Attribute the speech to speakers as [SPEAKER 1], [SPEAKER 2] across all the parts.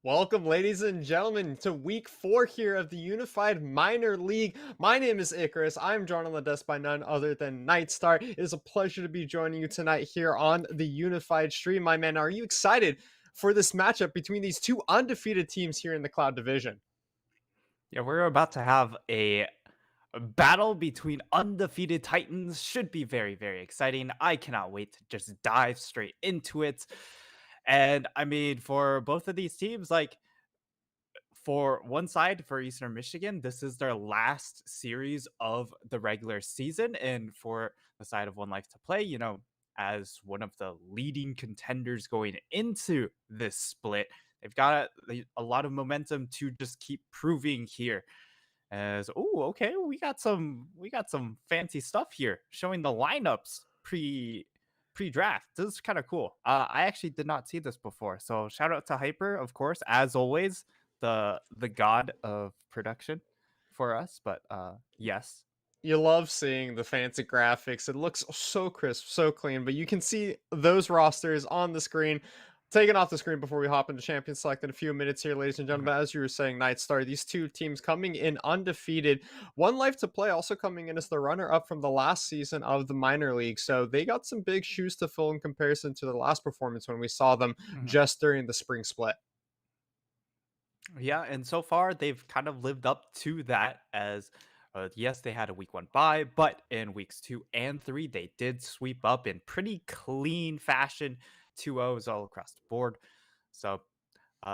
[SPEAKER 1] Welcome, ladies and gentlemen, to week 4 here of the Unified Minor League. My name is Icarus. I'm joined on the desk by none other than Nightstar. It is a pleasure to be joining you tonight here on the Unified stream. My man, are you excited for this matchup between these two undefeated teams here in the Cloud Division?
[SPEAKER 2] Yeah, we're about to have a battle between undefeated titans. Should be very, very exciting. I cannot wait to just dive straight into it. And I mean, for both of these teams, like for one side, for Eastern Michigan, this is their last series of the regular season. And for the side of One Life to Play, as one of the leading contenders going into this split, they've got a lot of momentum to just keep proving here. As oh, okay, we got some fancy stuff here showing the lineups pre-draft. This is kind of cool. I actually did not see this before, so shout out to Hyper, of course, as always, the god of production for us. But yes.
[SPEAKER 1] You love seeing the fancy graphics. It looks so crisp, so clean, but you can see those rosters on the screen. Taking off the screen before we hop into Champion Select in a few minutes here, ladies and
[SPEAKER 2] Mhm.
[SPEAKER 1] gentlemen. As you were saying, Nightstar, these two teams coming in undefeated. One Life to Play also coming in as the runner up from the last season of the minor league. So they got some big shoes to fill in comparison to the last performance when we saw them
[SPEAKER 2] Mhm.
[SPEAKER 1] just during the spring split.
[SPEAKER 2] Yeah, and so far they've kind of lived up to that as yes, they had a week 1 bye, but in weeks 2 and 3 they did sweep up in pretty clean fashion, 2-0s all across the board. So,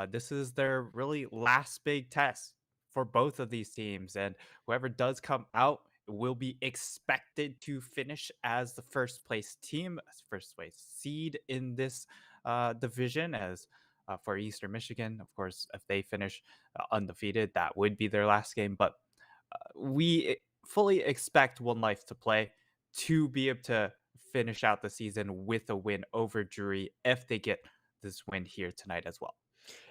[SPEAKER 2] this is their really last big test for both of these teams, and whoever does come out will be expected to finish as the first place team, as first place seed in this division. As for Eastern Michigan, of course, if they finish undefeated, that would be their last game. But we fully expect One Life to Play to be able to finish out the season with a win over Drury if they get this win here tonight as well.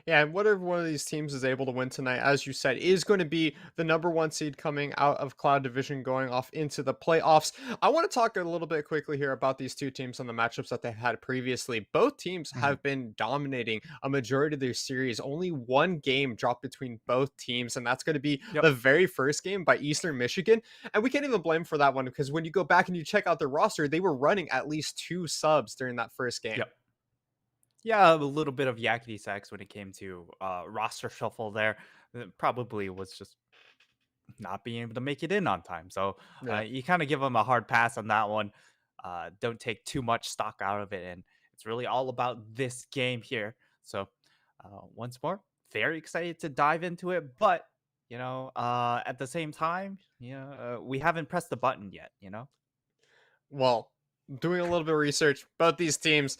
[SPEAKER 1] Yeah, and whatever one of these teams is able to win tonight, as you said, is going to be the number one seed coming out of Cloud Division going off into the playoffs. I want to talk a little bit quickly here about these two teams and the matchups that they had previously. Both teams
[SPEAKER 2] Mhm.
[SPEAKER 1] have been dominating a majority of their series. Only one game dropped between both teams, and that's going to be
[SPEAKER 2] Yep.
[SPEAKER 1] the very first game by Eastern Michigan. And we can't even blame for that one because when you go back and you check out their roster, they were running at least two subs during that first game.
[SPEAKER 2] Yep. Yeah, a little bit of yakety sax when it came to roster shuffle there. Probably was just not being able to make it in on time. So
[SPEAKER 1] Yeah.
[SPEAKER 2] you kind of give them a hard pass on that one. Don't take too much stock out of it. And it's really all about this game here. So once more, very excited to dive into it. But, at the same time, we haven't pressed the button yet.
[SPEAKER 1] Well, doing a little bit of research, both these teams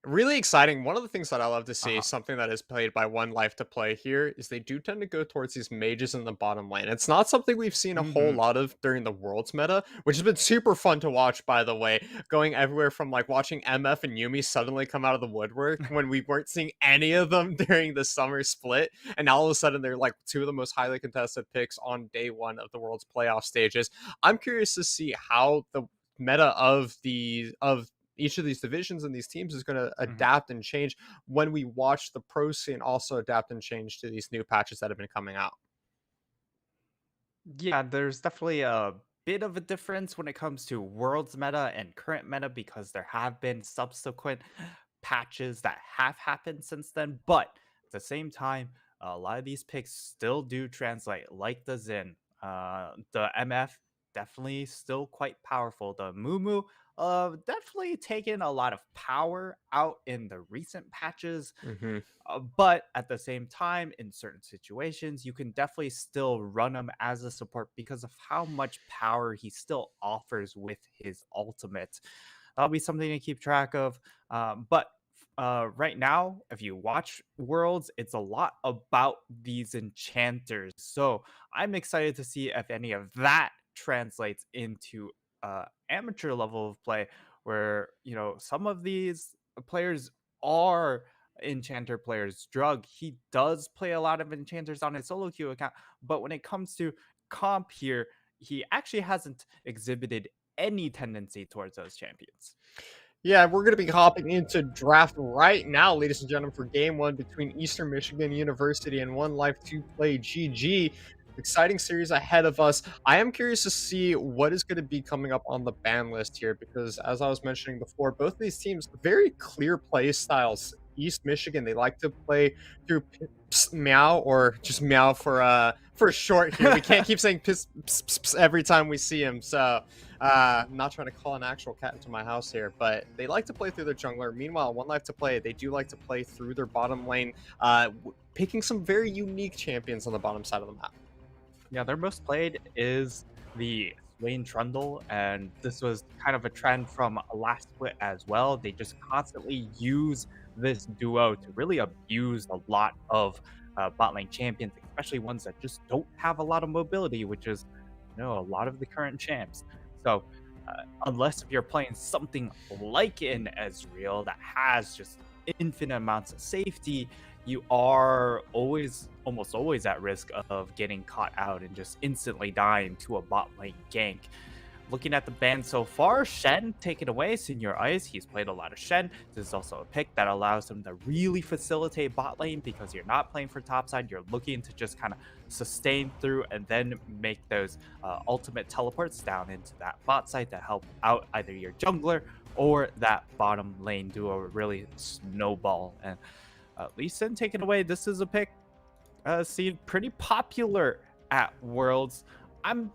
[SPEAKER 1] really exciting. One of the things that I love to
[SPEAKER 2] Uh
[SPEAKER 1] see,
[SPEAKER 2] huh.
[SPEAKER 1] something that is played by One Life to Play here, is they do tend to go towards these mages in the bottom lane. It's not something we've seen a whole
[SPEAKER 2] Hmm.
[SPEAKER 1] lot of during the Worlds meta, which has been super fun to watch, by the way. Going everywhere from like watching MF and Yumi suddenly come out of the woodwork when we weren't seeing any of them during the summer split. And now all of a sudden they're like two of the most highly contested picks on day one of the World's playoff stages. I'm curious to see how the meta of each of these divisions and these teams is going to
[SPEAKER 2] Hmm.
[SPEAKER 1] adapt and change when we watch the pro scene also adapt and change to these new patches that have been coming out.
[SPEAKER 2] Yeah, there's definitely a bit of a difference when it comes to Worlds meta and current meta because there have been subsequent patches that have happened since then. But at the same time, a lot of these picks still do translate, like the Zin. The MF definitely still quite powerful. The Mumu definitely taken a lot of power out in the recent patches,
[SPEAKER 1] Hmm.
[SPEAKER 2] but at the same time, in certain situations, you can definitely still run him as a support because of how much power he still offers with his ultimate. That'll be something to keep track of. But right now, if you watch Worlds, it's a lot about these enchanters. So I'm excited to see if any of that translates into amateur level of play, where some of these players are enchanter players. Drug, he does play a lot of enchanters on his solo queue account, but when it comes to comp here, he actually hasn't exhibited any tendency towards those champions.
[SPEAKER 1] Yeah, we're going to be hopping into draft right now, ladies and gentlemen, for game one between Eastern Michigan University and 1Life2PlayGG. Exciting series ahead of us. I am curious to see what is going to be coming up on the ban list here because, as I was mentioning before, both of these teams very clear play styles. East Michigan, they like to play through meow or just meow for short here. We can't keep saying piss, every time we see him, so I'm not trying to call an actual cat into my house here, but they like to play through their jungler. Meanwhile, 1Life2Play, they do like to play through their bottom lane, picking some very unique champions on the bottom side of the map.
[SPEAKER 2] Yeah, their most played is the Swain Trundle, and this was kind of a trend from last split as well. They just constantly use this duo to really abuse a lot of bot lane champions, especially ones that just don't have a lot of mobility, which is, a lot of the current champs. So, unless you're playing something like an Ezreal that has just infinite amounts of safety, you are almost always at risk of getting caught out and just instantly dying to a bot lane gank. Looking at the ban so far, Shen taken away, Senior Ice, he's played a lot of Shen. This is also a pick that allows him to really facilitate bot lane because you're not playing for topside, you're looking to just kind of sustain through and then make those ultimate teleports down into that bot side to help out either your jungler or that bottom lane duo really snowball. And Lee Sin taken away, this is a pick seen pretty popular at Worlds. I'm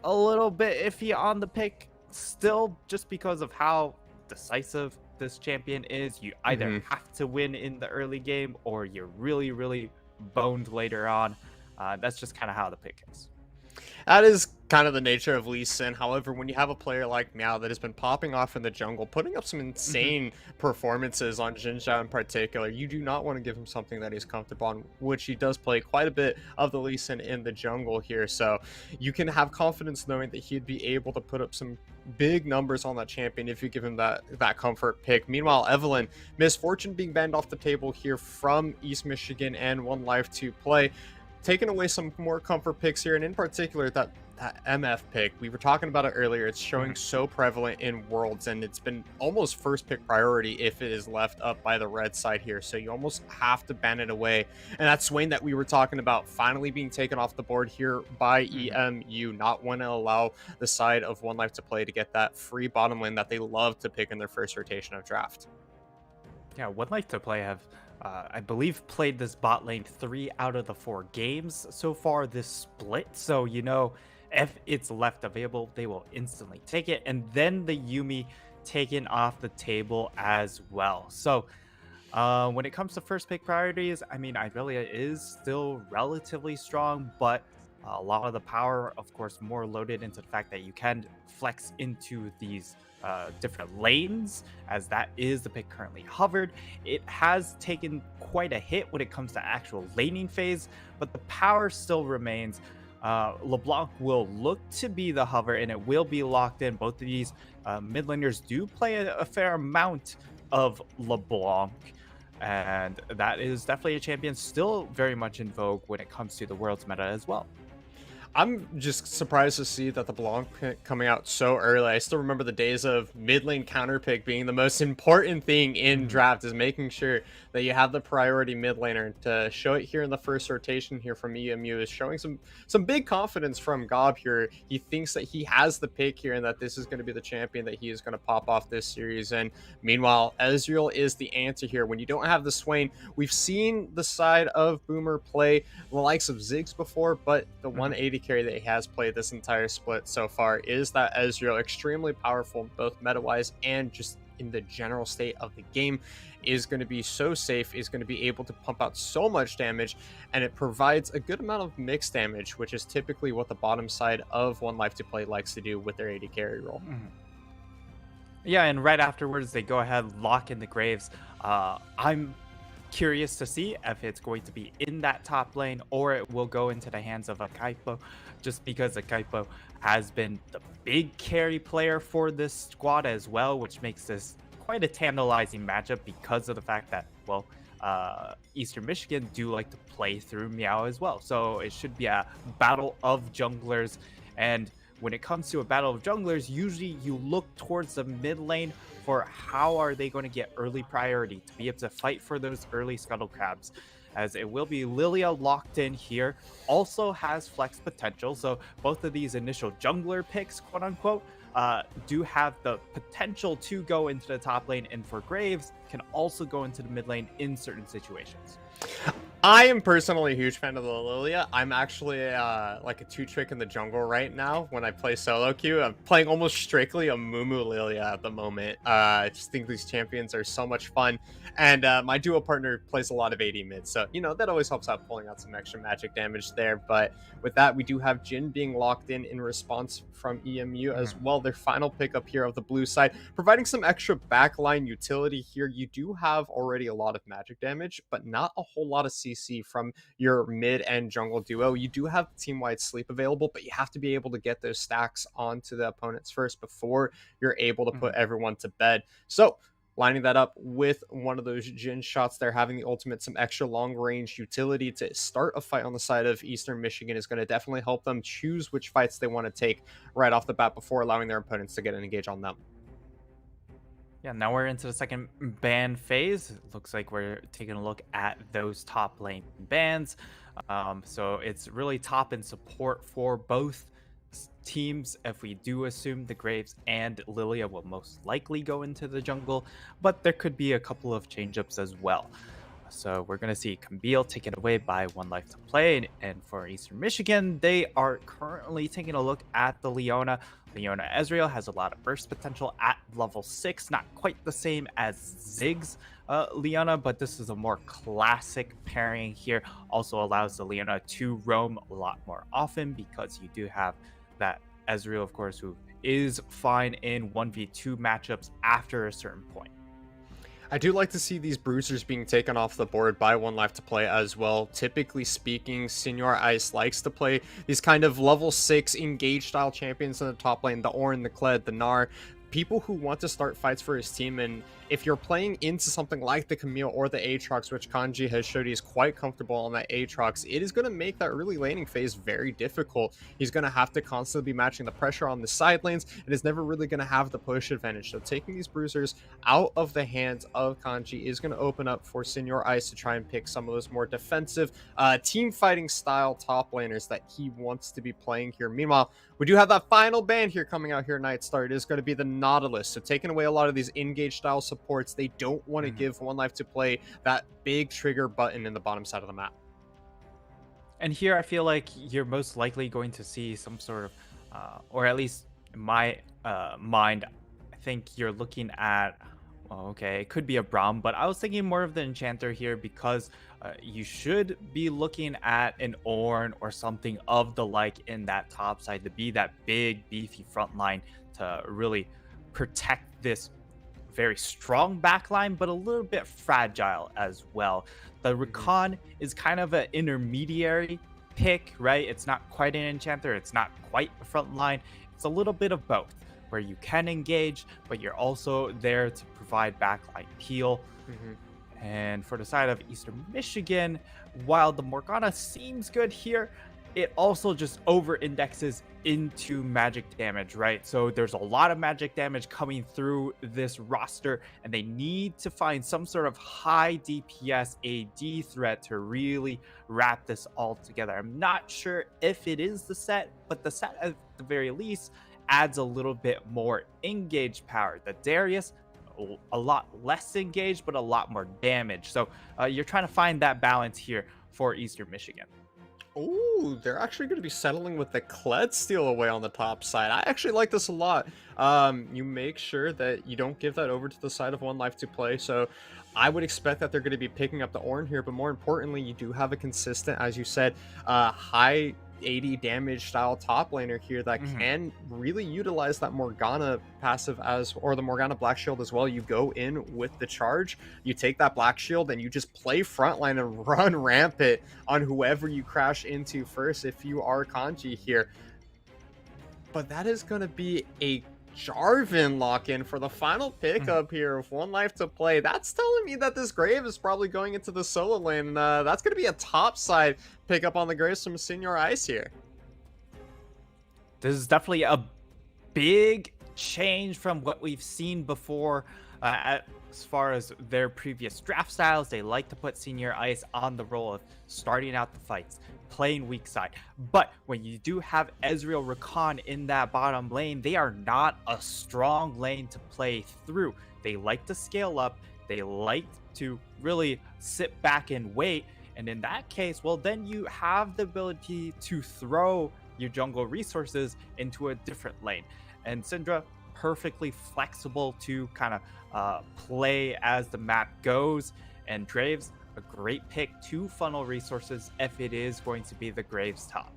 [SPEAKER 2] a little bit iffy on the pick still, just because of how decisive this champion is. You either have to win in the early game or you're really, really boned later on. That's just kind of how the pick is.
[SPEAKER 1] That is kind of the nature of Lee Sin. However, when you have a player like Meow that has been popping off in the jungle, putting up some insane performances on Jinja in particular, you do not want to give him something that he's comfortable on, which he does play quite a bit of the Lee Sin in the jungle here. So you can have confidence knowing that he'd be able to put up some big numbers on that champion if you give him that comfort pick. Meanwhile, Evelyn, Misfortune being banned off the table here from East Michigan and 1Life2Play, taking away some more comfort picks here, and in particular that MF pick. We were talking about it earlier. It's showing so prevalent in Worlds, and it's been almost first pick priority if it is left up by the red side here. So you almost have to ban it away. And that Swain that we were talking about finally being taken off the board here by EMU, not want to allow the side of 1Life2Play to get that free bottom lane that they love to pick in their first rotation of draft.
[SPEAKER 2] Yeah, 1Life2Play have, I believe, played this bot lane 3 out of the 4 games so far this split. So, if it's left available, they will instantly take it. And then the Yuumi taken off the table as well. So, when it comes to first pick priorities, I mean, Irelia is still relatively strong, but a lot of the power, of course, more loaded into the fact that you can flex into these different lanes, as that is the pick currently hovered. It has taken quite a hit when it comes to actual laning phase, but the power still remains. LeBlanc will look to be the hover, and it will be locked in. Both of these mid laners do play a fair amount of LeBlanc, and that is definitely a champion still very much in vogue when it comes to the world's meta as well.
[SPEAKER 1] I'm just surprised to see that the Blanc pick coming out so early. I still remember the days of mid lane counter pick being the most important thing in draft, is making sure that you have the priority mid laner. To show it here in the first rotation here from EMU is showing some big confidence from Gob here. He thinks that he has the pick here and that this is going to be the champion that he is going to pop off this series. And meanwhile, Ezreal is the answer here. When you don't have the Swain, we've seen the side of Boomer play the likes of Ziggs before, but the 180 carry that he has played this entire split so far is that Ezreal, extremely powerful both meta-wise and just in the general state of the game, is going to be so safe, is going to be able to pump out so much damage, and it provides a good amount of mixed damage, which is typically what the bottom side of 1Life2Play likes to do with their AD carry role.
[SPEAKER 2] Yeah, and right afterwards they go ahead, lock in the Graves. I'm curious to see if it's going to be in that top lane or it will go into the hands of a Kaipo, just because a Kaipo has been the big carry player for this squad as well, which makes this quite a tantalizing matchup because of the fact that, well, Eastern Michigan do like to play through Meow as well. So it should be a battle of junglers. And when it comes to a battle of junglers, usually you look towards the mid lane for how are they going to get early priority to be able to fight for those early scuttle crabs, as it will be Lilia locked in here, also has flex potential. So both of these initial jungler picks, quote unquote, do have the potential to go into the top lane, and for Graves can also go into the mid lane in certain situations.
[SPEAKER 1] I am personally a huge fan of the Lilia. I'm actually like a two-trick in the jungle right now when I play solo queue. I'm playing almost strictly a Mumu Lilia at the moment. I just think these champions are so much fun. And my duo partner plays a lot of AD mid, so, you know, that always helps out pulling out some extra magic damage there. But with that, we do have Jhin being locked in response from EMU as well. Their final pickup here of the blue side, providing some extra backline utility here. You do have already a lot of magic damage, but not a whole lot of CC from your mid and jungle duo. You do have team-wide sleep available, but you have to be able to get those stacks onto the opponents first before you're able to put everyone to bed. So lining that up with one of those Jhin shots there, having the ultimate, some extra long range utility to start a fight on the side of Eastern Michigan is going to definitely help them choose which fights they want to take right off the bat before allowing their opponents to get an engage on them.
[SPEAKER 2] Yeah, now we're into the second ban phase. It looks like we're taking a look at those top lane bans. So it's really top in support for both teams. If we do assume the Graves and Lilia will most likely go into the jungle, but there could be a couple of change-ups as well. So we're going to see Camille taken away by 1Life2Play. And for Eastern Michigan, they are currently taking a look at the Leona. Leona Ezreal has a lot of burst potential at level 6. Not quite the same as Ziggs Leona, but this is a more classic pairing here. Also allows the Leona to roam a lot more often because you do have that Ezreal, of course, who is fine in 1v2 matchups after a certain point.
[SPEAKER 1] I do like to see these bruisers being taken off the board by 1Life2Play as well. Typically speaking, Senior Ice likes to play these kind of level 6 engage style champions in the top lane, the Ornn, the Kled, the Gnar, people who want to start fights for his team. And if you're playing into something like the Camille or the Aatrox, which Kanji has showed he's quite comfortable on that Aatrox, it is going to make that early laning phase very difficult. He's going to have to constantly be matching the pressure on the side lanes, and is never really going to have the push advantage. So taking these bruisers out of the hands of Kanji is going to open up for Senior Ice to try and pick some of those more defensive team fighting style top laners that he wants to be playing here. Meanwhile, we do have that final ban here coming out here, Nightstar. It is going to be the Nautilus. So taking away a lot of these engage style supports, they don't want to give 1Life2Play that big trigger button in the bottom side of the map.
[SPEAKER 2] And here I feel like you're most likely going to see some sort of, or at least in my mind, I think you're looking at, well, okay, it could be a Braum, but I was thinking more of the Enchanter here because you should be looking at an Ornn or something of the like in that top side to be that big, beefy front line to really protect this very strong backline, but a little bit fragile as well. The Rakan is kind of an intermediary pick, right? It's not quite an Enchanter, it's not quite a front line. It's a little bit of both, where you can engage, but you're also there to provide backline peel. And for the side of Eastern Michigan, while the Morgana seems good here, it also just over indexes into magic damage, right? So there's a lot of magic damage coming through this roster, and they need to find some sort of high DPS AD threat to really wrap this all together. I'm not sure if it is the set, but the set at the very least adds a little bit more engage power. The Darius, a lot less engaged, but a lot more damage. So you're trying to find that balance here for Eastern Michigan.
[SPEAKER 1] Ooh, they're actually going to be settling with the Kled steal away on the top side. I actually like this a lot. You make sure that you don't give that over to the side of 1Life2Play. So I would expect that they're going to be picking up the Ornn here. But more importantly, you do have a consistent, as you said, high 80 damage style top laner here that can really utilize that Morgana passive or the Morgana Black Shield as well. You go in with the charge, you take that Black Shield, and you just play frontline and run rampant on whoever you crash into first if you are Kanji here. But that is going to be a Jarvan lock-in for the final pickup here of 1Life2Play. That's telling me that this Grave is probably going into the solo lane. That's going to be a top side pickup on the Graves from Senior Ice here.
[SPEAKER 2] This is definitely a big change from what we've seen before. As far as their previous draft styles, they like to put Senior Ice on the role of starting out the fights, playing weak side. But when you do have Ezreal Rakan in that bottom lane, they are not a strong lane to play through. They like to scale up, they like to really sit back and wait. And in that case, well, then you have the ability to throw your jungle resources into a different lane. And Syndra, perfectly flexible to kind of play as the map goes. And Graves, a great pick to funnel resources if it is going to be the Graves top.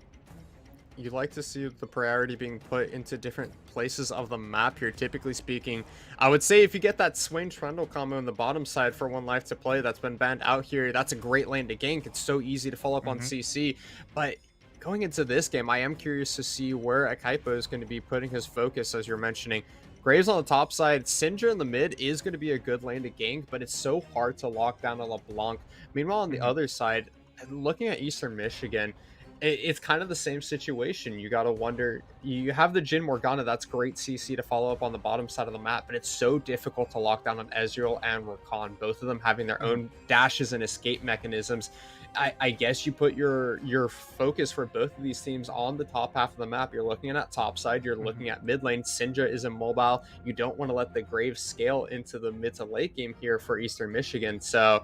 [SPEAKER 1] You like to see the priority being put into different places of the map here, typically speaking. I would say if you get that Swain Trundle combo on the bottom side for 1Life2Play that's been banned out here, that's a great lane to gank. It's so easy to follow up on
[SPEAKER 2] Mhm.
[SPEAKER 1] CC. But going into this game, I am curious to see where Akaipo is going to be putting his focus, as you're mentioning. Graves on the top side, Syndra in the mid is going to be a good lane to gank, but it's so hard to lock down a LeBlanc. Meanwhile, on the
[SPEAKER 2] Mhm.
[SPEAKER 1] other side, looking at Eastern Michigan, it's kind of the same situation. You got to wonder, you have the Jin Morgana, that's great CC to follow up on the bottom side of the map, but it's so difficult to lock down on Ezreal and Rakan, both of them having their
[SPEAKER 2] Mhm.
[SPEAKER 1] own dashes and escape mechanisms. I guess you put your focus for both of these teams on the top half of the map. You're looking at top side, you're
[SPEAKER 2] Mhm.
[SPEAKER 1] looking at mid lane. Syndra is immobile. You don't want to let the Graves scale into the mid to late game here for Eastern Michigan. So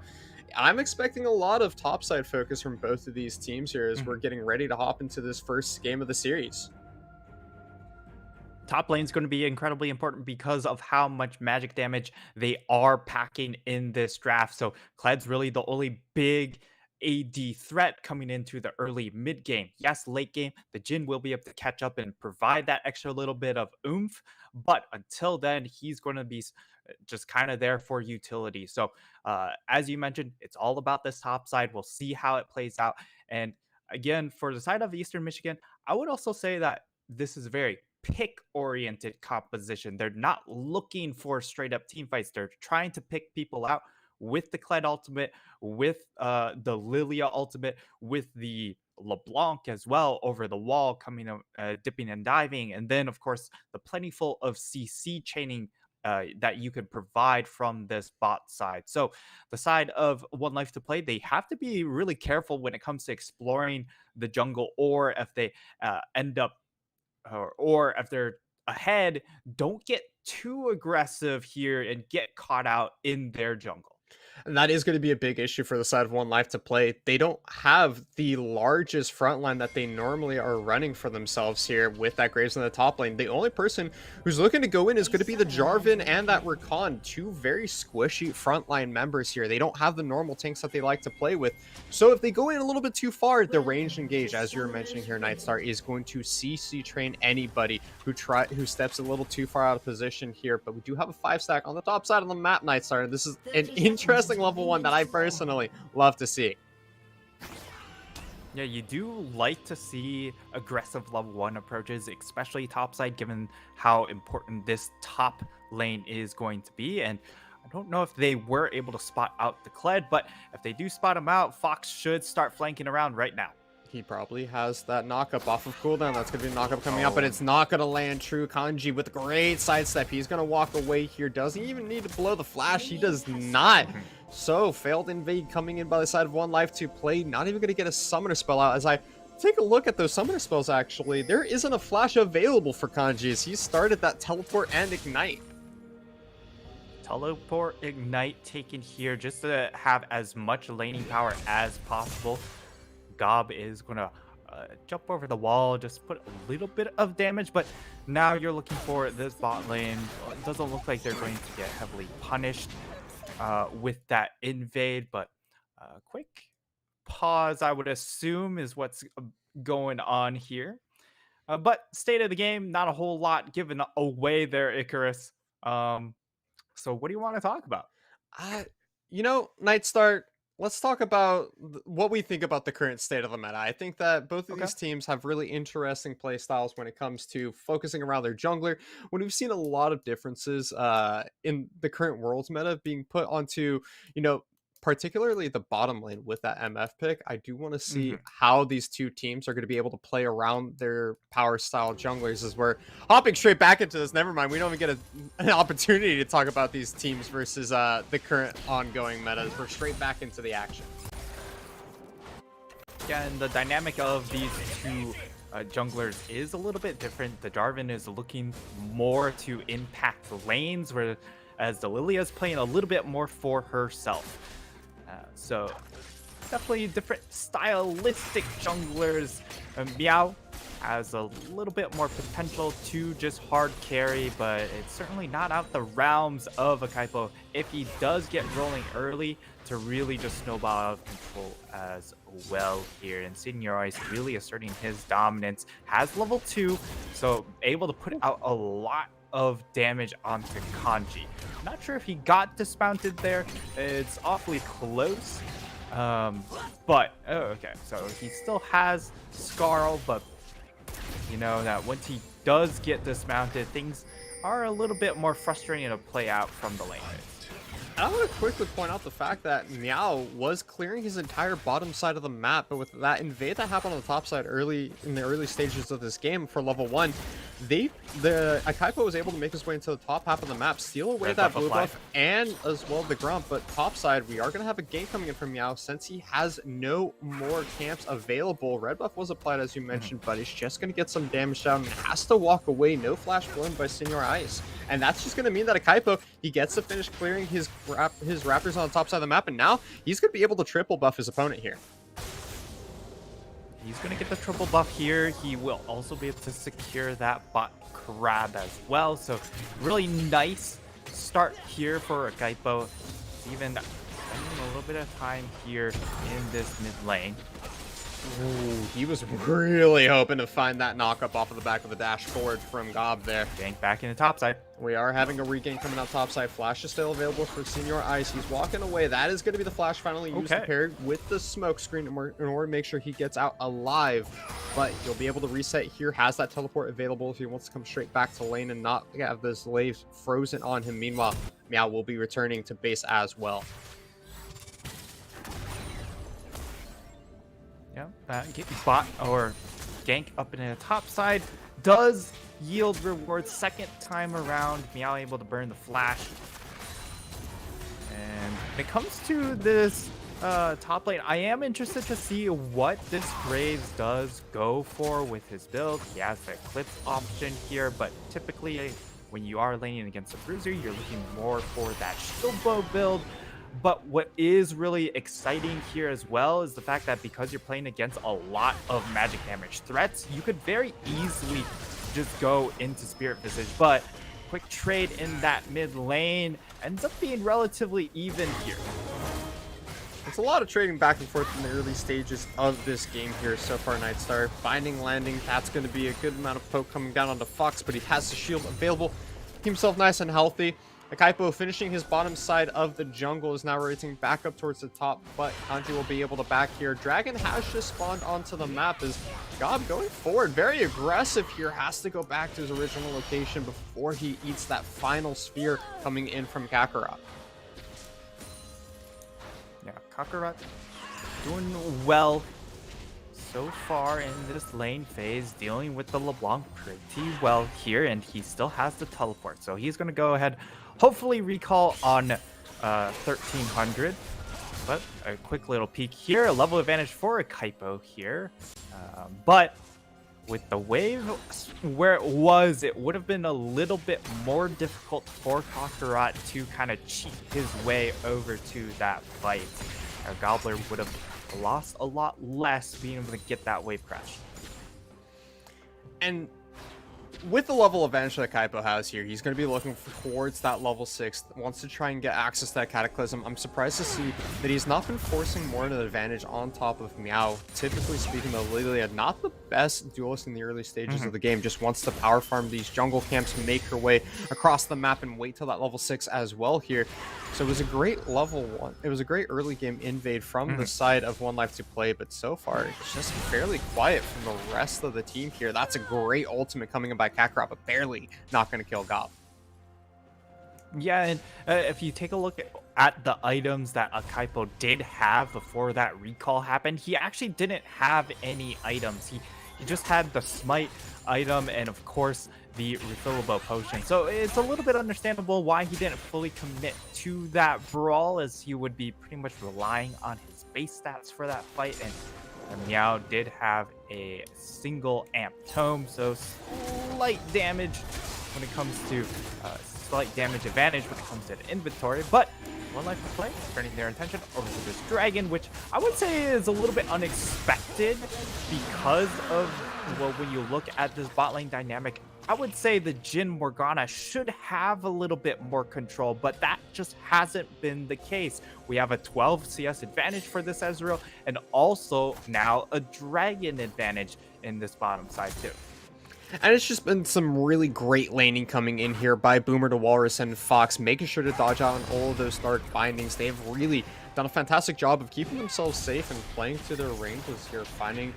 [SPEAKER 1] I'm expecting a lot of topside focus from both of these teams here as we're
[SPEAKER 2] Mhm.
[SPEAKER 1] getting ready to hop into this first game of the series.
[SPEAKER 2] Top lane is going to be incredibly important because of how much magic damage they are packing in this draft. So Cled's really the only big AD threat coming into the early mid game. Yes, late game, the Jin will be able to catch up and provide that extra little bit of oomph. But until then, he's going to be just kind of there for utility. So as you mentioned, it's all about this top side. We'll see how it plays out. And again, for the side of Eastern Michigan, I would also say that this is very pick oriented composition. They're not looking for straight up team fights. They're trying to pick people out with the Kled ultimate, with the Lilia ultimate, with the LeBlanc as well over the wall, coming dipping and diving, and then of course the plentiful of CC chaining that you could provide from this bot side. So the side of 1Life2Play, they have to be really careful when it comes to exploring the jungle, or if they end up or if they're ahead, don't get too aggressive here and get caught out in their jungle.
[SPEAKER 1] And that is going to be a big issue for the side of 1Life2Play. They don't have the largest front line that they normally are running for themselves here with that Graves in the top lane. The only person who's looking to go in is going to be the Jarvan and that Rakan, two very squishy frontline members here. They don't have the normal tanks that they like to play with. So if they go in a little bit too far, the range engage, as you're mentioning here, Nightstar, is going to CC train anybody who steps a little too far out of position here. But we do have a 5-stack on the top side of the map, Nightstar. This is an
[SPEAKER 3] 30 seconds
[SPEAKER 1] interesting
[SPEAKER 3] till
[SPEAKER 1] level
[SPEAKER 3] ring
[SPEAKER 1] 1 that I
[SPEAKER 3] explode.
[SPEAKER 1] personally love to see.
[SPEAKER 2] Yeah, you do like to see aggressive level 1 approaches, especially topside, given how important this top lane is going to be. And I don't know if they were able to spot out the Kled, but if they do spot him out, Fox should start flanking around right now.
[SPEAKER 1] He probably has that knockup off of cooldown. That's going to be a knockup coming up, but
[SPEAKER 2] Oh,
[SPEAKER 1] it's not going to land true. Kanji with a great sidestep. He's going to walk away here. Doesn't even need to blow the flash. He does not.
[SPEAKER 2] mhm.
[SPEAKER 1] So, failed invade coming in by the side of 1Life2Play. Not even going to get a summoner spell out. As I take a look at those summoner spells, actually, there isn't a flash available for Kanji as he started that teleport and ignite.
[SPEAKER 2] Teleport Ignite taken here just to have as much laning power as possible. Gob is going to jump over the wall, just put a little bit of damage, but now you're looking for this bot lane. It doesn't look like they're going to get heavily punished with that invade, but quick pause, I would assume, is what's going on here. But state of the game, not a whole lot given away there, Icarus. So what do you want to talk about?
[SPEAKER 1] Uh, Nightstar, let's talk about what we think about the current state of the meta. I think that both of
[SPEAKER 2] Okay.
[SPEAKER 1] these teams have really interesting play styles when it comes to focusing around their jungler. When we've seen a lot of differences in the current world's meta being put onto, you know, particularly the bottom lane with that MF pick. I do want to see
[SPEAKER 2] Mhm.
[SPEAKER 1] how these two teams are going to be able to play around their power style junglers as we're hopping straight back into this. Never mind, we don't even get an opportunity to talk about these teams versus the current ongoing metas. We're straight back into the action.
[SPEAKER 2] Yeah, and the dynamic of these two junglers is a little bit different. The Jarvan is looking more to impact lanes, whereas the Lilia is playing a little bit more for herself. So definitely different stylistic junglers. Meow has a little bit more potential to just hard carry, but it's certainly not out the realms of a Kaipo if he does get rolling early to really just snowball out of control as well here. And Senior Ice really asserting his dominance, has level 2, so able to put out a lot of damage onto Kanji. Not sure if he got dismounted there. It's awfully close. But okay, so he still has Scarl, but you know that once he does get dismounted, things are a little bit more frustrating to play out from the lane phase.
[SPEAKER 1] I want to quickly point out the fact that Meow was clearing his entire bottom side of the map, but with that invade that happened on the top side early in the early stages of this game for level 1, the Akaipo was able to make his way into the top half of the map, steal away
[SPEAKER 2] Red
[SPEAKER 1] that
[SPEAKER 2] buff
[SPEAKER 1] blue
[SPEAKER 2] applied.
[SPEAKER 1] buff and as well the Grump, but top side we are going to have a gank coming in from Meow since he has no more camps available. Red buff was applied as you mentioned, but he's just going to get some damage down and has to walk away. No flash blown by Senior Ice, and that's just going to mean that Akaipo, he gets to finish clearing his raptors on the top side of the map, and now he's going to be able to triple buff his opponent here.
[SPEAKER 2] He's going to get the triple buff here. He will also be able to secure that bot crab as well. So really nice start here for Akaipo. Even spending a little bit of time here in this mid lane.
[SPEAKER 1] Ooh, he was really hoping to find that knock-up off of the back of the dash forward from Gob there.
[SPEAKER 2] Gank back in the top side.
[SPEAKER 1] We are having a regain coming out top side. Flash is still available for Senior Ice. He's walking away. That is going to be the flash finally used paired with the smoke screen in order to make sure he gets out alive. But he'll be able to reset here. Has that teleport available if he wants to come straight back to lane and not have this wave frozen on him. Meanwhile, Meow will be returning to base as well.
[SPEAKER 2] Yeah, get bot or gank up in the top side does yield rewards second time around. Meow able to burn the flash. And when it comes to this top lane, I am interested to see what this Graves does go for with his build. He has the Eclipse option here, but typically when you are laning against a bruiser, you're looking more for that shield bow build. But what is really exciting here as well is the fact that because you're playing against a lot of magic damage threats, you could very easily just go into Spirit Visage. But quick trade in that mid lane ends up being relatively even here.
[SPEAKER 1] It's a lot of trading back and forth in the early stages of this game here so far. Nightstar finding landing. That's going to be a good amount of poke coming down onto Fox, but he has the shield available. Keep himself nice and healthy. Akaipo finishing his bottom side of the jungle is now rotating back up towards the top, but Kanji will be able to back here. Dragon has just spawned onto the map as Gob going forward. Very aggressive here. Has to go back to his original location before he eats that final sphere coming in from Kakarot.
[SPEAKER 2] Yeah, Kakarot doing well so far in this lane phase, dealing with the LeBlanc pretty well here, and he still has the teleport. So he's going to go ahead, hopefully recall on 1300. But a quick little peek here, a level advantage for a Kaipo here. But with the wave where it would have been a little bit more difficult for Kakarot to kind of cheat his way over to that fight. Our Gobbler would have lost a lot less being able to get that wave crash.
[SPEAKER 1] And with the level advantage that Kaipo has here, he's going to be looking towards that level 6, wants to try and get access to that Cataclysm. I'm surprised to see that he's not been forcing more of an advantage on top of Meow. Typically speaking, though, Lilia, not the best duelist in the early stages of the game, just wants to power farm these jungle camps, make her way across the map, and wait till that level 6 as well here. So it was a great level 1. It was a great early game invade from the side of 1Life2Play, but so far it's just fairly quiet from the rest of the team here. That's a great ultimate coming in by Kakarot, but barely not going to kill Gob.
[SPEAKER 2] Yeah, and if you take a look at at the items that Akaipo did have before that recall happened, he actually didn't have any items. He just had the smite item and of course the refillable potion. So it's a little bit understandable why he didn't fully commit to that brawl, as he would be pretty much relying on his base stats for that fight. And Meow did have a single amp tome, so slight damage when it comes to slight damage advantage when it comes to the inventory. But 1Life2Play turning their attention over to this dragon, which I would say is a little bit unexpected because of, well, when you look at this bot lane dynamic, I would say the Jhin Morgana should have a little bit more control, but that just hasn't been the case. We have a 12 CS advantage for this Ezreal, and also now a dragon advantage in this bottom side too.
[SPEAKER 1] And it's just been some really great laning coming in here by Boomer to Walrus and Fox, making sure to dodge out on all of those dark bindings. They've really done a fantastic job of keeping themselves safe and playing to their ranges here, finding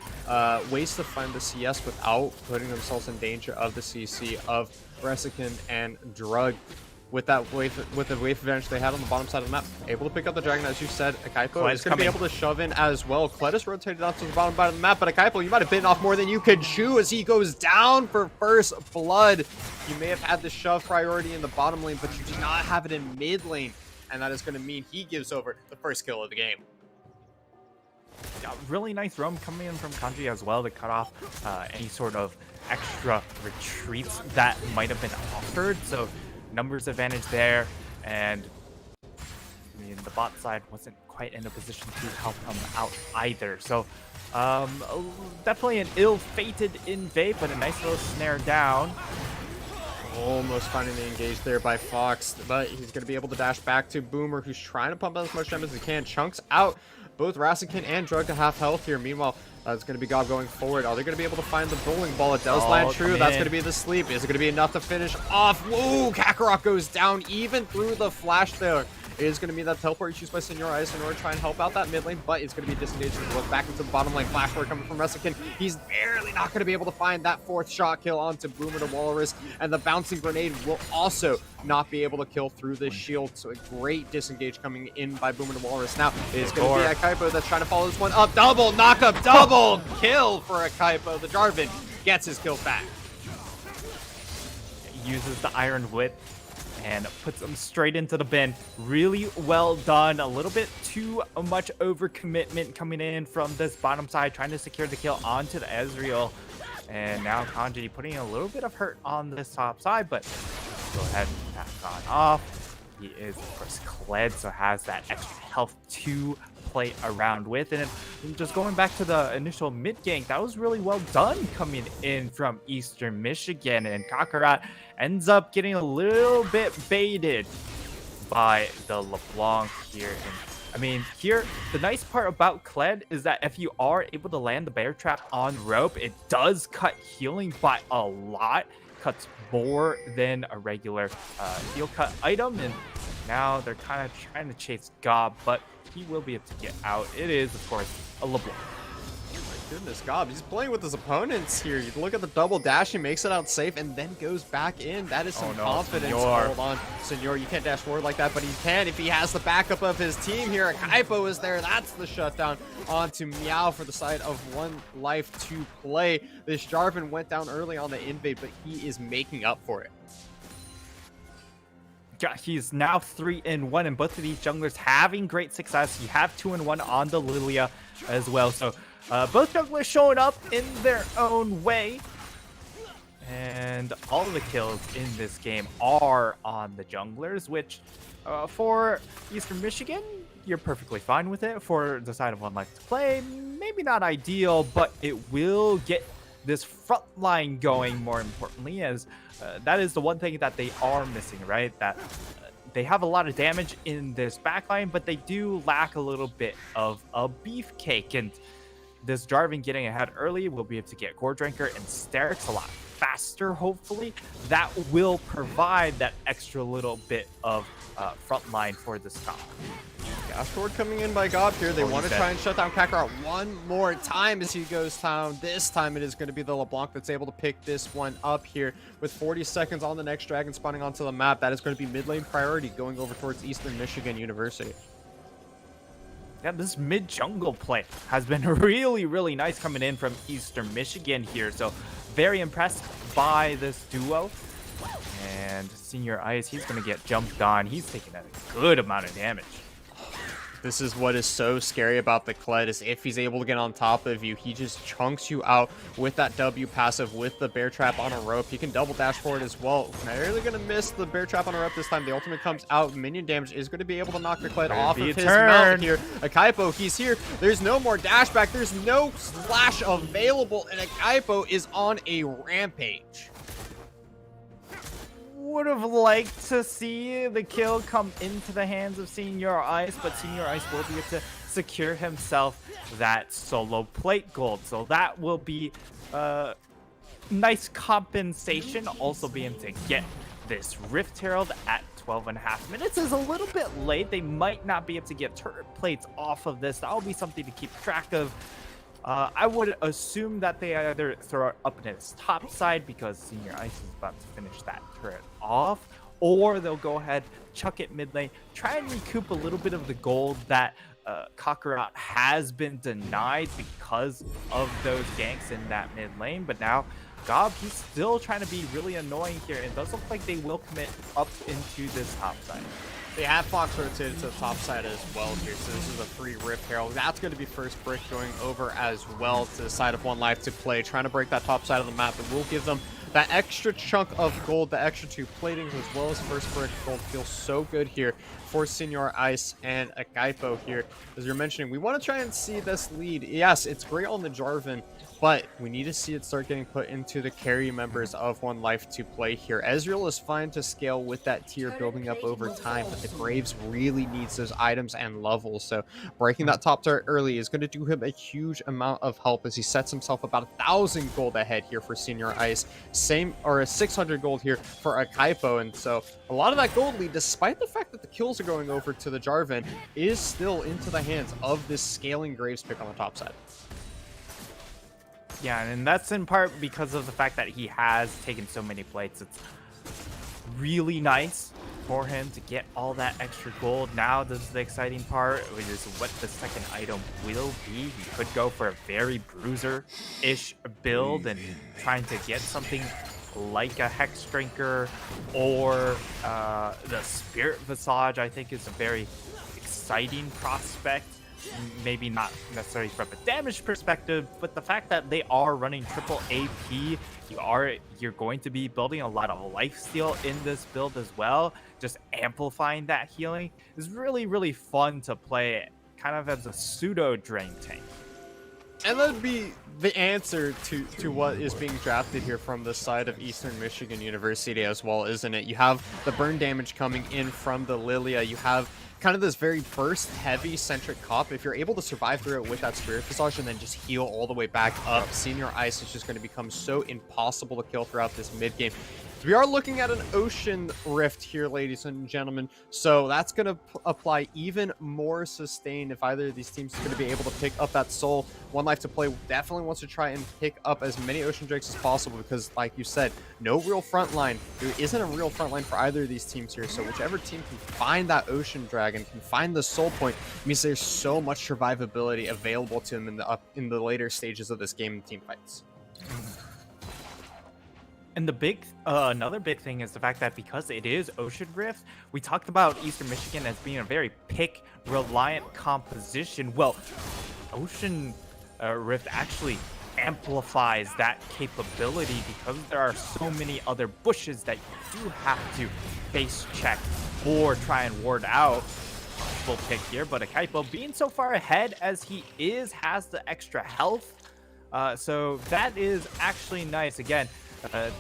[SPEAKER 1] ways to find the CS without putting themselves in danger of the CC of Resikin and Drug. With the wave advantage they had on the bottom side of the map, able to pick up the dragon, as you said. Akaipo is going to be able to shove in as well. Kled is rotated out to the bottom side of the map, but Akaipo, you might have bitten off more than you could chew as he goes down for first blood. You may have had the shove priority in the bottom lane, but you do not have it in mid lane, and that is going to mean he gives over the first kill of the game.
[SPEAKER 2] Got really nice roam coming in from Kanji as well to cut off any sort of extra retreats that might have been offered. So numbers advantage there, and I mean the bot side wasn't quite in a position to help him out either. So definitely an ill-fated invade, but a nice little snare down.
[SPEAKER 1] Almost finding the engage there by Fox, but he's going to be able to dash back to Boomer, who's trying to pump out as much damage as he can. Chunks out both Rasenkin and Drug to half health here. Meanwhile, it's going to be Gob going forward. Are they going to be able to find the bowling ball? It does land true. That's going to be the sleep. Is it going to be enough to finish off? Whoa, Kakarot goes down even through the flash there. It is going to be that teleport used by Senor Ice in order to try and help out that mid lane, but it's going to be disengaged and look back into the bottom lane. Flash forward coming from Rasenkin. He's barely not going to be able to find that fourth shot kill onto Boomer to Walrus, and the bouncing grenade will also not be able to kill through this shield. So a great disengage coming in by Boomer to Walrus. Now it is going to be Akaipo that's trying to follow this one up. Double knock up, double kill for Akaipo. The Jarvan gets his kill back.
[SPEAKER 2] Uses the Iron Wit and puts them straight into the bin. Really well done. A little bit too much overcommitment coming in from this bottom side, trying to secure the kill onto the Ezreal. And now Kanji putting a little bit of hurt on this top side, but go ahead and that's gone off. He is, of course, Kled, so has that extra health to play around with. And just going back to the initial mid gank, that was really well done coming in from Eastern Michigan, and Kakarot ends up getting a little bit baited by the LeBlanc here. And I mean, here, the nice part about Kled is that if you are able to land the bear trap on rope, it does cut healing by a lot. Cuts more than a regular heal cut item. And now they're kind of trying to chase Gob, but he will be able to get out. It is, of course, a LeBlanc.
[SPEAKER 1] Goodness, Gob, he's playing with his opponents here. You look at the double dash, he makes it out safe and then goes back in. That is some confidence.
[SPEAKER 2] Senor.
[SPEAKER 1] Hold on, Senor, you can't dash forward like that, but he can if he has the backup of his team here. Akaipo is there. That's the shutdown onto Meow for the side of 1Life2Play. This Jarvan went down early on the invade, but he is making up for it.
[SPEAKER 2] Yeah, he's now 3-1, and both of these junglers having great success. You have 2-1 on the Lilia as well. So both junglers showing up in their own way. And all of the kills in this game are on the junglers, which for Eastern Michigan, you're perfectly fine with it. For the side of 1Life2Play, maybe not ideal, but it will get this front line going, more importantly, as that is the one thing that they are missing, right? That they have a lot of damage in this backline, but they do lack a little bit of a beefcake. And this Jarvan getting ahead early will be able to get Core Drinker and Sterix a lot faster, hopefully, that will provide that extra little bit of front line for this stock.
[SPEAKER 1] Dashboard coming in by Gob here. They
[SPEAKER 2] Oh,
[SPEAKER 1] want to
[SPEAKER 2] he's
[SPEAKER 1] try
[SPEAKER 2] dead.
[SPEAKER 1] and shut down Kakarot one more time as he goes down. This time it is going to be the LeBlanc that's able to pick this one up here with 40 seconds on the next dragon spawning onto the map. That is going to be mid lane priority going over towards Eastern Michigan University.
[SPEAKER 2] Yeah, this mid jungle play has been really, really nice coming in from Eastern Michigan here. So very impressed by this duo. And Senior Ice, he's going to get jumped on. He's taking a good amount of damage.
[SPEAKER 1] This is what is so scary about the Kled, is if he's able to get on top of you, he just chunks you out with that W passive, with the bear trap on a rope. He can double dash forward as well. Narrowly going to miss the bear trap on a rope this time. The ultimate comes out. Minion damage is going to be able to knock the Kled off of his mount here. Akaipo, he's here. There's no more dash back. There's no slash available, and Akaipo is on a rampage.
[SPEAKER 2] Would have liked to see the kill come into the hands of Senior Ice, but Senior Ice will be able to secure himself that solo plate gold. So that will be nice compensation. Also being able to get this Rift Herald at 12.5 minutes is a little bit late. They might not be able to get turret plates off of this. That'll be something to keep track of. I would assume that they either throw it up in its top side because Senior Ice is about to finish that turret off, or they'll go ahead, chuck it mid lane, try and recoup a little bit of the gold that Kakarot has been denied because of those ganks in that mid lane. But now Gob, he's still trying to be really annoying here. It does look like they will commit up into this top side.
[SPEAKER 1] They have Fox rotated to the top side as well here, so this is a free Rift Herald. That's going to be first brick going over as well to the side of 1Life2Play, trying to break that top side of the map. It will give them that extra chunk of gold, the extra 2 platings, as well as first brick gold. Feels so good here for Senior Ice and Akaipo here. As you're mentioning, we want to try and see this lead. Yes, it's great on the Jarvan, but we need to see it start getting put into the carry members of 1Life2Play here. Ezreal is fine to scale with that tier building up over time, but the Graves really needs those items and levels. So breaking that top turret early is going to do him a huge amount of help as he sets himself about 1,000 gold ahead here for Senior Ice. Same, or a 600 gold here for Akaipo. And so a lot of that gold lead, despite the fact that the kills are going over to the Jarvan, is still into the hands of this scaling Graves pick on the top side.
[SPEAKER 2] Yeah, and that's in part because of the fact that he has taken so many plates. It's really nice for him to get all that extra gold. Now this is the exciting part, which is what the second item will be. He could go for a very bruiser-ish build and trying to get something like a Hex Drinker or the Spirit Visage. I think is a very exciting prospect. Maybe not necessarily from a damage perspective, but the fact that they are running triple AP, you're going to be building a lot of lifesteal in this build as well. Just amplifying that healing is really, really fun to play, kind of as a pseudo drain tank.
[SPEAKER 1] And that'd be the answer to what is being drafted here from the side of Eastern Michigan University as well, isn't it? You have the burn damage coming in from the Lilia. You have kind of this very burst heavy centric cop. If you're able to survive through it with that Spirit Visage and then just heal all the way back up, Senior Ice is just going to become so impossible to kill throughout this mid game. We are looking at an Ocean Rift here, ladies and gentlemen, so that's going to apply even more sustain if either of these teams is going to be able to pick up that soul. 1Life2Play definitely wants to try and pick up as many Ocean Drakes as possible because, like you said, no real front line. There isn't a real front line for either of these teams here, so whichever team can find that Ocean Dragon, can find the soul point, means there's so much survivability available to them in the later stages of this game in team fights.
[SPEAKER 2] And the another big thing is the fact that because it is Ocean Rift, we talked about Eastern Michigan as being a very pick-reliant composition. Well, Ocean Rift actually amplifies that capability because there are so many other bushes that you do have to face check or try and ward out. Full pick here, but Akaipo being so far ahead as he is has the extra health. So that is actually nice. Again,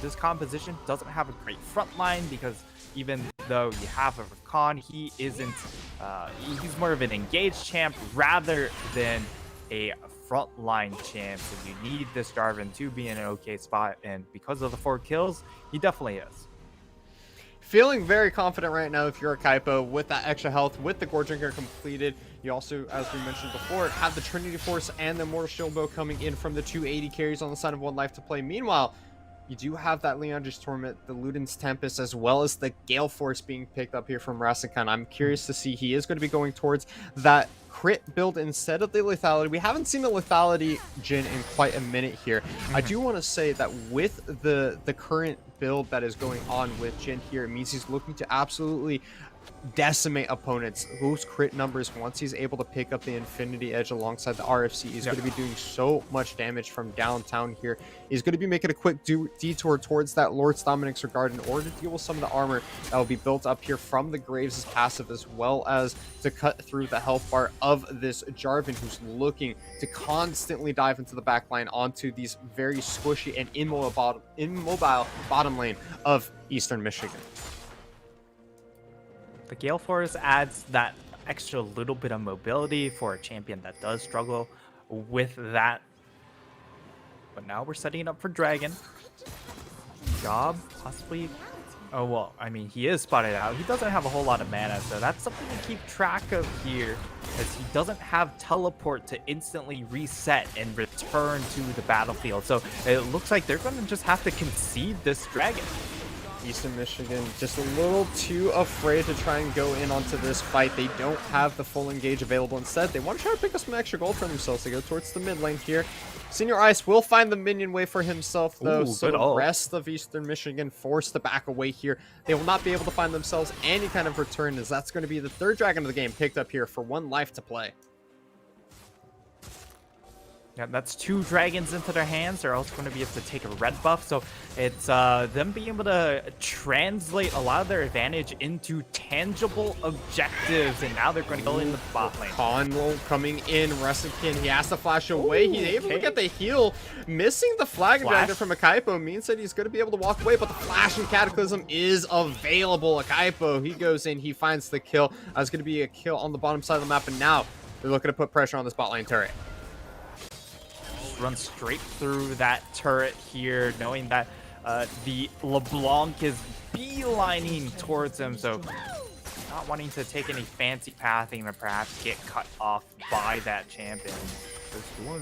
[SPEAKER 2] this composition doesn't have a great front line because even though you have a Rakan, he isn't, he's more of an engaged champ rather than a frontline champs, and you need this Jarvan to be in an okay spot. And because of the 4 kills, he definitely is.
[SPEAKER 1] Feeling very confident right now if you're a Kaipo with that extra health, with the Gore Drinker completed. You also, as we mentioned before, have the Trinity Force and the Immortal Shield Bow coming in from the 280 carries on the side of 1Life2Play. Meanwhile, you do have that Leandre's Torment, the Luden's Tempest, as well as the Gale Force being picked up here from Rasengan. I'm curious to see. He is going to be going towards that crit build instead of the lethality. We haven't seen the lethality Jhin in quite a minute here. I do want to say that with the current build that is going on with Jhin here, it means he's looking to absolutely decimate opponents, those crit numbers. Once he's able to pick up the Infinity Edge alongside the RFC, he's going to be doing so much damage from downtown here. He's going to be making a quick detour towards that Lord's Dominic's Regard in order to deal with some of the armor that will be built up here from the Graves' passive, as well as to cut through the health bar of this Jarvan, who's looking to constantly dive into the back line onto these very squishy and immobile bottom lane of Eastern Michigan.
[SPEAKER 2] The Gale Force adds that extra little bit of mobility for a champion that does struggle with that. But now we're setting up for Dragon. Job, possibly. Oh, well, I mean, he is spotted out. He doesn't have a whole lot of mana, so that's something to keep track of here, as he doesn't have teleport to instantly reset and return to the battlefield. So it looks like they're going to just have to concede this Dragon.
[SPEAKER 1] Eastern Michigan just a little too afraid to try and go in onto this fight. They don't have the full engage available. Instead, they want to try to pick up some extra gold for themselves. They go towards the mid lane here. Senior Ice will find the minion wave for himself, though.
[SPEAKER 2] Ooh,
[SPEAKER 1] so the rest of Eastern Michigan forced to back away here. They will not be able to find themselves any kind of return, as that's going to be the 3rd dragon of the game picked up here for 1Life2Play.
[SPEAKER 2] Yeah, that's 2 dragons into their hands. They're also going to be able to take a red buff. So it's them being able to translate a lot of their advantage into tangible objectives. And now they're going to go in the bot lane.
[SPEAKER 1] Conwell coming in. Rasengan, he has to flash away.
[SPEAKER 2] Ooh,
[SPEAKER 1] He's able to get the heal. Missing the flag dragon from a Kaipo means that he's going to be able to walk away. But the flash and Cataclysm is available. A Kaipo, he goes in. He finds the kill. It's going to be a kill on the bottom side of the map. And now they're looking to put pressure on this bot lane turret.
[SPEAKER 2] Run straight through that turret here, knowing that the LeBlanc is beelining towards him, so not wanting to take any fancy pathing or perhaps get cut off by that champion.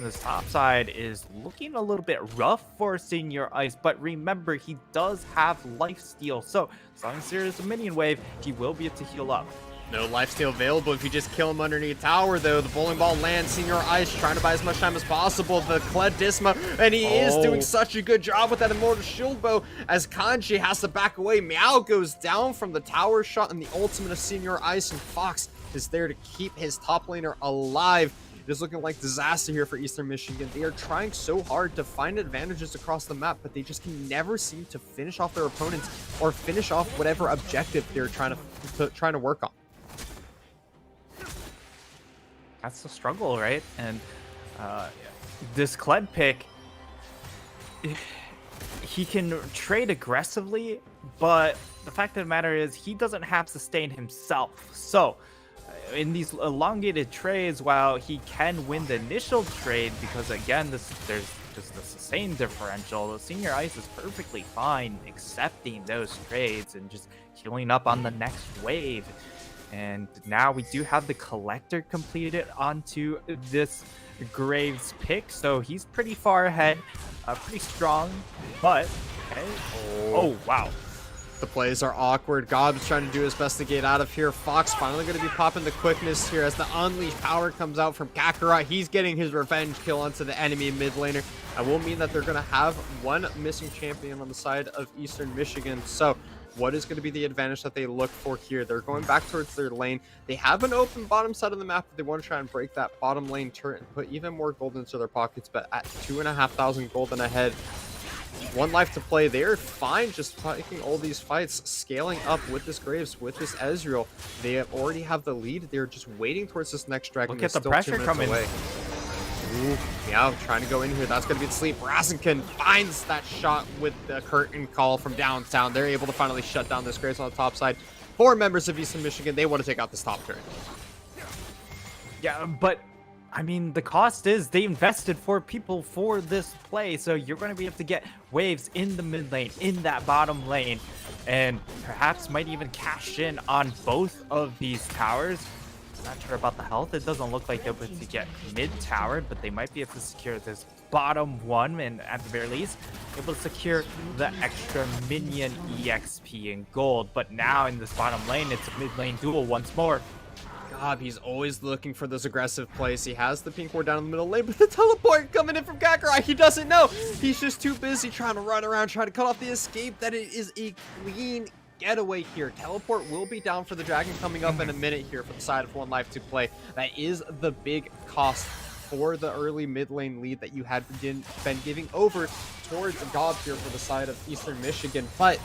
[SPEAKER 2] This top side is looking a little bit rough for Senior Ice, but remember, he does have lifesteal, so as long as there is a minion wave, he will be able to heal up.
[SPEAKER 1] No lifesteal available if you just kill him underneath tower, though. The bowling ball lands. Senior Ice trying to buy as much time as possible. The Kled Disma, and he is doing such a good job with that Immortal Shield Bow, as Kanji has to back away. Meow goes down from the tower shot, and the ultimate of Senior Ice, and Fox is there to keep his top laner alive. It is looking like disaster here for Eastern Michigan. They are trying so hard to find advantages across the map, but they just can never seem to finish off their opponents or finish off whatever objective they're trying to work on.
[SPEAKER 2] That's the struggle, right? And this Kled pick, he can trade aggressively, but the fact of the matter is he doesn't have sustain himself. So in these elongated trades, while he can win the initial trade, because again, there's just the sustain differential, the Senior Ice is perfectly fine accepting those trades and just healing up on the next wave. And now we do have the Collector completed onto this Graves pick, so he's pretty far ahead, pretty strong, but okay. Oh wow.
[SPEAKER 1] The plays are awkward. Gob's trying to do his best to get out of here. Fox finally going to be popping the quickness here as the Unleashed Power comes out from Kakarot. He's getting his revenge kill onto the enemy mid laner. I will mean that they're going to have one missing champion on the side of Eastern Michigan. So what is going to be the advantage that they look for here? They're going back towards their lane. They have an open bottom side of the map, but they want to try and break that bottom lane turret and put even more gold into their pockets. But at 2,500 gold and ahead, 1Life2Play, they're fine just fighting all these fights, scaling up with this Graves, with this Ezreal. They already have the lead. They're just waiting towards this next dragon.
[SPEAKER 2] Look at the pressure coming.
[SPEAKER 1] Ooh, yeah, trying to go in here. That's going to be the sleep. Rasengan finds that shot with the curtain call from downtown. They're able to finally shut down this Graves on the top side. 4 members of Eastern Michigan, they want to take out this top turret.
[SPEAKER 2] Yeah, but I mean, the cost is they invested 4 people for this play, so you're going to be able to get waves in the mid lane, in that bottom lane, and perhaps might even cash in on both of these towers. Not sure about the health. It doesn't look like they're able to get mid towered, but they might be able to secure this bottom one, and at the very least, able to secure the extra minion EXP and gold. But now in this bottom lane, it's a mid lane duel once more.
[SPEAKER 1] God, he's always looking for those aggressive plays. He has the pink ward down in the middle lane, but the teleport coming in from Kakarot, he doesn't know. He's just too busy trying to run around, trying to cut off the escape, that it is a clean getaway here. Teleport will be down for the dragon coming up in a minute here for the side of 1Life2Play. That is the big cost for the early mid lane lead that you had been giving over towards Gob here for the side of Eastern Michigan, but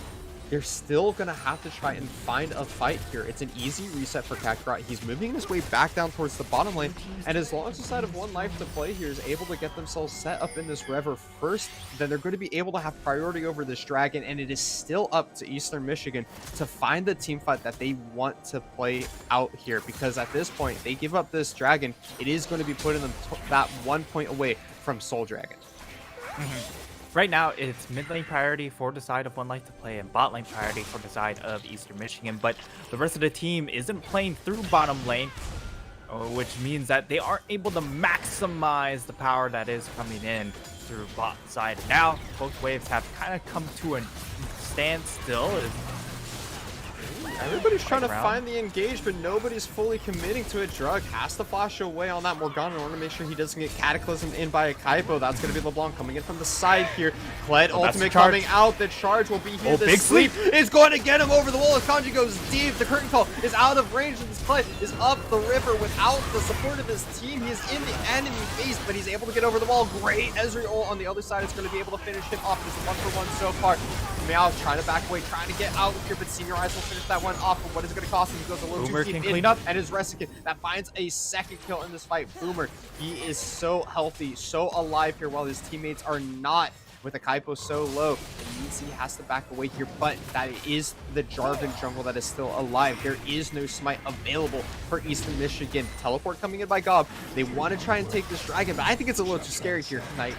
[SPEAKER 1] they're still going to have to try and find a fight here. It's an easy reset for Kakarot. He's moving his way back down towards the bottom lane, and as long as the side of 1Life2Play here is able to get themselves set up in this Rever first, then they're going to be able to have priority over this dragon, and it is still up to Eastern Michigan to find the team fight that they want to play out here, because at this point, they give up this dragon, it is going to be putting them that 1 point away from Soul Dragon.
[SPEAKER 2] Right now, it's mid lane priority for the side of 1Life2Play and bot lane priority for the side of Eastern Michigan, but the rest of the team isn't playing through bottom lane, which means that they aren't able to maximize the power that is coming in through bot side. Now, both waves have kind of come to a standstill.
[SPEAKER 1] Everybody's trying to find the engage, but nobody's fully committing to it. Drug has to flash away on that Morgana in order to make sure he doesn't get cataclysmed in by a Kaipo. That's going to be LeBlanc coming in from the side here. Kled ultimate coming out. The charge will be here. The
[SPEAKER 2] big
[SPEAKER 1] sleep is going to get him over the wall as Kanji goes deep. The curtain call is out of range, and this Kled is up the river without the support of his team. He is in the enemy base, but he's able to get over the wall. Great Ezreal on the other side is going to be able to finish him off. It's a 1-for-1 so far. Meow trying to back away, trying to get out here, but Senior Eyes will finish that one off. But what is it going to cost him? He goes a little
[SPEAKER 2] Boomer
[SPEAKER 1] too deep
[SPEAKER 2] can clean up,
[SPEAKER 1] and his Resikin that finds a second kill in this fight. Boomer, he is so healthy, so alive here, while his teammates are not, with a Kaipo so low. And means he has to back away here, but that is the Jarvan jungle that is still alive. There is no smite available for Eastern Michigan. Teleport coming in by Gob. They want to try and take this dragon, but I think it's a little too scary here tonight.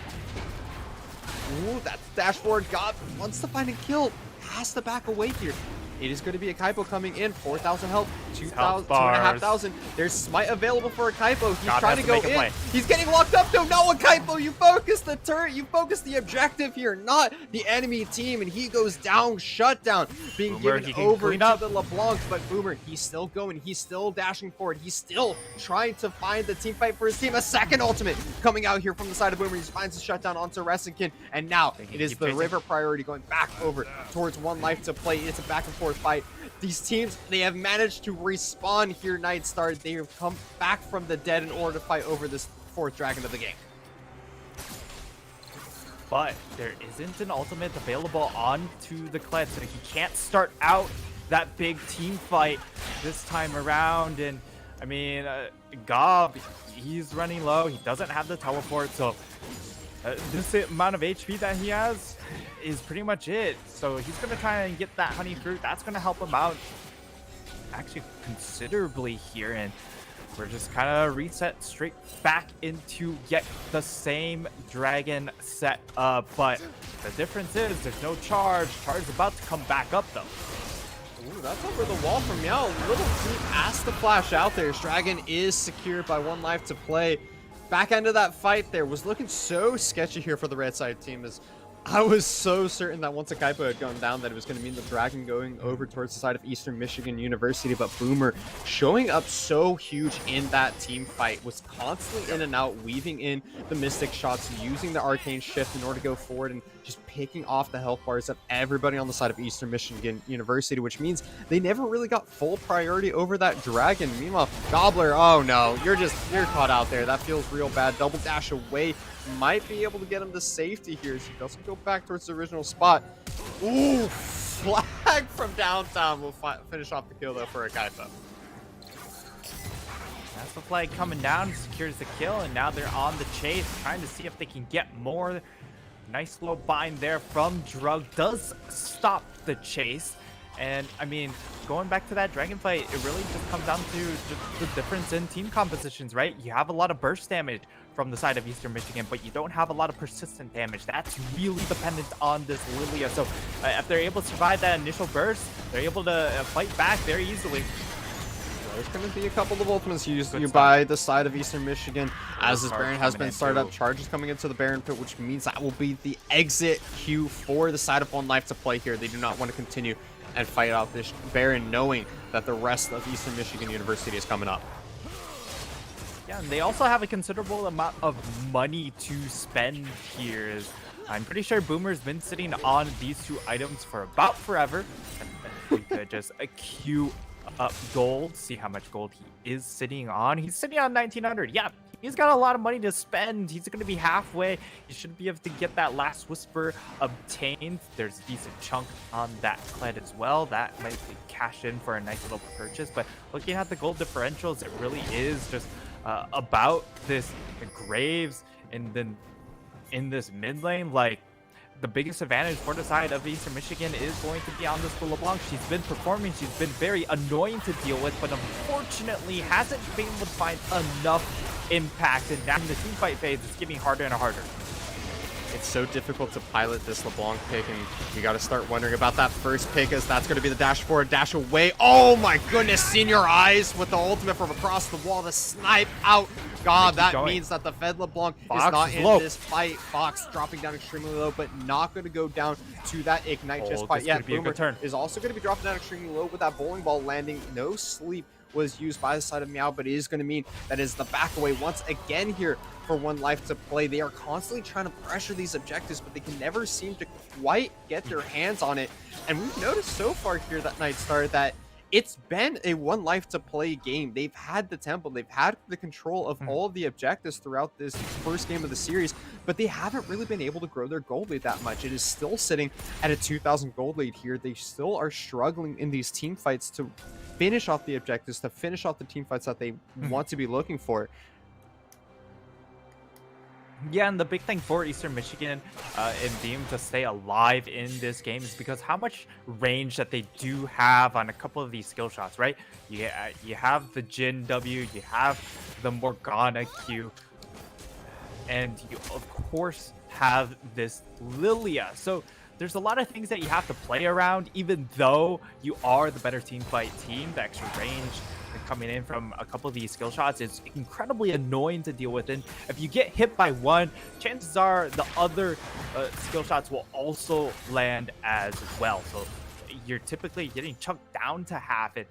[SPEAKER 1] Ooh, that's dash forward. Gob wants to find a kill. Has to back away here. It is going to be a Kaipo coming in. 4,000 health, 2,000, 2,500. There's smite available for a Kaipo. He's trying to go in. He's getting locked up though. No, a Kaipo. You focus the turret. You focus the objective here, not the enemy team. And he goes down, shut down, being given over to the LeBlanc. But Boomer, he's still going. He's still dashing forward. He's still trying to find the team fight for his team. A second ultimate coming out here from the side of Boomer. He finds the shutdown onto Resikin. And now it is the river priority going back over towards 1Life2Play. It's a back and forth fight. These teams, they have managed to respawn here, Nightstar. They have come back from the dead in order to fight over this fourth dragon of the game.
[SPEAKER 2] But there isn't an ultimate available onto the Kled, so he can't start out that big team fight this time around. And I mean, Gob, he's running low. He doesn't have the teleport, so this amount of HP that he has is pretty much it. So he's going to try and get that honey fruit. That's going to help him out actually considerably here. And we're just kind of reset straight back into get the same dragon set up. But the difference is there's no charge. Charge is about to come back up though.
[SPEAKER 1] Ooh, that's over the wall from Meow. A little deep has to flash out there. His dragon is secured by 1Life2Play. Back end of that fight there was looking so sketchy here for the red side team, as I was so certain that once a Kaipo had gone down that it was going to mean the dragon going over towards the side of Eastern Michigan University. But Boomer showing up so huge in that team fight, was constantly in and out, weaving in the Mystic shots, using the Arcane Shift in order to go forward and just picking off the health bars of everybody on the side of Eastern Michigan University, which means they never really got full priority over that dragon. Meanwhile, Gobbler, oh no, you're caught out there. That feels real bad. Double dash away. Might be able to get him to safety here, so he doesn't go back towards the original spot. Ooh, flag from downtown will finish off the kill though for a Kaipo.
[SPEAKER 2] That's the flag coming down, secures the kill, and now they're on the chase, trying to see if they can get more. Nice little bind there from Drug does stop the chase, And I mean, going back to that dragon fight, it really just comes down to just the difference in team compositions, right? You have a lot of burst damage from the side of Eastern Michigan, but you don't have a lot of persistent damage. That's really dependent on this Lilia. So if they're able to survive that initial burst, they're able to fight back very easily.
[SPEAKER 1] There's going to be a couple of ultimates used
[SPEAKER 2] Good
[SPEAKER 1] by the side of Eastern Michigan as this
[SPEAKER 2] Charge
[SPEAKER 1] Baron has
[SPEAKER 2] coming
[SPEAKER 1] been
[SPEAKER 2] in
[SPEAKER 1] started up.
[SPEAKER 2] too.
[SPEAKER 1] Charges coming into the Baron pit, which means that will be the exit queue for the side of 1Life2Play here. They do not want to continue and fight out this Baron, knowing that the rest of Eastern Michigan University is coming up.
[SPEAKER 2] Yeah, and they also have a considerable amount of money to spend here. I'm pretty sure Boomer's been sitting on these 2 items for about forever. And we could just queue up gold, see how much gold he is sitting on. He's sitting on 1900. Yeah, he's got a lot of money to spend. He's going to be halfway. He should be able to get that last whisper obtained. There's a decent chunk on that Kled as well. That might be cash in for a nice little purchase. But looking at the gold differentials, it really is just about this Graves and then in this mid lane. Like, the biggest advantage for the side of Eastern Michigan is going to be on this LeBlanc. She's been performing. She's been very annoying to deal with, but unfortunately hasn't been able to find enough impact. And now in the team fight phase, it's getting harder and harder.
[SPEAKER 1] It's so difficult to pilot this LeBlanc pick, and you got to start wondering about that first pick, as that's going to be the dash forward, dash away. Oh my goodness, Senior Eyes with the ultimate from across the wall, the snipe out. God, that means that the Fed LeBlanc is not in this fight. Fox dropping down extremely low, but not going to go down to that Ignite just quite yet. Boomer is also going to be dropping down extremely low with that bowling ball landing. No sleep was used by the side of Meow, but it is going to mean that is the back away once again here for 1Life2Play. They are constantly trying to pressure these objectives, but they can never seem to quite get their hands on it. And we've noticed so far here that Nightstar that it's been a 1Life2Play game. They've had the tempo, they've had the control of all of the objectives throughout this first game of the series, but they haven't really been able to grow their gold lead that much. It is still sitting at a 2,000 gold lead here. They still are struggling in these team fights to finish off the objectives, to finish off the team fights that they want to be looking for.
[SPEAKER 2] Yeah, and the big thing for Eastern Michigan and Beam to stay alive in this game is because how much range that they do have on a couple of these skill shots, right? You have the Jin W, you have the Morgana Q, and you, of course, have this Lilia. So there's a lot of things that you have to play around, even though you are the better team fight team. The extra range coming in from a couple of these skill shots is incredibly annoying to deal with, and if you get hit by one, chances are the other skill shots will also land as well. So you're typically getting chunked down to half it,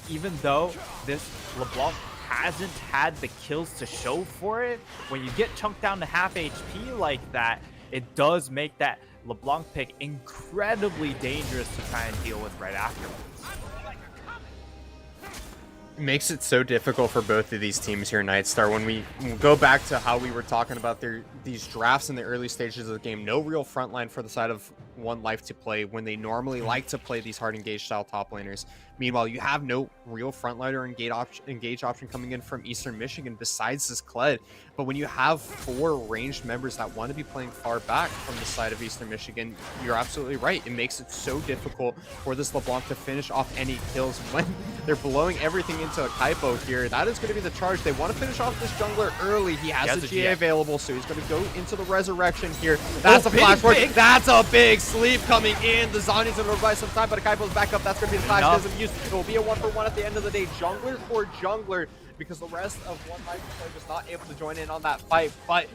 [SPEAKER 2] even though this LeBlanc hasn't had the kills to show for it. When you get chunked down to half HP like that, it does make that LeBlanc pick incredibly dangerous to try and deal with right afterwards.
[SPEAKER 1] Makes it so difficult for both of these teams here, Nightstar. When we go back to how we were talking about these drafts in the early stages of the game, no real frontline for the side of 1Life2Play when they normally like to play these hard engage style top laners. Meanwhile, you have no real frontliner engage option coming in from Eastern Michigan besides this Kled. But when you have 4 ranged members that want to be playing far back from the side of Eastern Michigan, you're absolutely right. It makes it so difficult for this LeBlanc to finish off any kills when they're blowing everything into a Kaipo here. That is going to be the charge. They want to finish off this jungler early. He has the GA available, so he's going to go into the resurrection here. That's a flash forward. That's a big sleep coming in. The Zhonya's going to revive some time, but a Kaipo's back up. That's going to be the flash of use. It will be a 1-for-1 at the end of the day. Jungler for jungler, because the rest of 1Life2Play was not able to join in on that fight, but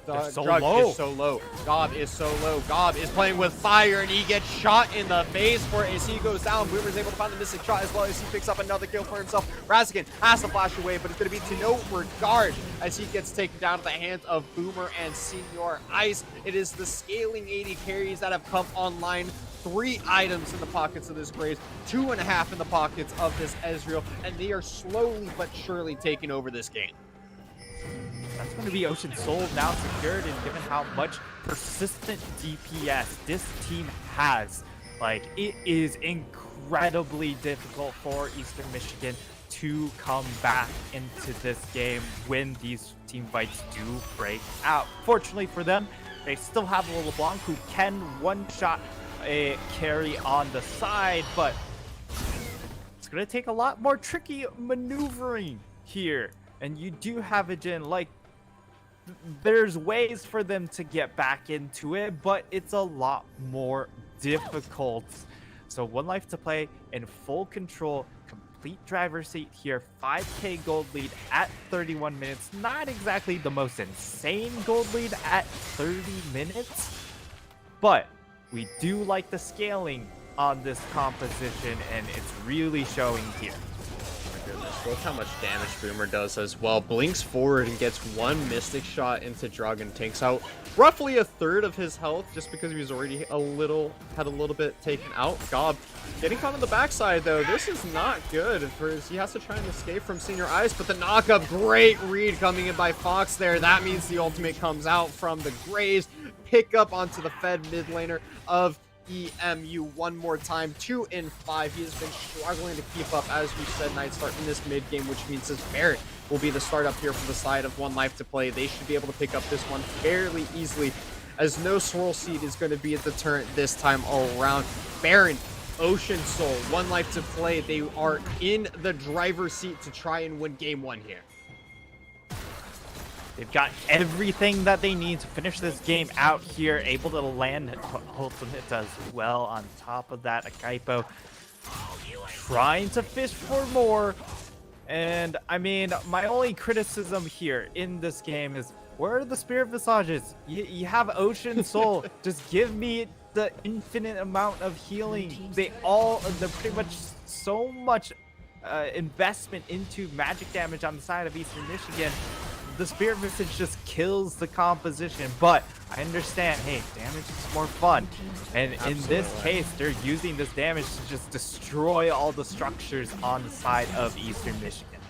[SPEAKER 1] the drug is so low. Gob is so low. Gob is playing with fire, and he gets shot in the face for it as he goes down. Boomer's able to find the missing shot as well as he picks up another kill for himself. Razikin has to flash away, but it's going to be to no regard as he gets taken down at the hands of Boomer and Senior Ice. It is the scaling 80 carries that have come online. 3 items in the pockets of this Graves, 2.5 in the pockets of this Ezreal, and they are slowly but surely taking over this game.
[SPEAKER 2] That's going to be Ocean Soul now secured, and given how much persistent DPS this team has, like, it is incredibly difficult for Eastern Michigan to come back into this game when these team fights do break out. Fortunately for them, they still have a LeBlanc who can one-shot a carry on the side, but going to take a lot more tricky maneuvering here. And you do have a Jin, like, there's ways for them to get back into it, but it's a lot more difficult. So 1Life2Play in full control, complete driver's seat here, 5k gold lead at 31 minutes. Not exactly the most insane gold lead at 30 minutes, but we do like the scaling on this composition, and it's really showing here.
[SPEAKER 1] Goodness, look how much damage Boomer does as well. Blinks forward and gets one Mystic Shot into Drug and takes out roughly a third of his health just because he was already had a little bit taken out. Gob getting caught on the backside though. This is not good for his, he has to try and escape from Senior Ice, but the knockup, great read coming in by Fox there. That means the ultimate comes out from the Graves. Pick up onto the Fed mid laner of EMU one more time. 2 in 5. He has been struggling to keep up, as we said, Nightstar in this mid game, which means his Barret will be the start up here for the side of 1Life2Play. They should be able to pick up this one fairly easily, as no Swirl Seed is going to be a deterrent this time around. Baron, Ocean Soul, 1Life2Play, they are in the driver's seat to try and win game 1 here.
[SPEAKER 2] They've got everything that they need to finish this game out here, able to land ultimate as well. On top of that, Akaipo trying to fish for more. And I mean, my only criticism here in this game is, where are the Spirit Visages? You have Ocean Soul. Just give me the infinite amount of healing. They're pretty much so much investment into magic damage on the side of Eastern Michigan. The Spirit Visage just kills the composition, but I understand, hey, damage is more fun. And in this case, they're using this damage to just destroy all the structures on the side of Eastern Michigan.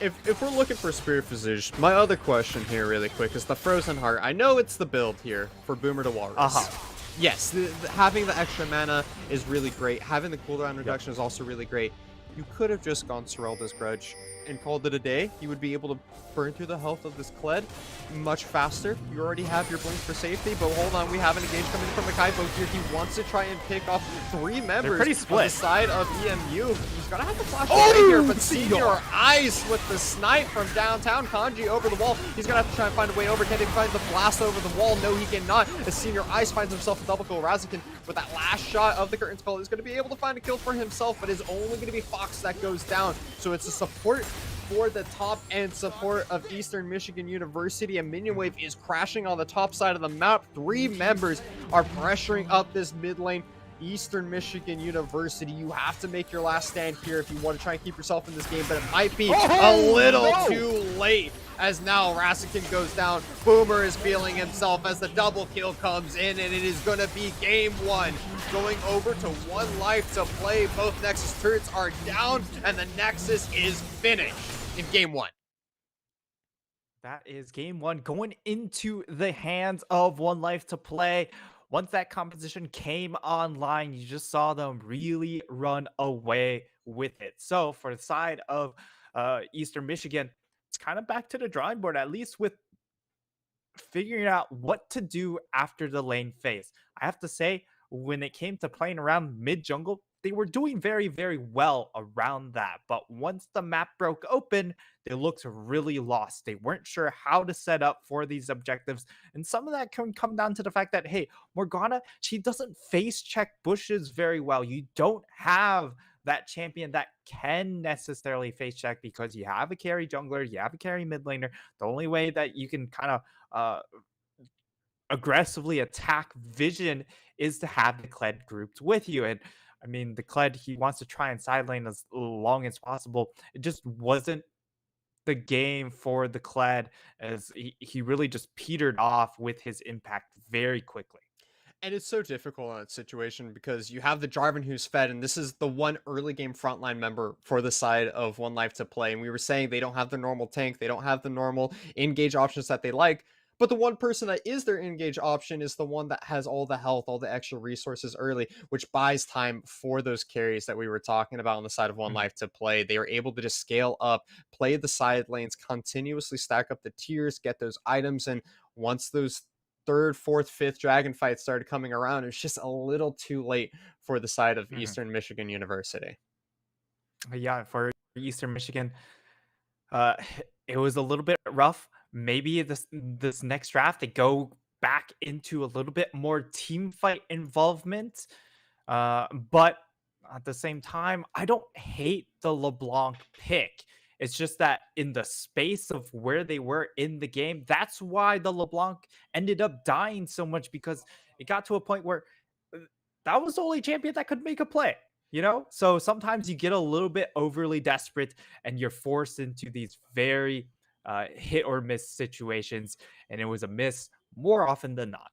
[SPEAKER 1] If we're looking for Spirit Visage, my other question here really quick is the Frozen Heart. I know it's the build here for Boomer to Walrus. Yes, having the extra mana is really great. Having the cooldown reduction is also really great. You could have just gone Serelda's Grudge and called it a day. You would be able to burn through the health of this Kled much faster. You already have your blink for safety, but hold on, we have an engage coming from Akaipo here. He wants to try and pick off 3 members on the side of EMU. He's gonna have to flash away here, but Senior Ice with the snipe from downtown. Kanji over the wall. He's gonna have to try and find a way over. Can he find the blast over the wall? No, he cannot. As Senior Ice finds himself a double kill. Razakin with that last shot of the Curtain Skull is gonna be able to find a kill for himself, but it's only gonna be Fox that goes down. So it's a support for the top end support of Eastern Michigan University. A minion wave is crashing on the top side of the map. 3 members are pressuring up this mid lane. Eastern Michigan University, you have to make your last stand here if you want to try and keep yourself in this game, but it might be a little too late, as now Razakin goes down. Boomer is feeling himself as the double kill comes in, and it is going to be game 1 going over to 1Life2Play. Both Nexus turrets are down, and the Nexus is finished in game 1.
[SPEAKER 2] That is game 1 going into the hands of 1Life2Play. Once that composition came online, you just saw them really run away with it. So for the side of Eastern Michigan, it's kind of back to the drawing board, at least with figuring out what to do after the lane phase. I have to say, when it came to playing around mid jungle, they were doing very, very well around that. But once the map broke open, they looked really lost. They weren't sure how to set up for these objectives. And some of that can come down to the fact that, hey, Morgana, she doesn't face check bushes very well. You don't have that champion that can necessarily face check because you have a carry jungler, you have a carry mid laner. The only way that you can kind of aggressively attack Vision is to have the Kled grouped with you. And I mean, the Kled, he wants to try and side lane as long as possible. It just wasn't the game for the Kled, as he really just petered off with his impact very quickly.
[SPEAKER 1] And it's so difficult in that situation because you have the Jarvan who's fed, and this is the one early game frontline member for the side of 1Life2Play. And we were saying they don't have the normal tank, they don't have the normal engage options that they like. But the one person that is their engage option is the one that has all the health, all the extra resources early, which buys time for those carries that we were talking about on the side of 1Life2Play. They are able to just scale up, play the side lanes, continuously stack up the tiers, get those items, and once those 3rd, 4th, 5th dragon fights started coming around, it's just a little too late for the side of Eastern Michigan University.
[SPEAKER 2] Yeah, for Eastern Michigan, uh, it was a little bit rough. Maybe this next draft they go back into a little bit more team fight involvement. But at the same time, I don't hate the LeBlanc pick. It's just that in the space of where they were in the game, that's why the LeBlanc ended up dying so much because it got to a point where uh, that was the only champion that could make a play. So sometimes you get a little bit overly desperate and you're forced into these very hit or miss situations. And it was a miss more often than not.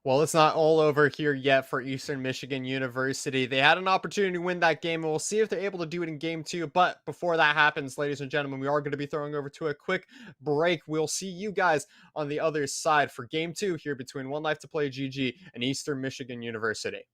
[SPEAKER 1] Well, it's not all over here yet for Eastern Michigan University. They had an opportunity to win that game, and we'll see if they're able to do it in game two. But before that happens, ladies and gentlemen, we are going to be throwing over to a quick break. We'll see you guys on the other side for game two here between One Life to Play GG and Eastern Michigan University.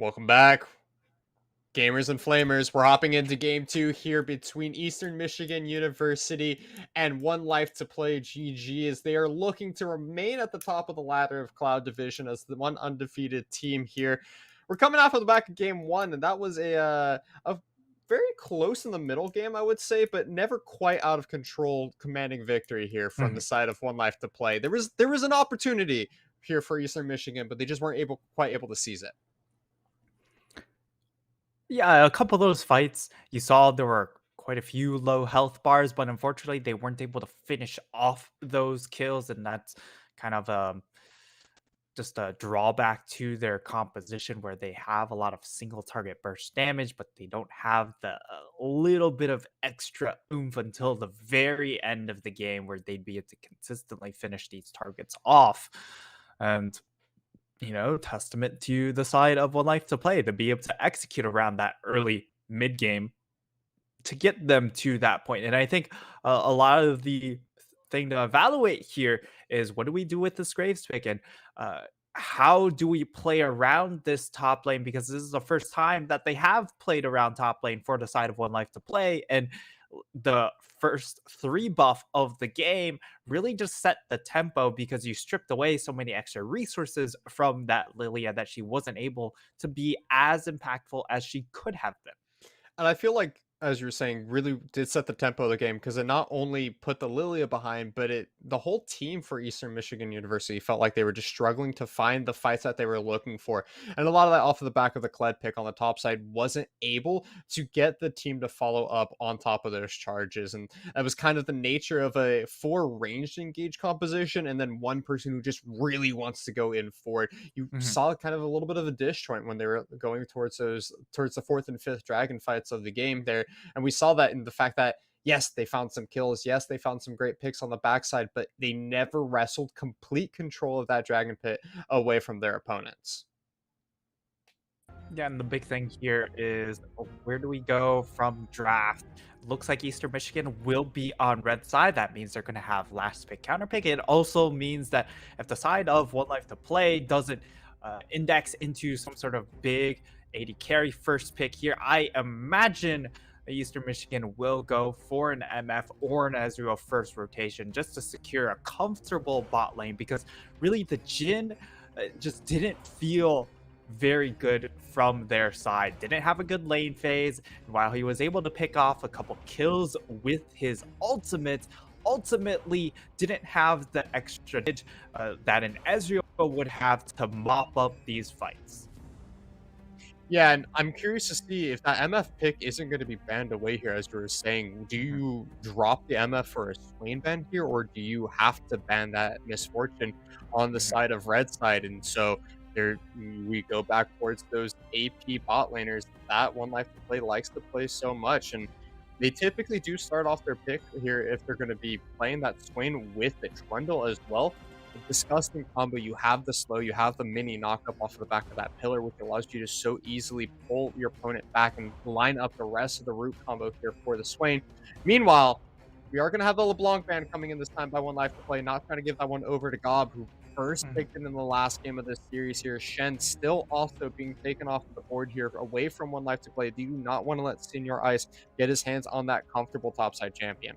[SPEAKER 1] Welcome back, gamers and flamers. We're hopping into game two here between Eastern Michigan University and One Life to Play GG as they are looking to remain at the top of the ladder of Cloud Division as the one undefeated team here. We're coming off of the back of game one, and that was a very close in the middle game, I would say, but never quite out of control, commanding victory here from the
[SPEAKER 2] Mhm.
[SPEAKER 1] side of One Life to Play. There was an opportunity here for Eastern Michigan, but they just weren't quite able to seize it.
[SPEAKER 2] Yeah, a couple of those fights, you saw there were quite a few low health bars, but unfortunately, they weren't able to finish off those kills, and that's kind of just a drawback to their composition where they have a lot of single target burst damage, but they don't have the little bit of extra oomph until the very end of the game where they'd be able to consistently finish these targets off. And testament to the side of One Life to Play to be able to execute around that early mid game to get them to that point. And I think a lot of the thing to evaluate here is what do we do with this Graves pick and uh, how do we play around this top lane because this is the first time that they have played around top lane for the side of One Life to Play and the first 3 buff of the game really just set the tempo because you stripped away so many extra resources from that Lilia that she wasn't able to be as impactful as she could have been.
[SPEAKER 1] And I feel like, as you were saying, really did set the tempo of the game because it not only put the Lilia behind, but the whole team for Eastern Michigan University felt like they were just struggling to find the fights that they were looking for. And a lot of that off of the back of the Kled pick on the top side wasn't able to get the team to follow up on top of those charges. And that was kind of the nature of a 4 ranged engage composition and then one person who just really wants to go in for it. You
[SPEAKER 2] Mhm.
[SPEAKER 1] saw kind of a little bit of a disjoint when they were going towards the fourth and fifth dragon fights of the game there, and we saw that in the fact that yes, they found some kills, yes, they found some great picks on the backside, but they never wrestled complete control of that dragon pit away from their opponents.
[SPEAKER 2] Yeah, and the big thing here is where do we go from draft? Looks like Eastern Michigan will be on red side. That means they're going to have last pick, counter pick. It also means that if the side of One Life to Play doesn't index into some sort of big 80 carry first pick here, I imagine Eastern Michigan will go for an MF or an Ezreal first rotation just to secure a comfortable bot lane because really the Jin just didn't feel very good from their side. Didn't have a good lane phase. And while he was able to pick off a couple kills with his ultimate, ultimately didn't have the extra edge that an Ezreal would have to mop up these fights.
[SPEAKER 1] Yeah, and I'm curious to see if that MF pick isn't going to be banned away here, as you were saying. Do
[SPEAKER 2] Mhm,
[SPEAKER 1] you drop the MF for a Swain ban here, or do you have to ban that Misfortune on the
[SPEAKER 2] mhm.
[SPEAKER 1] side of red side? And so there we go back towards those AP bot laners that One Life to Play likes to play so much. And they typically do start off their pick here if they're going to be playing that Swain with the Trundle as well. A disgusting combo. You have the slow, you have the mini knockup off of the back of that pillar, which allows you to so easily pull your opponent back and line up the rest of the root combo here for the Swain. Meanwhile, we are going to have the LeBlanc ban coming in this time by One Life to Play. Not trying to give that one over to Gob, who first picked it in the last game of this series here. Shen still also being taken off of the board here away from One Life to Play. Do you not want to let Senior Ice get his hands on that comfortable topside champion?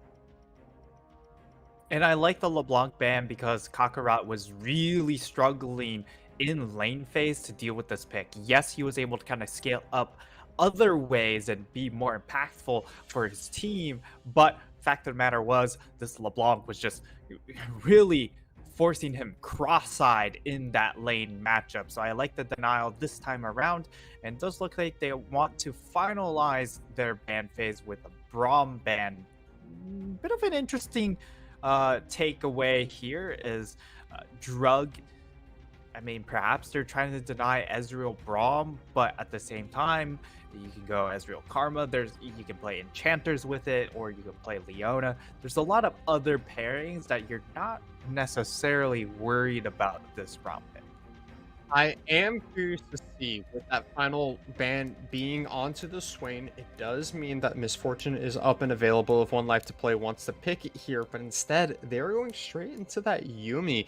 [SPEAKER 2] And I like the LeBlanc ban because Kakarot was really struggling in lane phase to deal with this pick. Yes, he was able to kind of scale up other ways and be more impactful for his team, but fact of the matter was this LeBlanc was just really forcing him cross-eyed in that lane matchup. So I like the denial this time around, and it does look like they want to finalize their ban phase with a Braum ban. Bit of an interesting takeaway here is drug. I mean, perhaps they're trying to deny Ezreal Braum, but at the same time, you can go Ezreal Karma. You can play Enchanters with it, or you can play Leona. There's a lot of other pairings that you're not necessarily worried about this Braum pick.
[SPEAKER 1] I am curious to see with that final ban being onto the Swain, it does mean that Misfortune is up and available if One Life to Play wants to pick it here, but instead they're going straight into that Yumi.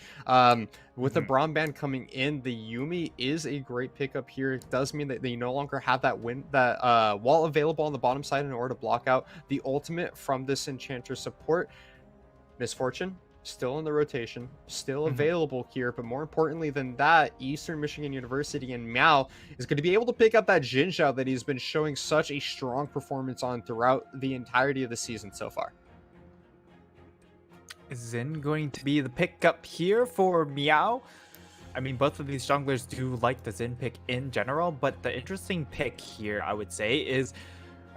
[SPEAKER 1] With the
[SPEAKER 2] Mhm.
[SPEAKER 1] Braum ban coming in, the Yumi is a great pickup here. It does mean that they no longer have that wall available on the bottom side in order to block out the ultimate from this Enchanter support. Misfortune, still in the rotation, still
[SPEAKER 2] Mhm.
[SPEAKER 1] available here, but more importantly than that, Eastern Michigan University and Meow is going to be able to pick up that Jinzhao that he's been showing such a strong performance on throughout the entirety of the season so far.
[SPEAKER 2] Is Zen going to be the pickup here for Meow? I mean, both of these junglers do like the Zen pick in general, but the interesting pick here, I would say, is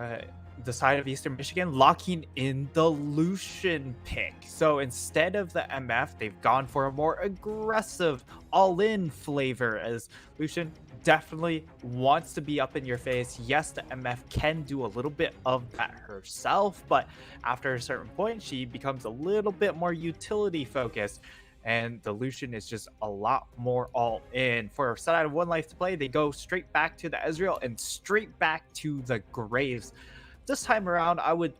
[SPEAKER 2] uh, the side of Eastern Michigan locking in the Lucian pick. So instead of the MF, they've gone for a more aggressive, all in flavor, as Lucian definitely wants to be up in your face. Yes, the MF can do a little bit of that herself, but after a certain point, she becomes a little bit more utility focused. And the Lucian is just a lot more all in. For a set out of 1Life2Play, they go straight back to the Ezreal and straight back to the Graves. This time around, I would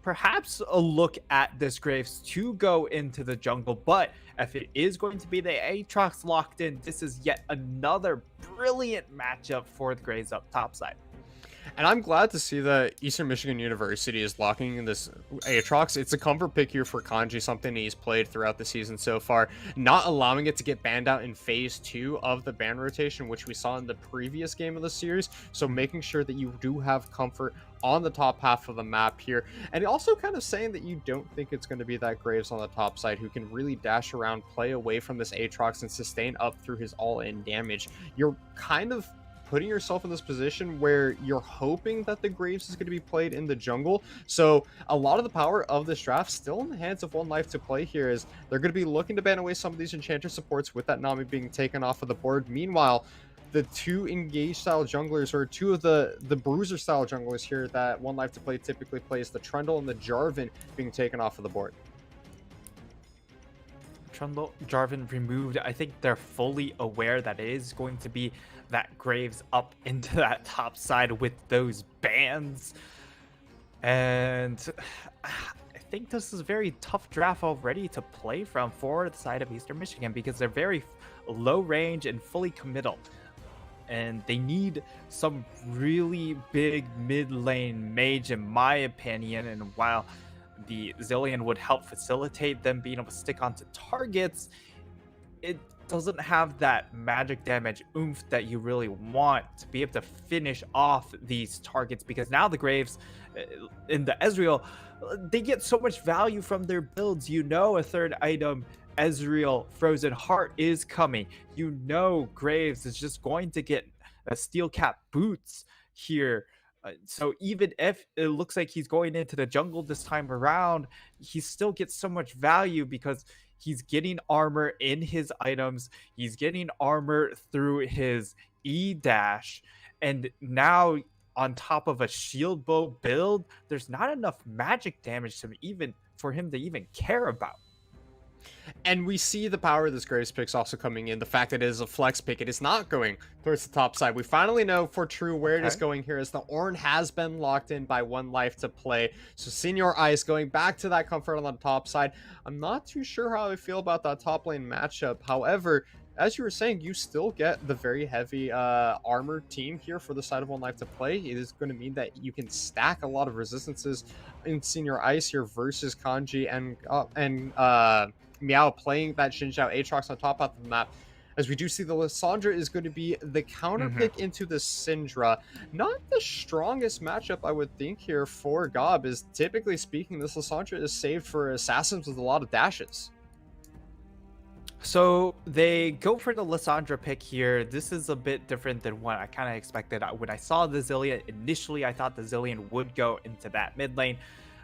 [SPEAKER 2] perhaps look at this Graves to go into the jungle, but if it is going to be the Aatrox locked in, this is yet another brilliant matchup for the Graves up top side.
[SPEAKER 1] And I'm glad to see that Eastern Michigan University is locking in this Aatrox. It's a comfort pick here for Kanji, something he's played throughout the season so far, not allowing it to get banned out in phase 2 of the ban rotation, which we saw in the previous game of the series. So
[SPEAKER 2] Mhm.
[SPEAKER 1] making sure that you do have comfort on the top half of the map here. And also kind of saying that you don't think it's going to be that Graves on the top side who can really dash around, play away from this Aatrox, and sustain up through his all-in damage. You're kind of putting yourself in this position where you're hoping that the Graves is going to be played in the jungle. So a lot of the power of this draft still in the hands of 1Life2Play here, is they're going to be looking to ban away some of these enchanter supports with that Nami being taken off of the board. Meanwhile, the two engage style junglers, or two of the bruiser style junglers here that 1Life2Play typically plays, the Trundle and the Jarvan, being taken off of the board.
[SPEAKER 2] Trundle, Jarvan removed. I think they're fully aware that it is going to be that Graves up into that top side with those bans. And I think this is a very tough draft already to play from for the side of Eastern Michigan because they're very low range and fully committal. And they need some really big mid lane mage, in my opinion. And while the Zillion would help facilitate them being able to stick onto targets, it doesn't have that magic damage oomph that you really want to be able to finish off these targets, because now the Graves in the Ezreal, they get so much value from their builds. You know, a third item, Ezreal Frozen Heart, is coming. You know, Graves is just going to get a steel cap boots here. So even if it looks like he's going into the jungle this time around, he still gets so much value because he's getting armor in his items. He's getting armor through his E dash. And now, on top of a shield bow build, there's not enough magic damage to even for him to even care about.
[SPEAKER 1] And we see the power of this Graves pick's also coming in. The fact that it is a flex pick, it is not going towards the top side. We finally know for true where it is
[SPEAKER 2] Okay.
[SPEAKER 1] going here, as the Ornn has been locked in by 1Life2Play. So Senior Ice going back to that comfort on the top side. I'm not too sure how I feel about that top lane matchup. However, as you were saying, you still get the very heavy armor team here for the side of 1Life2Play. It is going to mean that you can stack a lot of resistances in Senior Ice here versus Kanji and Meow playing that Xinjiao Aatrox on top of the map. As we do see, the Lissandra is going to be the counter
[SPEAKER 2] Mhm.
[SPEAKER 1] pick into the Syndra. Not the strongest matchup, I would think, here for Gob, is typically speaking, this Lissandra is saved for assassins with a lot of dashes.
[SPEAKER 2] So they go for the Lissandra pick here. This is a bit different than what I kind of expected. When I saw the Zillion, initially I thought the Zillion would go into that mid lane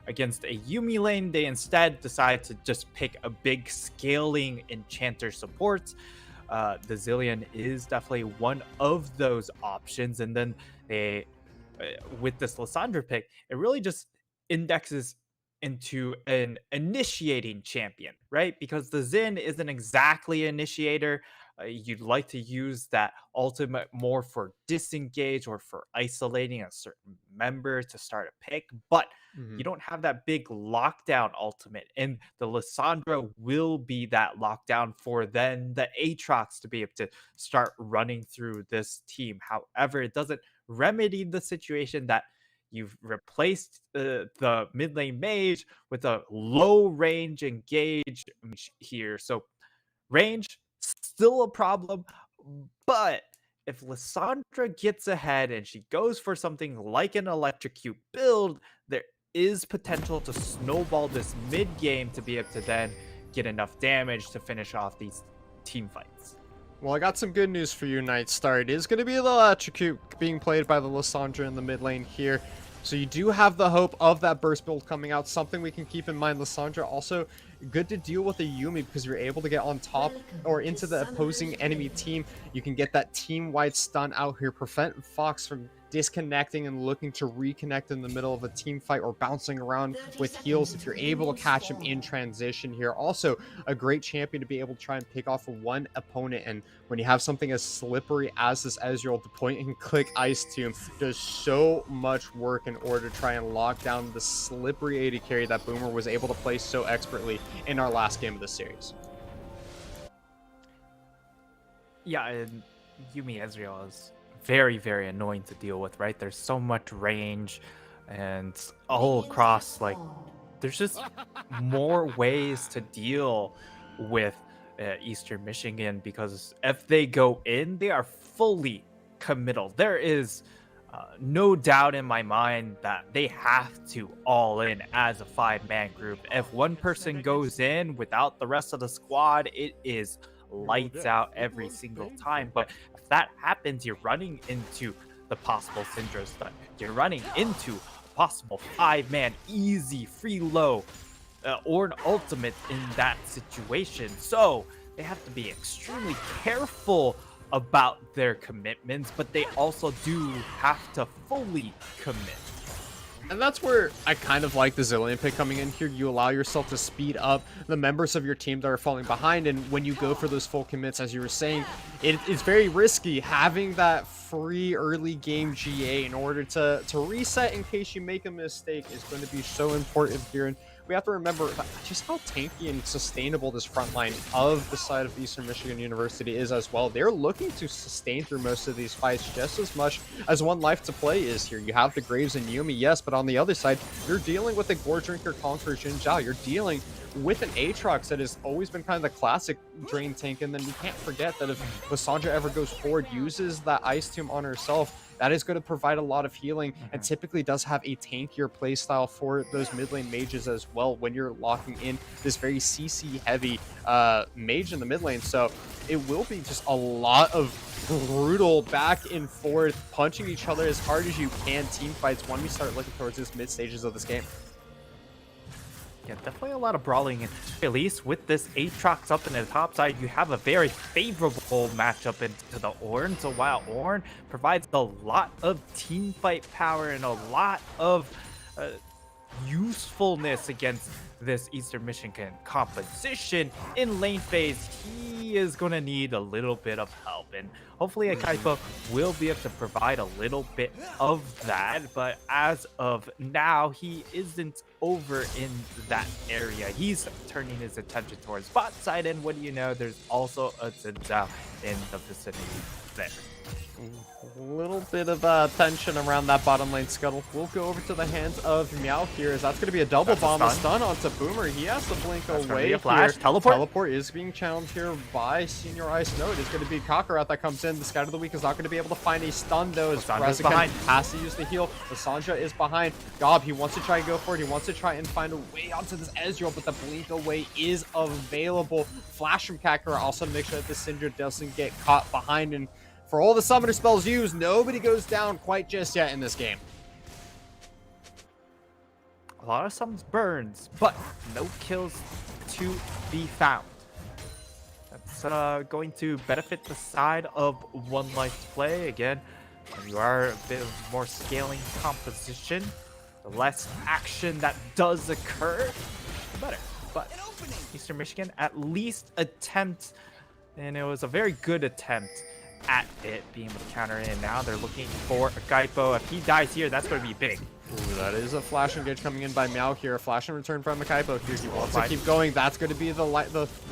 [SPEAKER 2] against a Yumi lane. They instead decided to just pick a big scaling enchanter support. The Zillion is definitely one of those options. And then they, with this Lissandra pick, it really just indexes into an initiating champion, right? Because the Xin isn't exactly initiator. you'd like to use that ultimate more for disengage or for isolating a certain member to start a pick, but you
[SPEAKER 1] Mhm.
[SPEAKER 2] don't have that big lockdown ultimate. And the Lissandra will be that lockdown for then the Aatrox to be able to start running through this team. However, it doesn't remedy the situation that you've replaced the mid lane mage with a low range engage here. So range, still a problem, but if Lissandra gets ahead and she goes for something like an electrocute build, there is potential to snowball this mid game to be able to then get enough damage to finish off these team fights.
[SPEAKER 1] Well, I got some good news for you, Nightstar. It is going to be the Electrocute being played by the Lissandra in the mid lane here. So you do have the hope of that burst build coming out, something we can keep in mind. Lissandra also good to deal with a Yumi because you're able to get on top or into the opposing enemy team. You can get that team-wide stun out here, prevent Fox from disconnecting and looking to reconnect in the middle of a team fight or bouncing around with heals if you're able to catch him in transition here. Also, a great champion to be able to try and pick off one opponent, and when you have something as slippery as this Ezreal, the point and click Ice Tomb does so much work in order to try and lock down the slippery AD carry that Boomer was able to play so expertly in our last game of the series.
[SPEAKER 2] Yeah, and Yumi Ezreal is very, very annoying to deal with, right? There's so much range and all across, like, there's just more ways to deal with Eastern Michigan because if they go in, they are fully committal. There is no doubt in my mind that they have to all in as a 5-man group. If one person goes in without the rest of the squad, it is lights out every single time. But if that happens, you're running into the possible Syndra stun. You're running into possible 5-man easy free low or an ultimate in that situation. So they have to be extremely careful about their commitments, but they also do have to fully commit.
[SPEAKER 1] And that's where I kind of like the Zillion pick coming in here. You allow yourself to speed up the members of your team that are falling behind. And when you go for those full commits, as you were saying, it's very risky having that free early game GA in order to reset in case you make a mistake is going to be so important here. And we have to remember just how tanky and sustainable this front line of the side of Eastern Michigan University is as well. They're looking to sustain through most of these fights just as much as 1Life2Play is here. You have the Graves and Yumi, yes, but on the other side, you're dealing with a Gore Drinker, Conqueror, Jin Zhao. You're dealing with an Aatrox that has always been kind of the classic drain tank, and then you can't forget that if Lissandra ever goes forward, uses that Ice Tomb on herself, that is going to provide a lot of healing and typically does have a tankier playstyle for those mid lane mages as well when you're locking in this very CC heavy mage in the mid lane. So it will be just a lot of brutal back and forth, punching each other as hard as you can team fights when we start looking towards this mid stages of this game.
[SPEAKER 2] Yeah, definitely a lot of brawling, and at least with this Aatrox up in the top side, you have a very favorable matchup into the Ornn. So while Ornn provides a lot of team fight power and a lot of usefulness against this Eastern Michigan composition in lane phase, he is going to need a little bit of help, and hopefully Akaiba will be able to provide a little bit of that. But as of now, he isn't over in that area. He's turning his attention towards bot side, and what do you know, there's also a Zhao in the vicinity there.
[SPEAKER 1] A little bit of tension around that bottom lane scuttle. We'll go over to the hands of Meow here, as that's going to be a double bomb, a stun onto Boomer. He has to blink away
[SPEAKER 2] a flash.
[SPEAKER 1] here.
[SPEAKER 2] Teleport
[SPEAKER 1] is being challenged here by Senior Ice Note. It's going to be Kakarot that comes in. The Scout of the Week is not going to be able to find a stun, though, as Razikan has to use the heal. Lissandra is behind. Gob, he wants to try and go for it. He wants to try and find a way onto this Ezreal, but the blink away is available. Flash from Kakarot also to make sure that the Syndra doesn't get caught behind, and for all the summoner spells used, nobody goes down quite just yet in this game.
[SPEAKER 2] A lot of summons burns, but no kills to be found. That's going to benefit the side of 1Life2Play. Again, when you are a bit of more scaling composition, the less action that does occur, the better. But Eastern Michigan at least attempt and it was a very good attempt at it being able to counter it. And now they're looking for a Gaipo. If he dies here, that's going to be big.
[SPEAKER 1] Ooh, that is a flash engage coming in by Meow here. A flash in return from Makaipo here. He wants to keep going. That's going to be the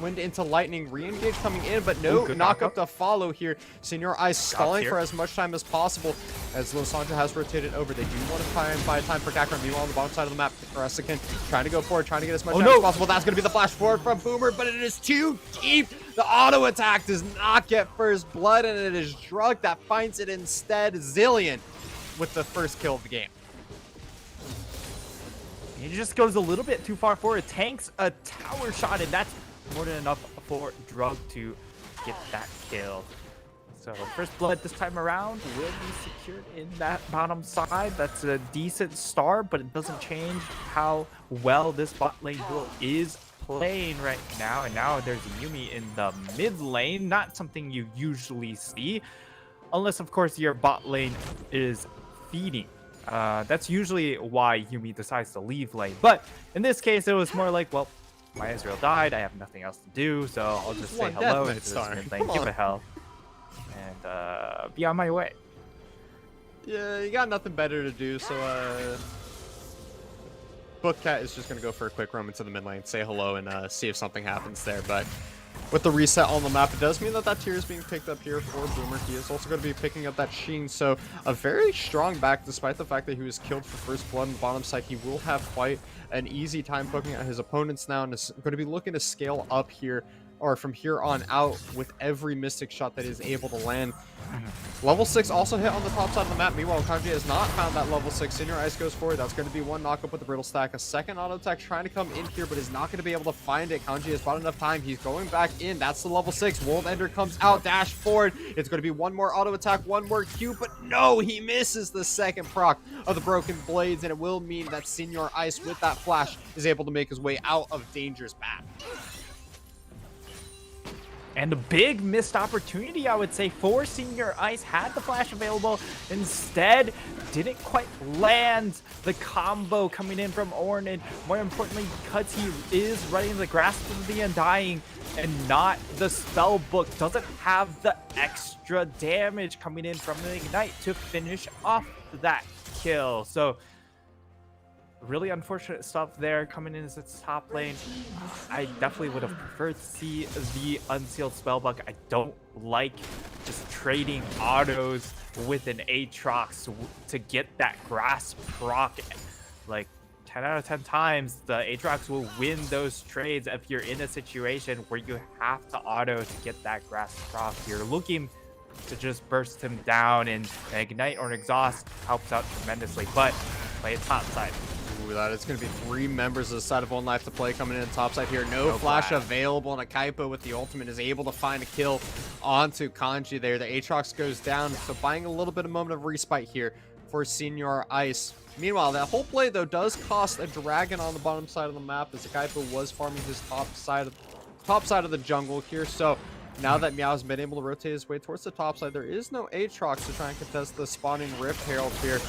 [SPEAKER 1] wind into lightning re-engage coming in, but no knock up to follow here. Senior Ice stalling for as much time as possible as Losandra has rotated over. They do want to try and buy time for Kakron. Meanwhile, on the bottom side of the map, Karasikin trying to go forward, trying to get as much time as possible. That's going to be the flash forward from Boomer, but it is too deep. The auto attack does not get first blood, and it is Drug that finds it instead. Zillion with the first kill of the game.
[SPEAKER 2] He just goes a little bit too far forward, tanks a tower shot, and that's more than enough for Drug to get that kill. So first blood this time around will be secured in that bottom side. That's a decent start, but it doesn't change how well this bot lane duel is playing right now. And now there's a Yuumi in the mid lane, not something you usually see, unless of course your bot lane is feeding. That's usually why Yuumi decides to leave lane. But in this case, it was more like, well, my Ezreal died. I have nothing else to do, so I'll just say hello into this mid lane, give a hell, and be on my way.
[SPEAKER 1] Yeah, you got nothing better to do, so Bookcat is just going to go for a quick roam into the mid lane, say hello, and see if something happens there. But with the reset on the map, it does mean that that tier is being picked up here for Boomer. He is also going to be picking up that Sheen, so a very strong back, despite the fact that he was killed for first blood on the bottom side. He will have quite an easy time poking at his opponents now, and is going to be looking to scale up here, or from here on out, with every Mystic shot that is able to land. Level 6 also hit on the top side of the map. Meanwhile, Kanji has not found that level 6. Senior Ice goes forward. That's going to be one knockup with the Brittle Stack. A second auto attack trying to come in here, but is not going to be able to find it. Kanji has bought enough time. He's going back in. That's the level 6. World Ender comes out, dash forward. It's going to be one more auto attack, one more Q, but no, he misses the second proc of the Broken Blades, and it will mean that Senior Ice, with that flash, is able to make his way out of Danger's path.
[SPEAKER 2] And a big missed opportunity, I would say, for Senior Ice. Had the flash available, instead didn't quite land the combo coming in from Ornn, and more importantly, because he is running the Grasp of the Undying and not the spell book, doesn't have the extra damage coming in from the Ignite to finish off that kill. So really unfortunate stuff there coming in as its top lane. I definitely would have preferred to see the unsealed spellbook. I don't like just trading autos with an Aatrox to get that grasp proc. Like 10 out of 10 times, the Aatrox will win those trades if you're in a situation where you have to auto to get that grasp proc. You're looking to just burst him down, and an Ignite or an Exhaust helps out tremendously, but play it top side.
[SPEAKER 1] That it's going to be 3 members of the side of 1Life2Play coming in top side here. No flash available, and Akaipo with the ultimate is able to find a kill onto Kanji there. The Aatrox goes down, so buying a little bit of moment of respite here for Senior Ice. Meanwhile, that whole play, though, does cost a dragon on the bottom side of the map, as Akaipo was farming his top side of the jungle here. So now that Meow has been able to rotate his way towards the top side, there is no Aatrox to try and contest the spawning Rift Herald here.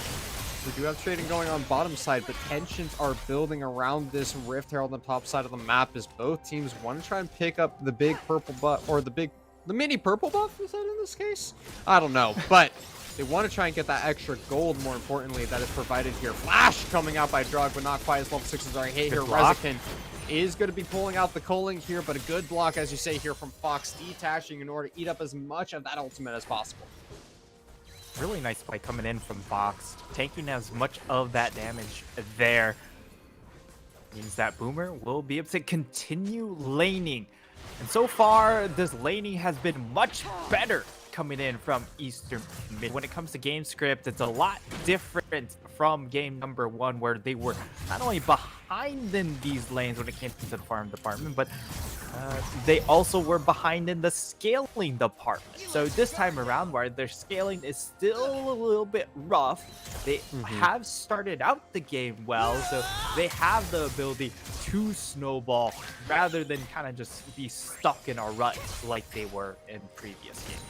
[SPEAKER 1] We do have trading going on bottom side, but tensions are building around this Rift Herald on the top side of the map, as both teams want to try and pick up the big purple buff, or the mini purple buff, is that in this case? I don't know, but they want to try and get that extra gold, more importantly, that is provided here. Flash coming out by Drug, but not quite as level 6 as our hate here. Rezakin is going to be pulling out the culling here, but a good block, as you say here, from Fox, detaching in order to eat up as much of that ultimate as possible.
[SPEAKER 2] Really nice play coming in from Fox, taking as much of that damage there. Means that Boomer will be able to continue laning. And so far, this laning has been much better coming in from Eastern Mid. When it comes to game script, it's a lot different from game number 1, where they were not only behind in these lanes when it came to the farm department, but they also were behind in the scaling department. So this time around, where their scaling is still a little bit rough, they have started out the game well, so they have the ability to snowball rather than kind of just be stuck in a rut like they were in previous games.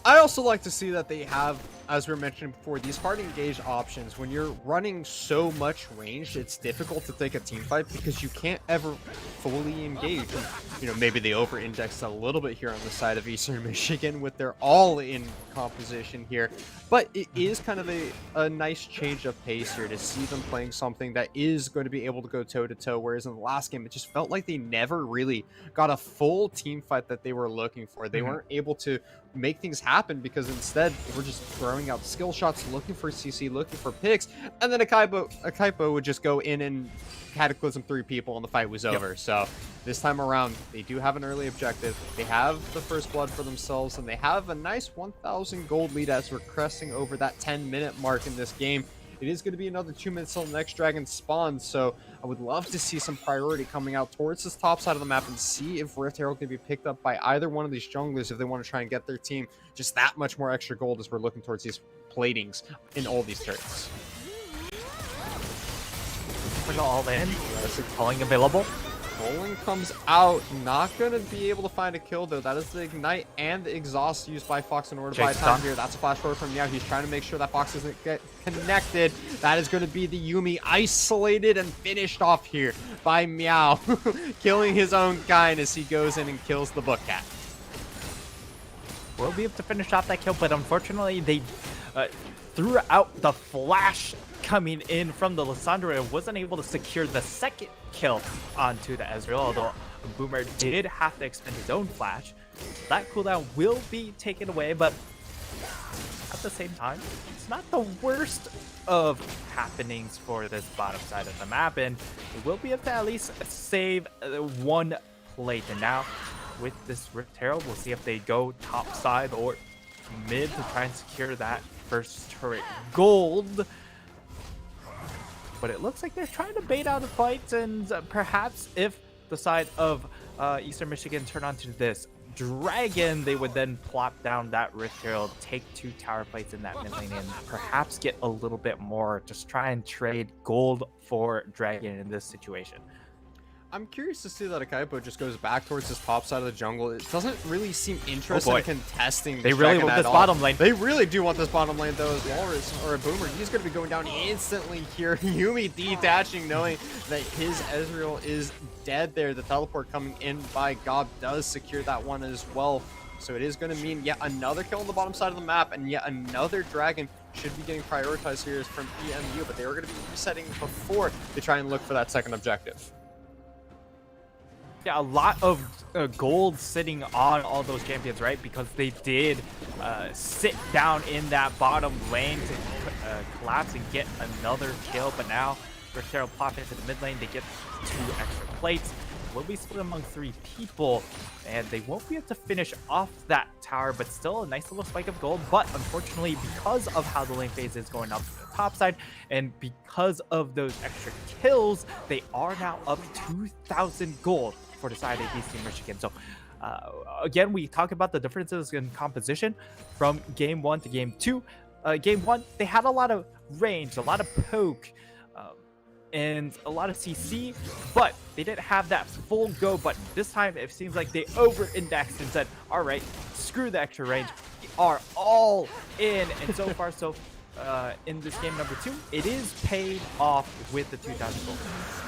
[SPEAKER 1] I also like to see that they have as we were mentioning before, these hard engaged options, when you're running so much range, it's difficult to take a team fight because you can't ever fully engage. And, maybe they over index a little bit here on the side of Eastern Michigan with their all-in composition here. But it is kind of a nice change of pace here to see them playing something that is going to be able to go toe-to-toe, whereas in the last game, it just felt like they never really got a full team fight that they were looking for. They weren't able to make things happen because instead they were just throwing out skill shots, looking for CC, looking for picks, and then Akaipo would just go in and cataclysm 3 people and the fight was over. So this time around, they do have an early objective. They have the first blood for themselves, and they have a nice 1,000 gold lead as we're cresting over that 10-minute mark in this game. It is going to be another 2 minutes till the next dragon spawns, so I would love to see some priority coming out towards this top side of the map and see if Rift Herald can be picked up by either one of these junglers if they want to try and get their team just that much more extra gold as we're looking towards these platings in all these turrets.
[SPEAKER 2] We're all in. Calling available.
[SPEAKER 1] Roland comes out, not going to be able to find a kill though. That is the Ignite and the Exhaust used by Fox in order to buy time here. That's a flash forward from Meow. He's trying to make sure that Fox doesn't get connected. That is going to be the Yuumi isolated and finished off here by Meow, killing his own kind as he goes in and kills the Book Cat.
[SPEAKER 2] Will be able to finish off that kill, but unfortunately they threw out the flash coming in from the Lissandra and wasn't able to secure the second kill onto the Ezreal, although Boomer did have to expend his own flash. That cooldown will be taken away, but at the same time, it's not the worst of happenings for this bottom side of the map, and it will be able to at least save one plate. And now, with this Rift Herald, we'll see if they go top side or mid to try and secure that first turret gold. But it looks like they're trying to bait out a fight, and perhaps if the side of Eastern Michigan turn onto this dragon, they would then plop down that Rift Herald, take 2 tower plates in that mid lane, and perhaps get a little bit more. Just try and trade gold for dragon in this situation.
[SPEAKER 1] I'm curious to see that Akaipo just goes back towards this top side of the jungle. It doesn't really seem interested in contesting.
[SPEAKER 2] They really want this bottom lane.
[SPEAKER 1] They really do want this bottom lane though, as Walrus or a Boomer. He's going to be going down instantly here. Yuumi detaching, knowing that his Ezreal is dead there. The teleport coming in by Gob does secure that one as well. So it is going to mean yet another kill on the bottom side of the map, and yet another dragon should be getting prioritized here from EMU, but they were going to be resetting before they try and look for that second objective.
[SPEAKER 2] Yeah, a lot of gold sitting on all those champions, right? Because they did sit down in that bottom lane to collapse and get another kill. But now, Rift Herald pop into the mid lane, they get 2 extra plates. Will be split among 3 people, and they won't be able to finish off that tower, but still a nice little spike of gold. But unfortunately, because of how the lane phase is going up to the top side, and because of those extra kills, they are now up 2,000 gold for the side of Eastern Michigan. So again, we talk about the differences in composition from game 1 to game 2. Game 1, they had a lot of range, a lot of poke, and a lot of CC, but they didn't have that full go button. This time, it seems like they over-indexed and said, all right, screw the extra range. We are all in. And so far, in this game number 2, it is paid off with the 2,000 gold.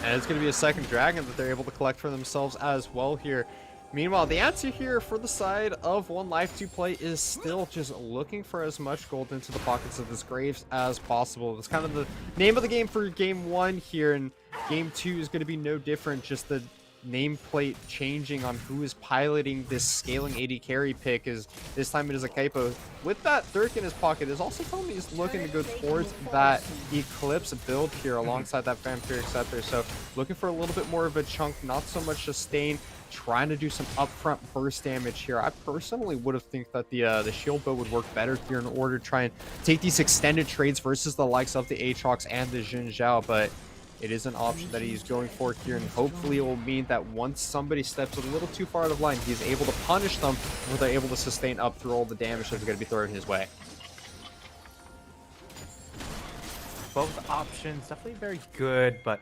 [SPEAKER 1] And it's going to be a second dragon that they're able to collect for themselves as well here. Meanwhile, the answer here for the side of 1Life2Play is still just looking for as much gold into the pockets of this Graves as possible. It's kind of the name of the game for game 1 here, and game 2 is going to be no different. Just the nameplate changing on who is piloting this scaling AD carry pick. Is this time it is Akaipo with that Dirk in his pocket. Is also telling me he's looking to go towards that Eclipse build here alongside that Vampiric Scepter. So looking for a little bit more of a chunk, not so much sustain, trying to do some upfront burst damage here. I personally would have think that the shield build would work better here in order to try and take these extended trades versus the likes of the Aatrox and the Jin Zhao, but it is an option that he's going for here, and hopefully it will mean that once somebody steps a little too far out of line, he's able to punish them, or they're able to sustain up through all the damage that's going to be thrown his way.
[SPEAKER 2] Both options definitely very good, but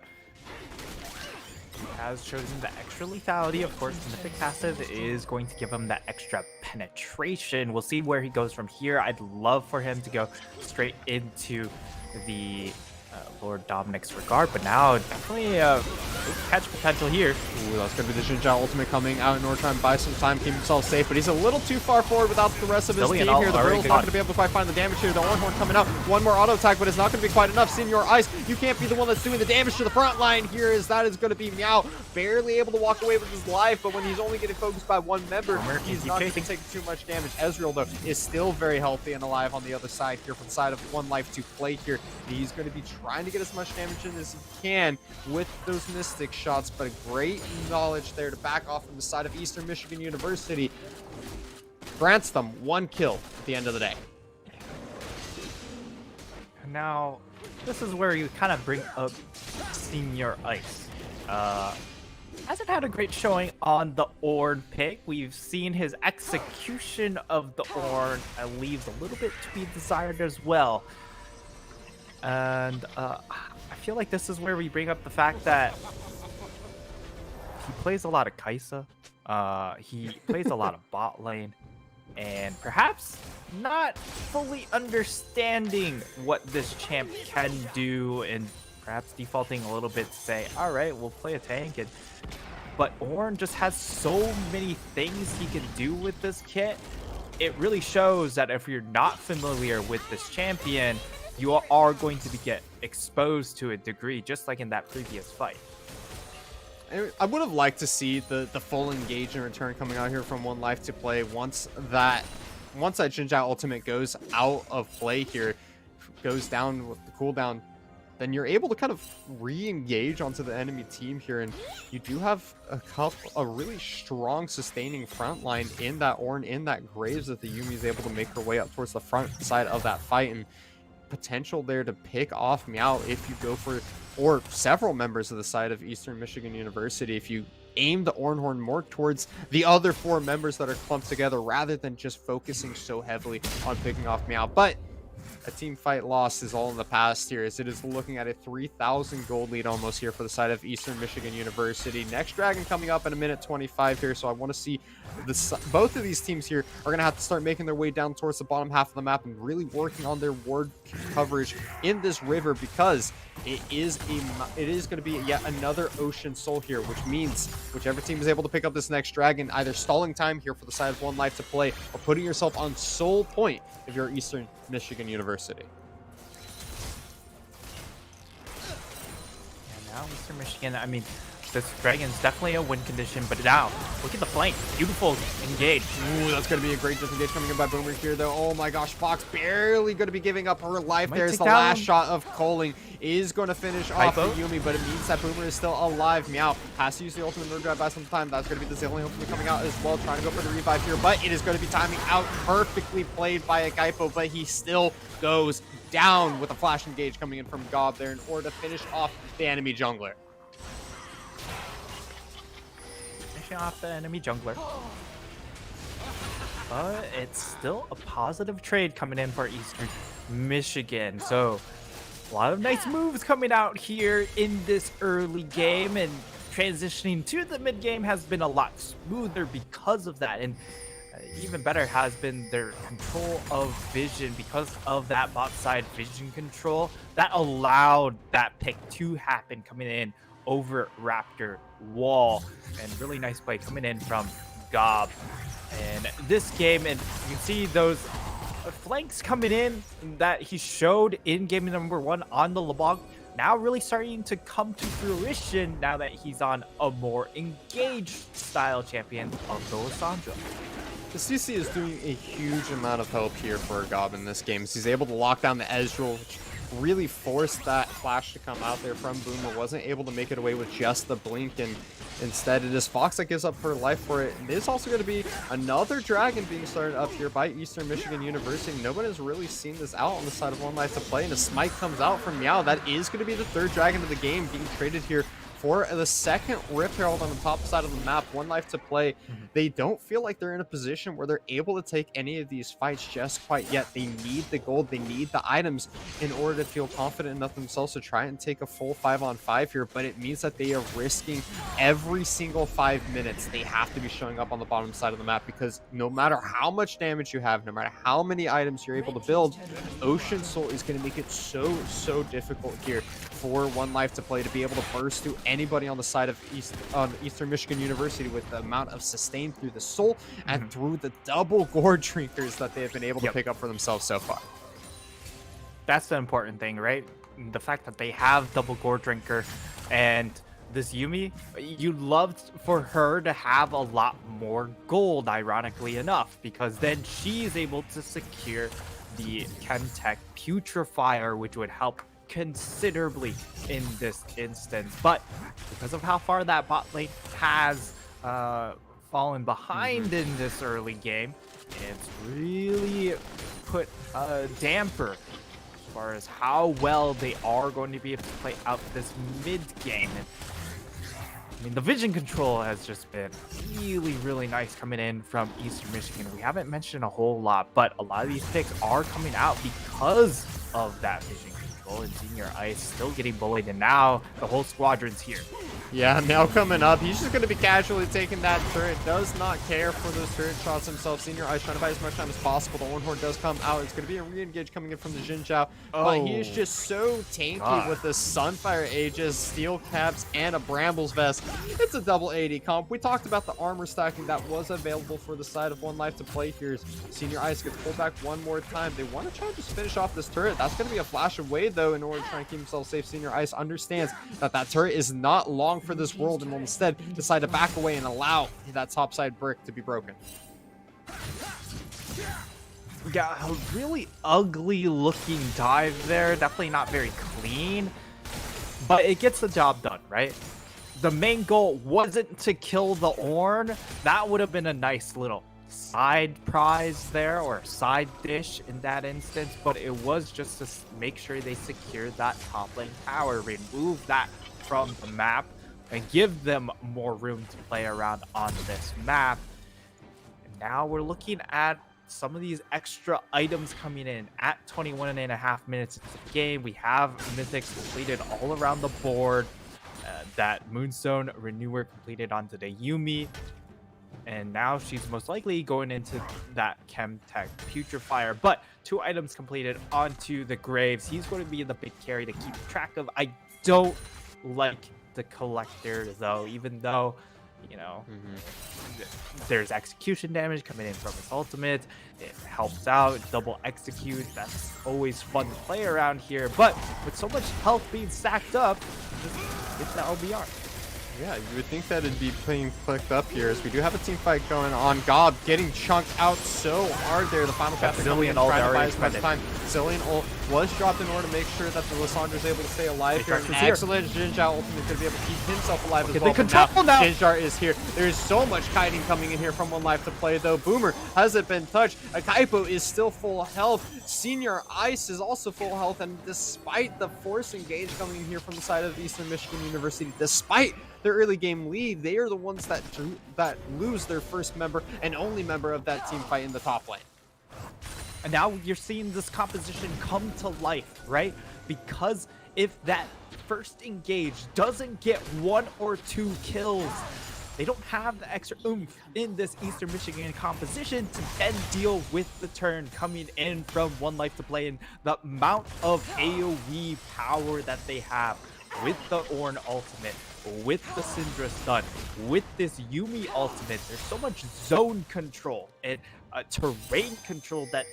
[SPEAKER 2] we has chosen the extra lethality. Of course, the mythic passive is going to give him that extra penetration. We'll see where he goes from here. I'd love for him to go straight into the Lord Dominic's regard, but now definitely catch potential here.
[SPEAKER 1] Ooh, that's going to be the Jinja ultimate coming out in order to try and buy some time, keep himself safe, but he's a little too far forward without the rest of his team here. The Riddle's not going to be able to quite find the damage here. The Ornhorn coming out. One more auto attack, but it's not going to be quite enough. Senior Ice, you can't be the one that's doing the damage to the front line here, as that is going to be Meow. Barely able to walk away with his life, but when he's only getting focused by one member, he's not going to take too much damage. Ezreal, though, is still very healthy and alive on the other side here from the side of 1Life2Play here. He's going to be trying to get as much damage in as he can with those Mystic shots, but a great knowledge there to back off from the side of Eastern Michigan University. Grants them 1 kill at the end of the day.
[SPEAKER 2] Now, this is where you kind of bring up Senior Ice. Hasn't had a great showing on the Ornn pick. We've seen his execution of the Ornn leaves a little bit to be desired as well. And I feel like this is where we bring up the fact that he plays a lot of Kai'Sa. He plays a lot of bot lane. And perhaps not fully understanding what this champ can do, and perhaps defaulting a little bit to say, all right, we'll play a tank. But Ornn just has so many things he can do with this kit. It really shows that if you're not familiar with this champion, you are going to get exposed to a degree, just like in that previous fight.
[SPEAKER 1] I would have liked to see the full engage in return coming out here from 1Life2Play once that Jinja ultimate goes out of play here, goes down with the cooldown. Then you're able to kind of re-engage onto the enemy team here, and you do have a really strong sustaining front line in that Ornn, in that Graves, that the Yuumi is able to make her way up towards the front side of that fight, and potential there to pick off Meow if you go for, or several members of the side of Eastern Michigan University, if you aim the Ornhorn more towards the other 4 members that are clumped together rather than just focusing so heavily on picking off Meow. But a team fight loss is all in the past here, as it is looking at a 3,000 gold lead almost here for the side of Eastern Michigan University. Next Dragon coming up in a minute 25 here, so I want to see both of these teams here are going to have to start making their way down towards the bottom half of the map and really working on their ward coverage in this river, because it is going to be yet another Ocean Soul here, which means whichever team is able to pick up this next Dragon, either stalling time here for the side of 1Life2Play or putting yourself on Soul Point if you're Eastern Michigan University.
[SPEAKER 2] And now Eastern Michigan, I mean, this Dragon's definitely a win condition, but now, look at the flank. Beautiful engage.
[SPEAKER 1] Ooh, that's going to be a great disengage coming in by Boomer here, though. Oh my gosh, Fox barely going to be giving up her life. There's the last shot of Coling. Is going to finish off the Yuumi, but it means that Boomer is still alive. Meow has to use the ultimate nerd drive by some time. That's going to be the Zillion ultimate coming out as well, trying to go for the revive here, but it is going to be timing out perfectly played by a Gaipo, but he still goes down with a flash engage coming in from Gob there in order to finish off the enemy jungler.
[SPEAKER 2] Finishing off the enemy jungler. But it's still a positive trade coming in for Eastern Michigan. So a lot of nice moves coming out here in this early game, and transitioning to the mid game has been a lot smoother because of that. And even better has been their control of vision, because of that bot side vision control that allowed that pick to happen coming in over Raptor wall. And really nice play coming in from Gob. And this game, and you can see those flanks coming in that he showed in game number 1 on the LeBlanc, now really starting to come to fruition now that he's on a more engaged style champion of the Lissandra.
[SPEAKER 1] The CC is doing a huge amount of help here for Gob in this game, as he's able to lock down the Ezreal, which really forced that flash to come out there from Boomer. Wasn't able to make it away with just the blink, and instead it is Fox that gives up her life for it. And there's also going to be another Dragon being started up here by Eastern Michigan University. Nobody has really seen this out on the side of 1Life2Play, and a smite comes out from Meow. That is going to be the 3rd Dragon of the game being traded here for the second Rip Herald on the top side of the map, One Life to Play.
[SPEAKER 2] Mhm.
[SPEAKER 1] They don't feel like they're in a position where they're able to take any of these fights just quite yet. They need the gold, they need the items in order to feel confident enough themselves to try and take a full 5-on-5 here, but it means that they are risking every single 5 minutes. They have to be showing up on the bottom side of the map, because no matter how much damage you have, no matter how many items you're able to build, Ocean Soul is going to make it so difficult here for One Life to Play to be able to burst through anybody on the side of Eastern Michigan University with the amount of sustain through the soul and through the double gore drinkers that they have been able to pick up for themselves so far.
[SPEAKER 2] That's the important thing, right? The fact that they have double gore drinker, and this Yumi, you'd love for her to have a lot more gold, ironically enough, because then she's able to secure the Chemtech Putrefier, which would help considerably in this instance. But because of how far that bot lane has fallen behind in this early game, it's really put a damper as far as how well they are going to be able to play out this mid game. And I mean, the vision control has just been really nice coming in from Eastern Michigan. We haven't mentioned a whole lot, but a lot of these picks are coming out because of that vision control. And Senior Ice still getting bullied, and now the whole squadron's here.
[SPEAKER 1] Yeah, now coming up, he's just going to be casually taking that turret. Does not care for those turret shots himself. Senior Ice trying to buy as much time as possible. The Ornhorn does come out. It's going to be a re-engage coming in from the Jin Zhao. But he is just so tanky with the Sunfire Aegis, Steel Caps, and a Brambles Vest. It's a double 80 comp. We talked about the armor stacking that was available for the side of One Life to Play here. Senior Ice gets pulled back one more time. They want to try to just finish off this turret. That's going to be a flash away, though, in order to try and keep himself safe. Senior Ice understands that that turret is not long for this world, and will instead decide to back away and allow that topside brick to be broken.
[SPEAKER 2] Yeah, a really ugly looking dive there. Definitely not very clean, but it gets the job done, right? The main goal wasn't to kill the Ornn. That would have been a nice little side prize there, or side dish in that instance, but it was just to make sure they secured that top lane tower, remove that from the map, and give them more room to play around on this map. And now we're looking at some of these extra items coming in at 21.5 minutes into the game. We have mythics completed all around the board. That Moonstone Renewer completed onto the Yumi. And now she's most likely going into that Chemtech Putrefier. But 2 items completed onto the Graves. He's going to be the big carry to keep track of. I don't like the Collector, though, even though, you know, there's execution damage coming in from his ultimate. It helps out. Double execute. That's always fun to play around here. But with so much health being stacked up, just get the LBR.
[SPEAKER 1] Yeah, you would think that it'd be being clicked up here, as we do have a team fight going on. Gob getting chunked out so hard there. The final chapter coming in, trying to buy as much time. Zillion ult was dropped in order to make sure that the Lissandra's able to stay alive here. An excellent Jin Zhao ultimate going to be able to keep himself alive as well. But now Jin Zhao is here. There's so much kiting coming in here from One Life to Play, though. Boomer hasn't been touched. Akaipo is still full health. Senior Ice is also full health, and despite the force engage coming in here from the side of Eastern Michigan University, despite their early game lead, they are the ones that lose their first member and only member of that team fight in the top lane.
[SPEAKER 2] And now you're seeing this composition come to life, right? Because if that first engage doesn't get 1 or 2 kills, they don't have the extra oomph in this Eastern Michigan composition to then deal with the turn coming in from One Life to Play, and the amount of AoE power that they have with the Ornn ultimate, with the Syndra stun, with this Yumi ultimate. There's so much zone control and terrain control that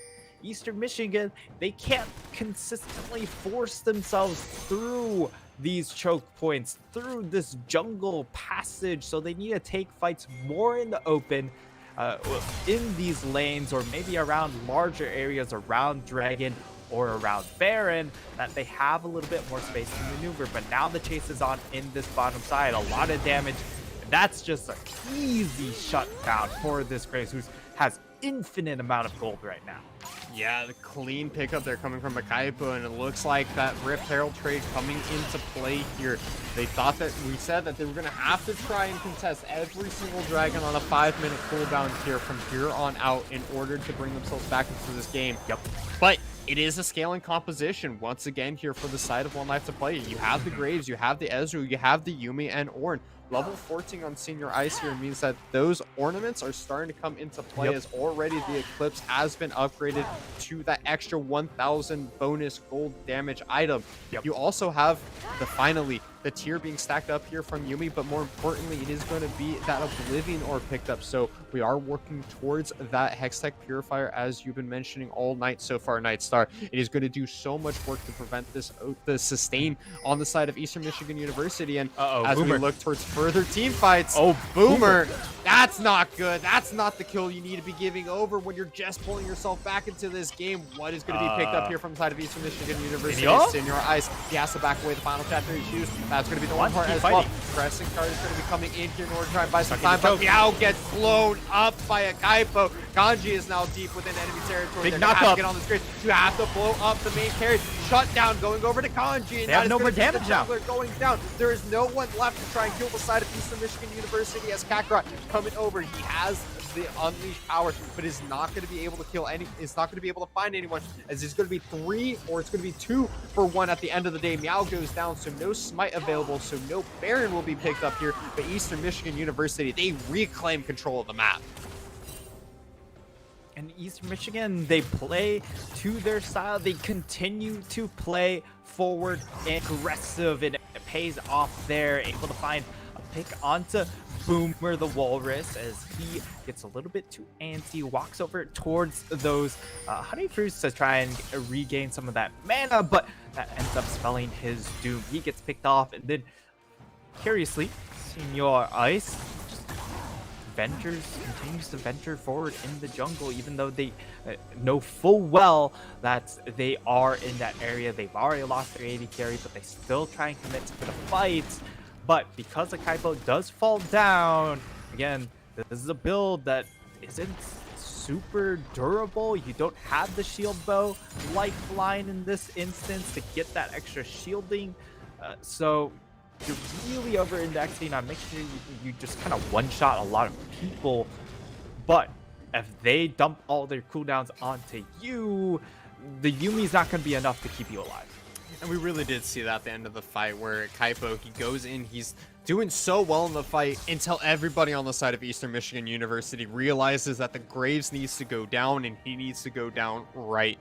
[SPEAKER 2] Eastern Michigan, they can't consistently force themselves through these choke points, through this jungle passage. So they need to take fights more in the open, in these lanes, or maybe around larger areas around Dragon or around Baron, that they have a little bit more space to maneuver. But now the chase is on in this bottom side. A lot of damage. And that's just an easy shutdown for this Graves, who's has infinite amount of gold right now.
[SPEAKER 1] Yeah, the clean pickup there coming from Makaipo, and it looks like that Rift Herald trade coming into play here. They thought that we said that they were going to have to try and contest every single dragon on a 5-minute cooldown here from here on out in order to bring themselves back into this game.
[SPEAKER 2] Yep.
[SPEAKER 1] But it is a scaling composition once again here for the side of 1Life2Play. You have the Graves, you have the Ezreal, you have the Yuumi and Ornn. Level 14 on Senior Ice here means that those ornaments are starting to come into play as already the Eclipse has been upgraded to that extra 1,000 bonus gold damage item. You also have finally the tier being stacked up here from Yuumi, but more importantly, it is going to be that Oblivion Orb picked up. So we are working towards that Hextech Purifier, as you've been mentioning all night so far, Nightstar. It is going to do so much work to prevent the sustain on the side of Eastern Michigan University. And as we look towards further team fights, Boomer, that's not good. That's not the kill you need to be giving over when you're just pulling yourself back into this game. What is going to be picked up here from the side of Eastern Michigan University? Senior Ice. He has to back away the final chapter he's used. That's going to be the one part as well. Pressing card is going to be coming in here in order to try and buy some time, but Meow gets blown up by a Kaipo. Kanji is now deep within enemy territory.
[SPEAKER 2] Big knock up.
[SPEAKER 1] Get on the screen. You have to blow up the main carry. Shut down going over to Kanji. And
[SPEAKER 2] they have no more damage now.
[SPEAKER 1] Going down. There is no one left to try and kill the side of Eastern Michigan University as Kakarot coming over. He has the unleashed power, but is not going to be able to kill any. Is not going to be able to find anyone, as it's going to be 3 or it's going to be 2 for 1 at the end of the day. Meow goes down, so no smite available, so no Baron will be picked up here. But Eastern Michigan University, they reclaim control of the map.
[SPEAKER 2] And Eastern Michigan, they play to their style. They continue to play forward and aggressive, and it pays off there. Able to find a pick onto Boomer the Walrus as he gets a little bit too antsy, walks over towards those honey fruits to try and regain some of that mana, but that ends up spelling his doom. He gets picked off, and then curiously, Senior Ice continues to venture forward in the jungle, even though they know full well that they are in that area. They've already lost their AD carry, but they still try and commit to the fight. But because the Kaipo does fall down, again, this is a build that isn't super durable. You don't have the shield bow lifeline in this instance to get that extra shielding. So you're really over-indexing on making sure you just kind of one-shot a lot of people. But if they dump all their cooldowns onto you, the Yuumi's not going to be enough to keep you alive.
[SPEAKER 1] And we really did see that at the end of the fight where Kaipo, he goes in, he's doing so well in the fight until everybody on the side of Eastern Michigan University realizes that the Graves needs to go down, and he needs to go down right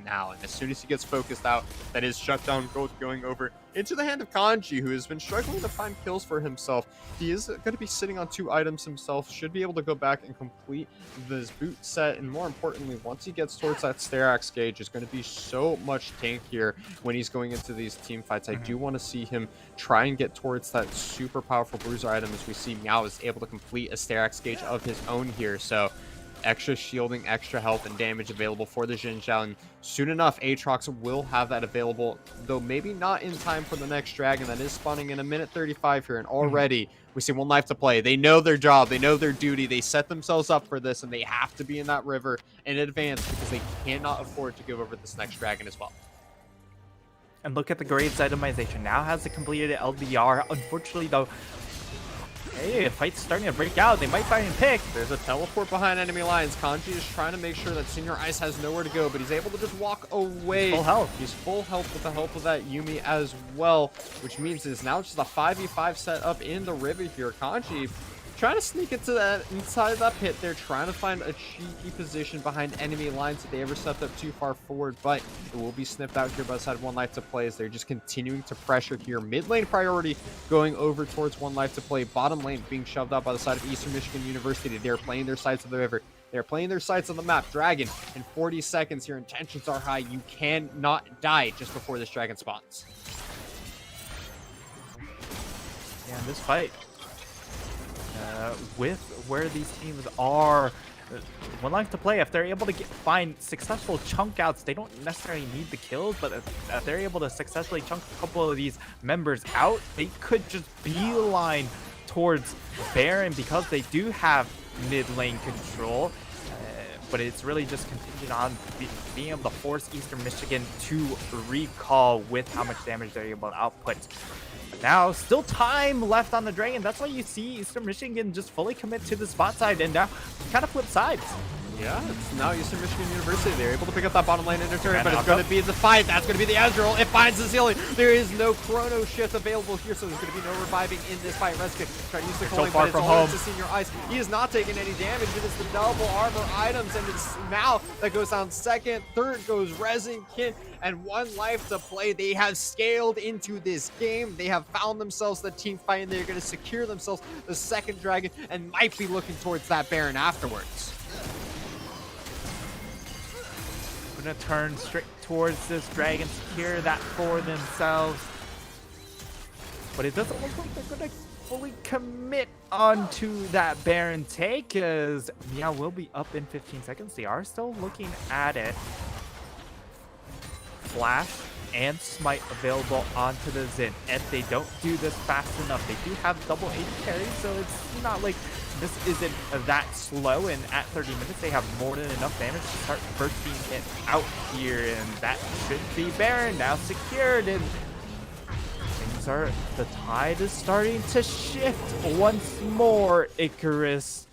[SPEAKER 1] now. And as soon as he gets focused out, that is shutdown gold going over into the hand of Kanji, who has been struggling to find kills for himself. He is going to be sitting on 2 items himself, should be able to go back and complete this boot set, and more importantly, once he gets towards that Sterax gauge, is going to be so much tankier when he's going into these team fights. I do want to see him try and get towards that super powerful bruiser item, as we see Meow is able to complete a Sterax gauge of his own here. So extra shielding, extra health, and damage available for the Xin Zhao, and soon enough Aatrox will have that available, though maybe not in time for the next dragon that is spawning in a minute 35 here. And already we see 1Life2Play. They know their job, they know their duty, they set themselves up for this, and they have to be in that river in advance because they cannot afford to give over this next dragon as well.
[SPEAKER 2] And look at the Graves itemization. Now has the completed LDR. Unfortunately though, hey, the fight's starting to break out. They might find him pick.
[SPEAKER 1] There's a teleport behind enemy lines. Kanji is trying to make sure that Senior Ice has nowhere to go, but he's able to just walk away.
[SPEAKER 2] Full health.
[SPEAKER 1] He's full health with the help of that Yuumi as well, which means it's now just a 5v5 set up in the river here. Kanji trying to sneak into that inside of that pit. They're trying to find a cheeky position behind enemy lines if they ever stepped up too far forward, but it will be sniffed out here by the side of 1Life2Play as they're just continuing to pressure here. Mid lane priority going over towards 1Life2Play. Bottom lane being shoved out by the side of Eastern Michigan University. They're playing their sides of the river. They're playing their sides on the map. Dragon in 40 seconds. Your intentions are high. You cannot die just before this dragon spawns.
[SPEAKER 2] Yeah, in this fight, with where these teams are, 1Life2Play, if they're able to find successful chunk outs, they don't necessarily need the kills, but if they're able to successfully chunk a couple of these members out, they could just beeline towards Baron because they do have mid lane control. but it's really just contingent on being able to force Eastern Michigan to recall with how much damage they're able to output. But now, still time left on the Dragon. That's why you see Eastern Michigan just fully commit to the spot side and now kind of flip sides.
[SPEAKER 1] Yeah, it's now Eastern Michigan University. They're able to pick up that bottom lane inner turret, but it's
[SPEAKER 2] knock
[SPEAKER 1] going
[SPEAKER 2] up.
[SPEAKER 1] to be the fight. That's going to be the Ezreal. It finds the ceiling. There is no chrono shift available here, so there's going to be no reviving in this fight. Redskin trying to use the
[SPEAKER 2] So
[SPEAKER 1] cooling,
[SPEAKER 2] far
[SPEAKER 1] but it's
[SPEAKER 2] from
[SPEAKER 1] all
[SPEAKER 2] home.
[SPEAKER 1] to Senior Ice. He is not taking any damage. It is the double armor items, and it's now that goes down second. Third goes Resin Kin, and 1Life2Play. They have scaled into this game. They have found themselves the team fight, and they're going to secure themselves the second dragon and might be looking towards that Baron afterwards.
[SPEAKER 2] Gonna turn straight towards this dragon, secure that for themselves. But it doesn't look like they're gonna fully commit onto that Baron take, as Meow will be up in 15 seconds. They are still looking at it. Flash and Smite available onto the Xin. If they don't do this fast enough, they do have double AD carry, so it's not like this isn't that slow, and at 30 minutes they have more than enough damage to start bursting it out here, and that should be Baron now secured, and things are, the tide is starting to shift once more, Icarus,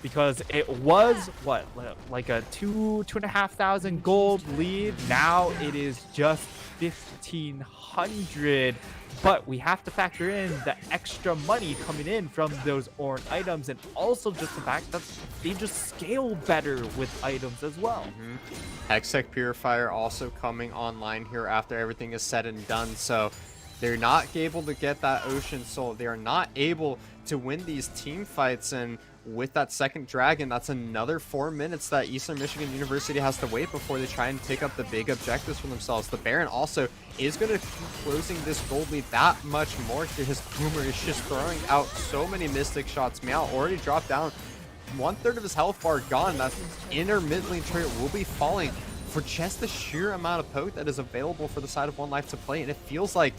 [SPEAKER 2] because it was what, like a 2,500 gold lead. Now it is just 1,500. But we have to factor in the extra money coming in from those Ornn items, and also just the fact that they just scale better with items as well.
[SPEAKER 1] Hextech Purifier also coming online here after everything is said and done, so they're not able to get that Ocean Soul. They are not able to win these team fights, and with that second dragon, that's another 4 minutes that Eastern Michigan University has to wait before they try and pick up the big objectives for themselves. The Baron also is going to keep closing this gold lead that much more here. His Boomer is just throwing out so many Mystic shots. Meow already dropped down. 1/3 of his health bar gone. That inner mid lane turret will be falling for just the sheer amount of poke that is available for the side of 1Life2Play, and it feels like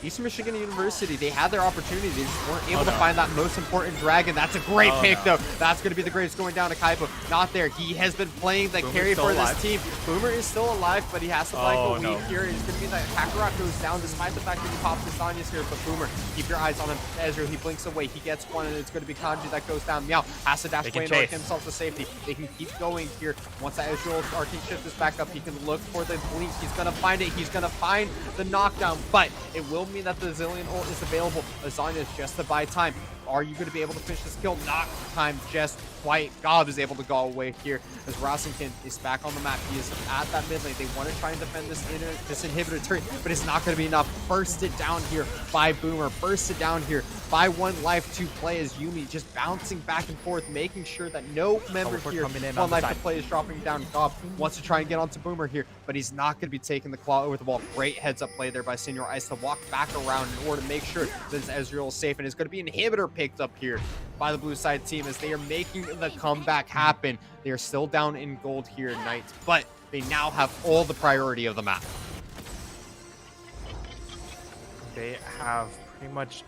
[SPEAKER 1] Eastern Michigan University, they had their opportunity. They just weren't able to find that most important dragon. That's a great pick, though. That's going to be the greatest going down to Kaipo. Not there. He has been playing the carry for this team. Boomer is still alive, but he has to flank a weave here. It's going to be that Kakarot goes down, despite the fact that he pops the Sonya's here. But Boomer, keep your eyes on him. Ezreal, he blinks away. He gets one, and it's going to be Kanji that goes down. Meow has to dash away and work himself to safety. They can keep going here. Once that Ezreal arcane shift is back up, he can look for the blink. He's going to find it. He's going to find the knockdown, but it will mean that the Zillion ult is available. Lasagna is just to buy time. Are you going to be able to finish this kill? Not time just quite. God is able to go away here as Rasenkin is back on the map. He is at that mid lane. They want to try and defend this inhibitor turret, but it's not going to be enough. Bursted down here by Boomer. Bursted down here by 1Life2Play as Yuumi just bouncing back and forth, making sure that no member here 1Life2Play is dropping down. Gob wants to try and get onto Boomer here, but he's not going to be taking the claw over the wall. Great heads up play there by Senior Ice to walk back around in order to make sure that Ezreal is safe, and it's going to be inhibitor picked up here by the blue side team as they are making the comeback happen. They are still down in gold here, Knights, but they now have all the priority of the map.
[SPEAKER 2] They have pretty much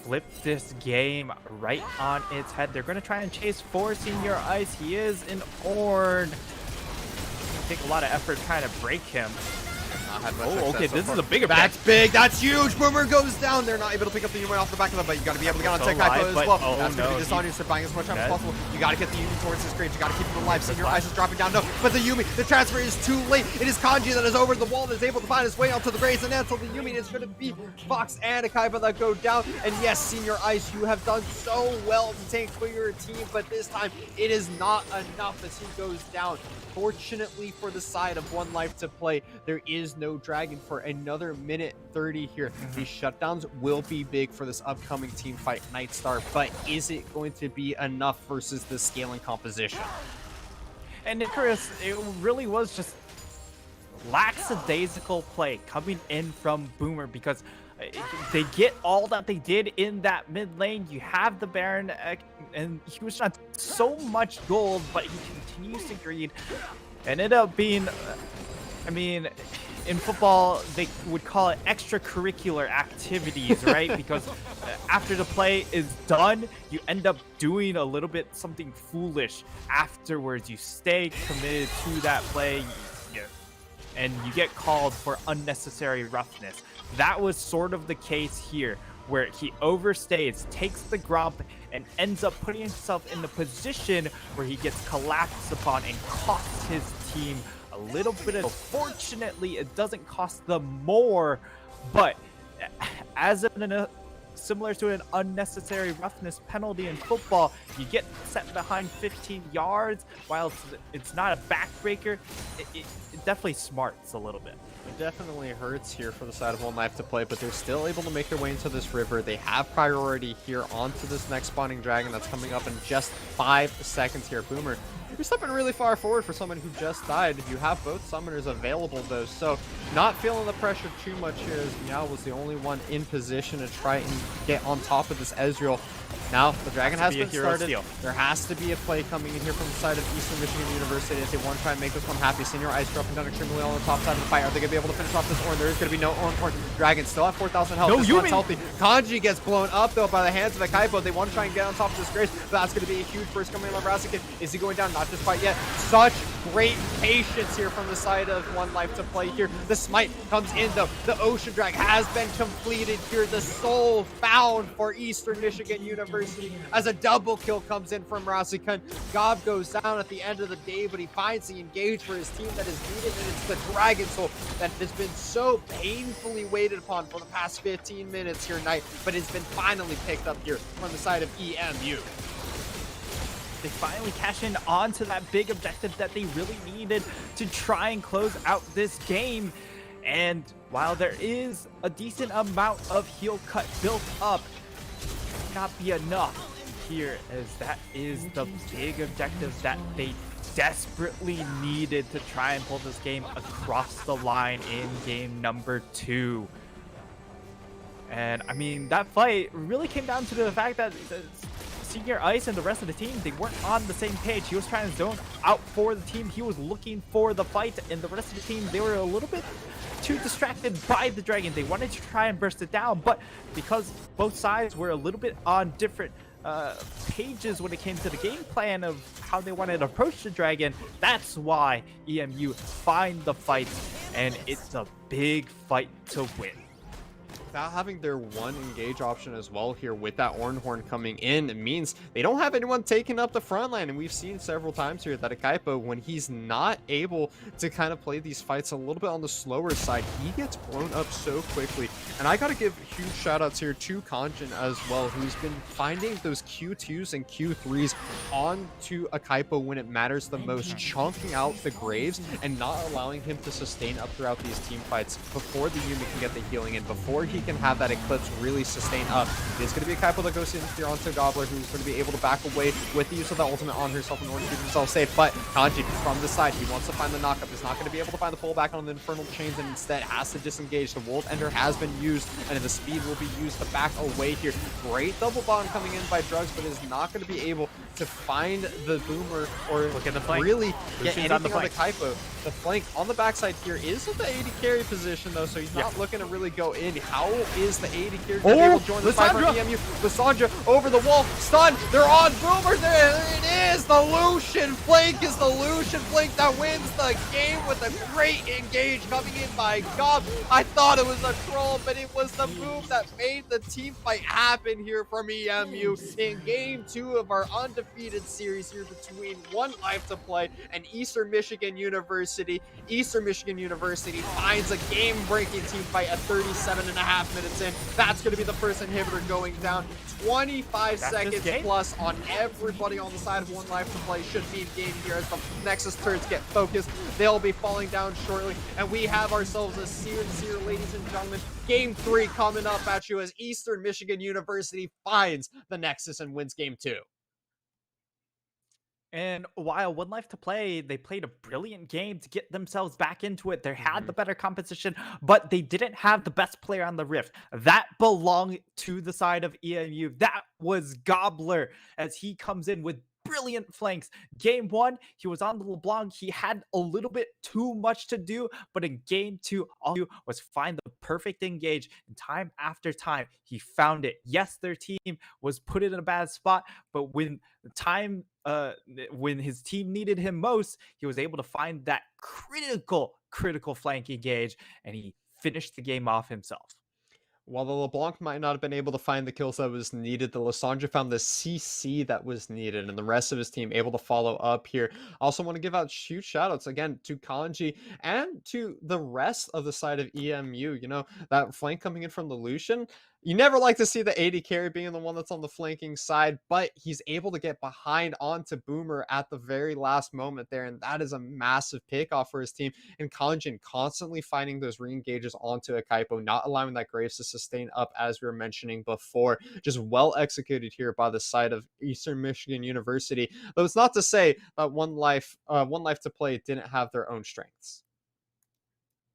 [SPEAKER 2] flipped this game right on its head. They're going to try and chase for Senior Ice. He is an Ornn. It's going to take a lot of effort trying to break him. Oh, okay, this is a big effect.
[SPEAKER 1] That's big. That's huge. Boomer goes down. They're not able to pick up the Yuumi off the back of them, but you got to be able to get on Tech Kaipo as well. That's going to be Desanya, so buying as much time as possible. You got to get the Yuumi towards this grade. You got to keep him alive. Senior Ice is dropping down. No, but the Yuumi, the transfer is too late. It is Kanji that is over the wall and is able to find his way onto the grades, and until the Yuumi is going to be Fox and a Kaipo that go down. And yes, Senior Ice, you have done so well to take for your team, but this time it is not enough as he goes down. Fortunately for the side of 1Life2Play, there is no dragon for another minute 30 here. These shutdowns will be big for this upcoming team fight, Nightstar, but is it going to be enough versus the scaling composition?
[SPEAKER 2] And Icarus, it really was just lackadaisical play coming in from Boomer, because they get all that they did in that mid lane. You have the Baron, and he was not so much gold, but he continues to greed. Ended up being, I mean, in football, they would call it extracurricular activities, right? Because after the play is done, you end up doing a little bit something foolish afterwards. You stay committed to that play, you, and you get called for unnecessary roughness. That was sort of the case here, where he overstays, takes the grump, and ends up putting himself in the position where he gets collapsed upon and costs his team a little bit of. Fortunately, it doesn't cost them more, but as similar to an unnecessary roughness penalty in football, you get set behind 15 yards. While it's not a backbreaker, it definitely smarts a little bit.
[SPEAKER 1] It definitely hurts here for the side of 1Life2Play, but they're still able to make their way into this river. They have priority here onto this next spawning dragon that's coming up in just 5 seconds here. Boomer, you're stepping really far forward for someone who just died. You have both summoners available, though, so not feeling the pressure too much here, as Meow was the only one in position to try and get on top of this Ezreal. Now, the dragon has been started.
[SPEAKER 2] Steal.
[SPEAKER 1] There has to be a play coming in here from the side of Eastern Michigan University if they want to try and make this one happy. Senior Ice dropping down extremely well on the top side of the fight. Are they going to be able to finish off this Ornn? There is going to be no Ornn. Dragon still at 4,000 health.
[SPEAKER 2] No,
[SPEAKER 1] this
[SPEAKER 2] Yuumi!
[SPEAKER 1] one's healthy. Kanji gets blown up, though, by the hands of the Kaipo. They want to try and get on top of this Grace, but that's going to be a huge burst coming in on Rassikin. Is he going down? Not just quite yet. Such great patience here from the side of 1Life2Play here. The smite comes in, though. The Ocean Drag has been completed here. The soul found for Eastern Michigan University as a double kill comes in from Rassikin. Gob goes down at the end of the day, but he finds the engage for his team that is needed, and it's the Dragon Soul that has been so painfully waited upon for the past 15 minutes here tonight, but it's been finally picked up here from the side of EMU.
[SPEAKER 2] They finally cash in onto that big objective that they really needed to try and close out this game. And while there is a decent amount of heal cut built up, it may not be enough here, as that is the big objective that they desperately needed to try and pull this game across the line in game number 2. And I mean, that fight really came down to the fact that Senior Ice and the rest of the team, they weren't on the same page. He was trying to zone out for the team. He was looking for the fight, and the rest of the team, they were a little bit too distracted by the dragon. They wanted to try and burst it down, but because both sides were a little bit on different pages when it came to the game plan of how they wanted to approach the dragon, that's why EMU find the fight, and it's a big fight to win.
[SPEAKER 1] Without having their one engage option as well here with that Ornhorn coming in, it means they don't have anyone taking up the front line. And we've seen several times here that Akaipo, when he's not able to kind of play these fights a little bit on the slower side, he gets blown up so quickly. And I got to give huge shout outs here to Kanjin as well, who's been finding those Q2s and Q3s onto Akaipo when it matters the most, chunking out the Graves and not allowing him to sustain up throughout these team fights before the Yuumi can get the healing in, before he can have that Eclipse really sustain up. It's going to be a Kaipo that goes in here onto Gobbler, who's going to be able to back away with the use of the ultimate on herself in order to keep himself safe. But Kanji from the side, he wants to find the knockup. He's not going to be able to find the pullback on the Infernal Chains, and instead has to disengage. The Wolf Ender has been used, and the speed will be used to back away here. Great double bomb coming in by Drugs, but is not going to be able to find the Boomer or
[SPEAKER 2] look at the flank.
[SPEAKER 1] Really get anything
[SPEAKER 2] on the
[SPEAKER 1] Kaipo. The flank on the backside here is in the AD carry position, though, so he's not looking to really go in. How is the AD carry going to be able to join the fight from EMU? Lissandra over the wall, stun, they're on Boomer, there it is! The Lucian flank is the Lucian flank that wins the game with a great engage coming in by Gob. I thought it was a troll, but it was the move that made the team fight happen here from EMU in game 2 of our undefeated series here between 1Life2Play and Eastern Michigan University. Eastern Michigan University finds a game-breaking team fight at 37.5 minutes in. That's going to be the first inhibitor going down. 25 seconds plus on everybody on the side of 1Life2Play should mean game here as the Nexus turrets get focused. They'll be falling down shortly, and we have ourselves a seer, ladies and gentlemen. Game 3 coming up at you as Eastern Michigan University finds the Nexus and wins game 2.
[SPEAKER 2] And while 1Life2Play, they played a brilliant game to get themselves back into it. They had the better composition, but they didn't have the best player on the Rift. That belonged to the side of EMU. That was Gobbler, as he comes in with brilliant flanks. Game one, he was on the LeBlanc. He had a little bit too much to do, but in game two, all he was find the perfect engage. And time after time, he found it. Yes, their team was put in a bad spot, but when his team needed him most, he was able to find that critical flank engage, and he finished the game off himself.
[SPEAKER 1] While the LeBlanc might not have been able to find the kills that was needed, the Lysandre found the CC that was needed, and the rest of his team able to follow up here. I also want to give out huge shoutouts again to Kanji and to the rest of the side of EMU. You know, that flank coming in from the Lucian. You never like to see the AD carry being the one that's on the flanking side, but he's able to get behind onto Boomer at the very last moment there, and that is a massive pickoff for his team. And Kanjin constantly finding those re-engages onto a Kaipo, not allowing that Graves to sustain up, as we were mentioning before. Just well executed here by the side of Eastern Michigan University. Though it's not to say that One Life to Play didn't have their own strengths.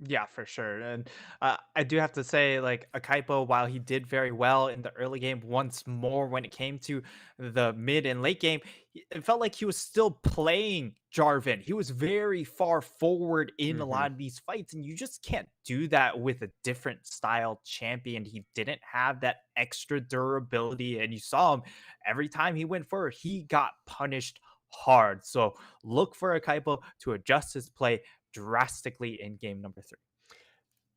[SPEAKER 2] Yeah, for sure. And I do have to say, like, Akaipo, while he did very well in the early game, once more when it came to the mid and late game, it felt like he was still playing Jarvan. He was very far forward in a
[SPEAKER 1] Mm-hmm.
[SPEAKER 2] lot of these fights, and you just can't do that with a different style champion. He didn't have that extra durability, and you saw him every time he went forward, he got punished hard. So look for Akaipo to adjust his play drastically in game number 3.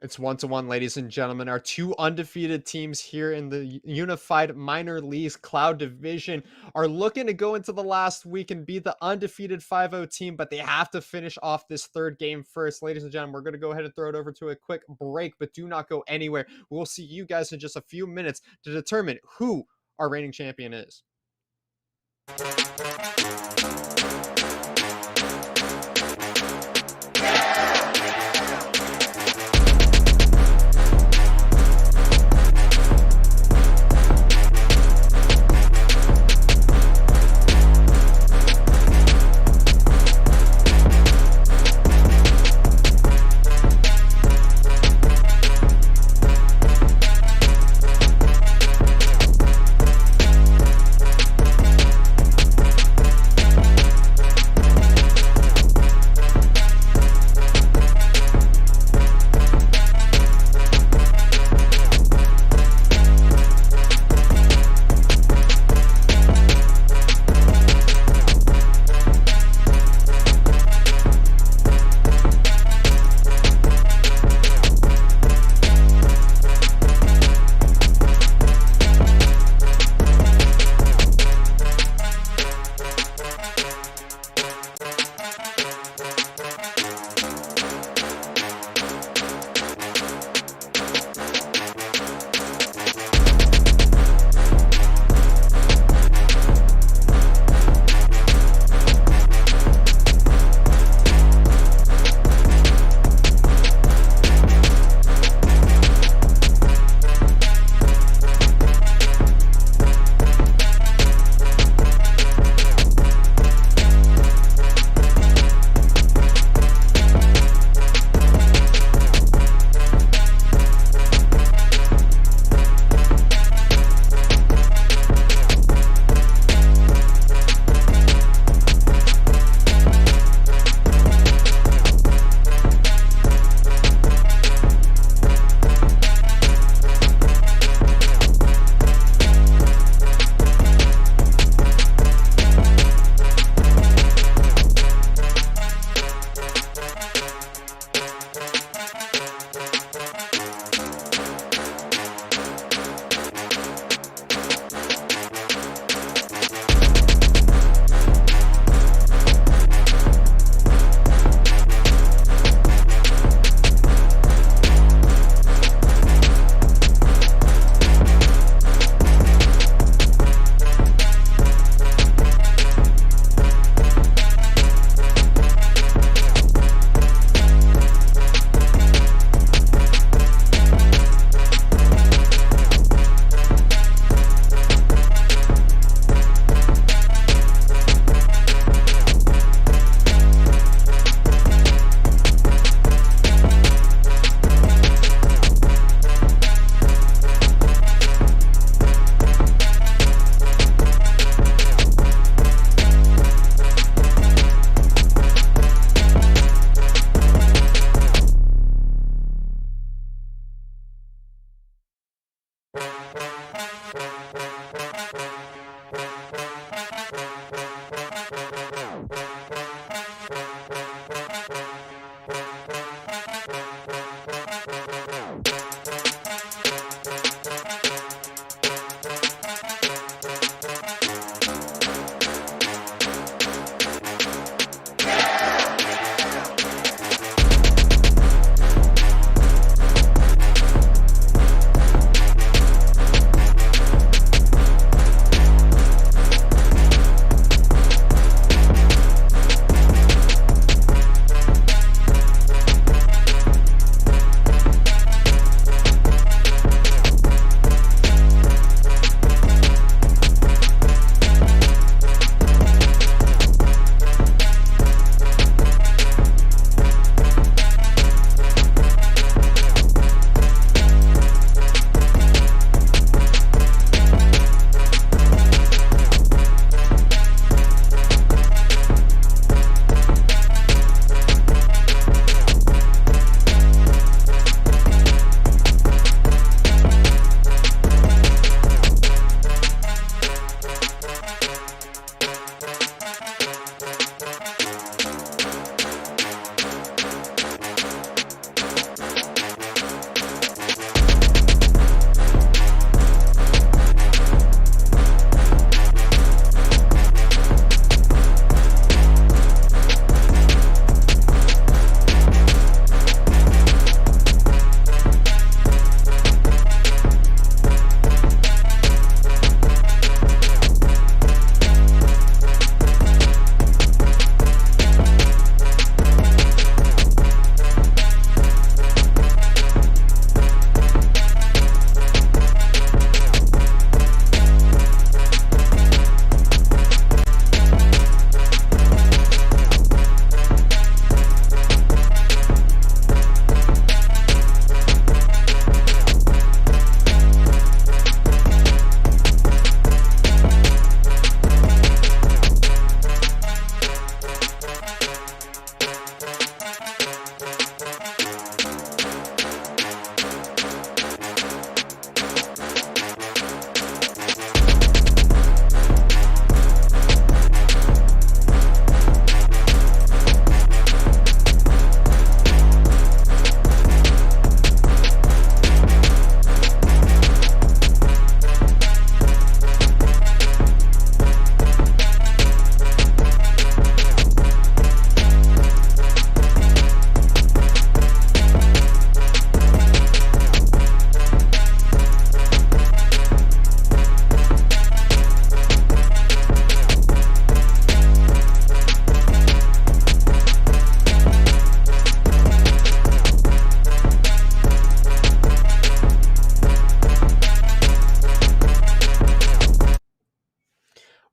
[SPEAKER 1] It's 1-1, ladies and gentlemen. Our two undefeated teams here in the Unified Minor Leagues Cloud Division are looking to go into the last week and be the undefeated 5-0 team, but they have to finish off this third game first. Ladies and gentlemen, we're going to go ahead and throw it over to a quick break, but do not go anywhere. We'll see you guys in just a few minutes to determine who our reigning champion is.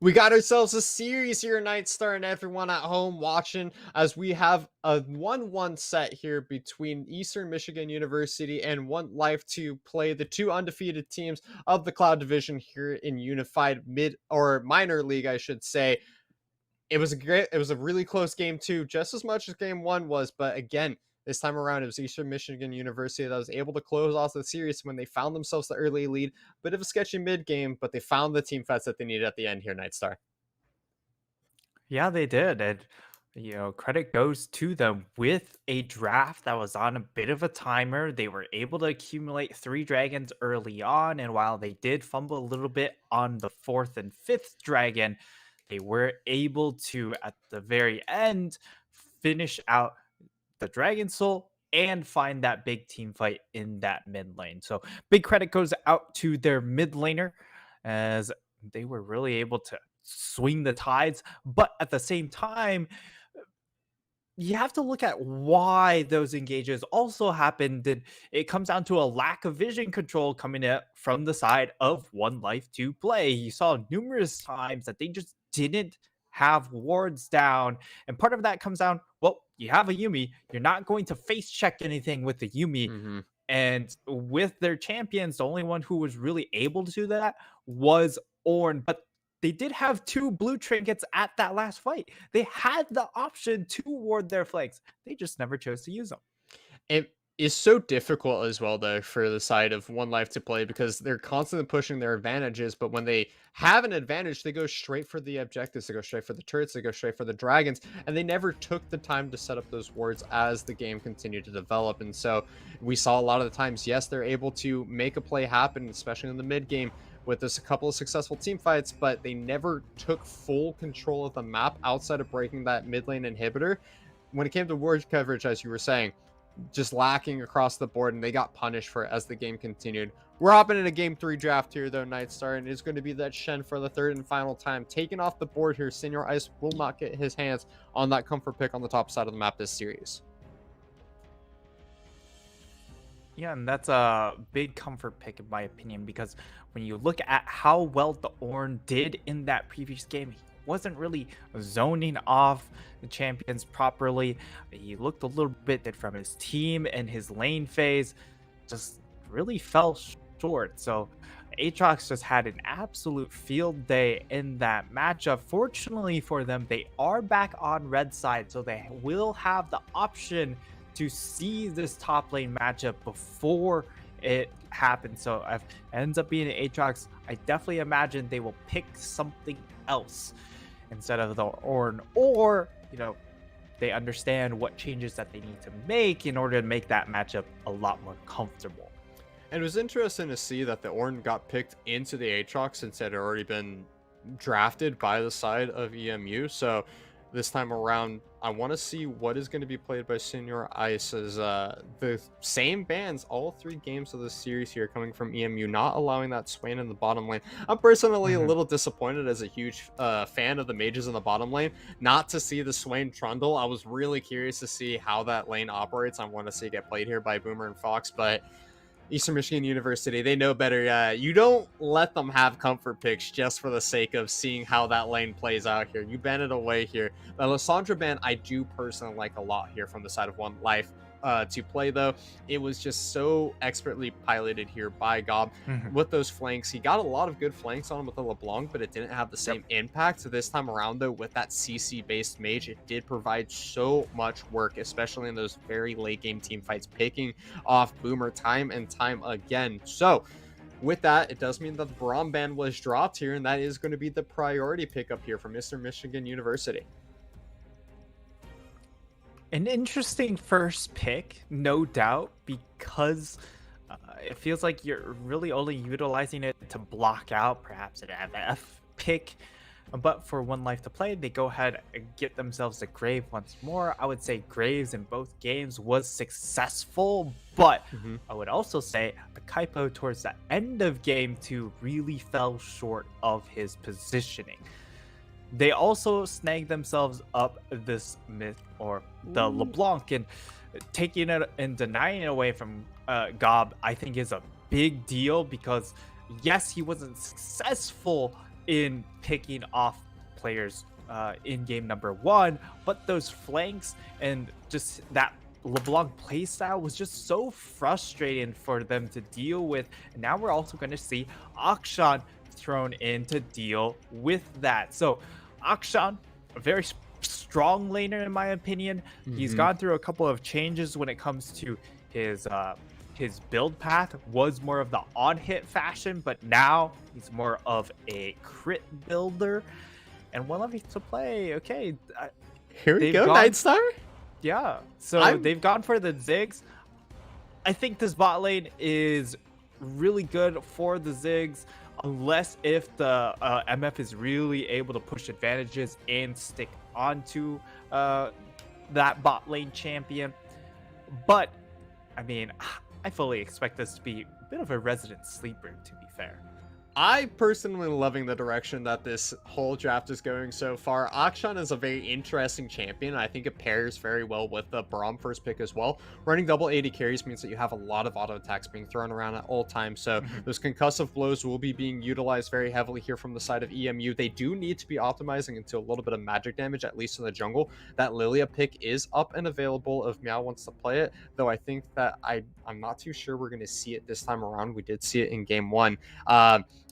[SPEAKER 1] We got ourselves a series here, Night Star, and everyone at home watching as we have a 1-1 set here between Eastern Michigan University and One Life to play, the two undefeated teams of the Cloud Division here in Unified Mid or Minor League, I should say. It was a really close game too, just as much as game one was. But again, this time around, it was Eastern Michigan University that was able to close off the series when they found themselves the early lead. Bit of a sketchy mid game, but they found the team fights that they needed at the end here, Nightstar.
[SPEAKER 2] Yeah, they did. And, credit goes to them with a draft that was on a bit of a timer. They were able to accumulate three dragons early on. And while they did fumble a little bit on the fourth and fifth dragon, they were able to, at the very end, finish out the Dragon Soul and find that big team fight in that mid lane. So big credit goes out to their mid laner as they were really able to swing the tides. But at the same time, you have to look at why those engages also happened. And it comes down to a lack of vision control coming in from the side of 1Life2Play. You saw numerous times that they just didn't have wards down. And part of that comes down, well, you have a Yumi. You're not going to face check anything with the Yumi.
[SPEAKER 1] Mm-hmm.
[SPEAKER 2] And with their champions, the only one who was really able to do that was Ornn. But they did have two blue trinkets at that last fight. They had the option to ward their flanks. They just never chose to use them.
[SPEAKER 1] It is so difficult as well, though, for the side of One Life to play because they're constantly pushing their advantages. But when they have an advantage, they go straight for the objectives. They go straight for the turrets. They go straight for the dragons. And they never took the time to set up those wards as the game continued to develop. And so we saw a lot of the times, yes, they're able to make a play happen, especially in the mid game with this a couple of successful team fights, but they never took full control of the map outside of breaking that mid lane inhibitor. When it came to ward coverage, as you were saying, just lacking across the board, and they got punished for it as the game continued. We're hopping in a game 3 draft here, though, Nightstar, and it's going to be that Shen for the third and final time. Taking off the board here, Senior Ice will not get his hands on that comfort pick on the top side of the map this series.
[SPEAKER 2] Yeah, and that's a big comfort pick in my opinion because when you look at how well the Ornn did in that previous game, he wasn't really zoning off the champions properly. He looked a little bit from his team and his lane phase just really fell short. So Aatrox just had an absolute field day in that matchup. Fortunately for them, they are back on red side, so they will have the option to see this top lane matchup before it happens. So if it ends up being an Aatrox, I definitely imagine they will pick something else instead of the Ornn, or they understand what changes that they need to make in order to make that matchup a lot more comfortable.
[SPEAKER 1] And it was interesting to see that the Ornn got picked into the Aatrox since it had already been drafted by the side of EMU. So this time around, I want to see what is going to be played by Senior Ice as the same bans all 3 games of this series here coming from EMU, not allowing that Swain in the bottom lane. I'm personally a little disappointed as a huge fan of the mages in the bottom lane, not to see the Swain Trundle. I was really curious to see how that lane operates. I want to see it get played here by Boomer and Fox, but Eastern Michigan University, they know better. You don't let them have comfort picks just for the sake of seeing how that lane plays out here. You ban it away here. The Lissandra ban, I do personally like a lot here from the side of One Life to play, though. It was just so expertly piloted here by Gob with those flanks. He got a lot of good flanks on him with the LeBlanc, but it didn't have the same impact. So this time around, though, with that CC-based mage, it did provide so much work, especially in those very late game team fights, picking off Boomer time and time again. So with that, it does mean that the Braum ban was dropped here, and that is going to be the priority pickup here from Mr. Michigan University.
[SPEAKER 2] An interesting first pick, no doubt, because it feels like you're really only utilizing it to block out perhaps an MF pick. But for One Life to Play, they go ahead and get themselves a Grave once more. I would say Graves in both games was successful, but I would also say a Kaipo towards the end of game 2 really fell short of his positioning. They also snagged themselves up this myth or the LeBlanc, and taking it and denying it away from Gob, I think is a big deal because yes, he wasn't successful in picking off players in game number one, but those flanks and just that LeBlanc playstyle was just so frustrating for them to deal with. And now we're also going to see Akshan thrown in to deal with that. So Akshan, a very strong laner in my opinion. He's
[SPEAKER 1] Hmm.
[SPEAKER 2] gone through a couple of changes when it comes to his his build path was more of the on hit fashion, but now he's more of a crit builder. And one love to play. Okay,
[SPEAKER 1] Here we
[SPEAKER 2] they've
[SPEAKER 1] go,
[SPEAKER 2] gone,
[SPEAKER 1] Nightstar.
[SPEAKER 2] yeah. So
[SPEAKER 1] I'm
[SPEAKER 2] they've gone for the Ziggs. I think this bot lane is really good for the Ziggs, unless if the MF is really able to push advantages and stick onto uh, that bot lane champion. But I mean, I fully expect this to be a bit of a resident sleeper, to be fair.
[SPEAKER 1] I personally loving the direction that this whole draft is going so far. Akshan is a very interesting champion. I think it pairs very well with the Braum first pick as well. Running double 80 carries means that you have a lot of auto attacks being thrown around at all times. So
[SPEAKER 2] Mhm.
[SPEAKER 1] those concussive blows will be being utilized very heavily here from the side of EMU. They do need to be optimizing into a little bit of magic damage, at least in the jungle. That Lilia pick is up and available if Meow wants to play it, though I think that I'm not too sure we're going to see it this time around. We did see it in game one.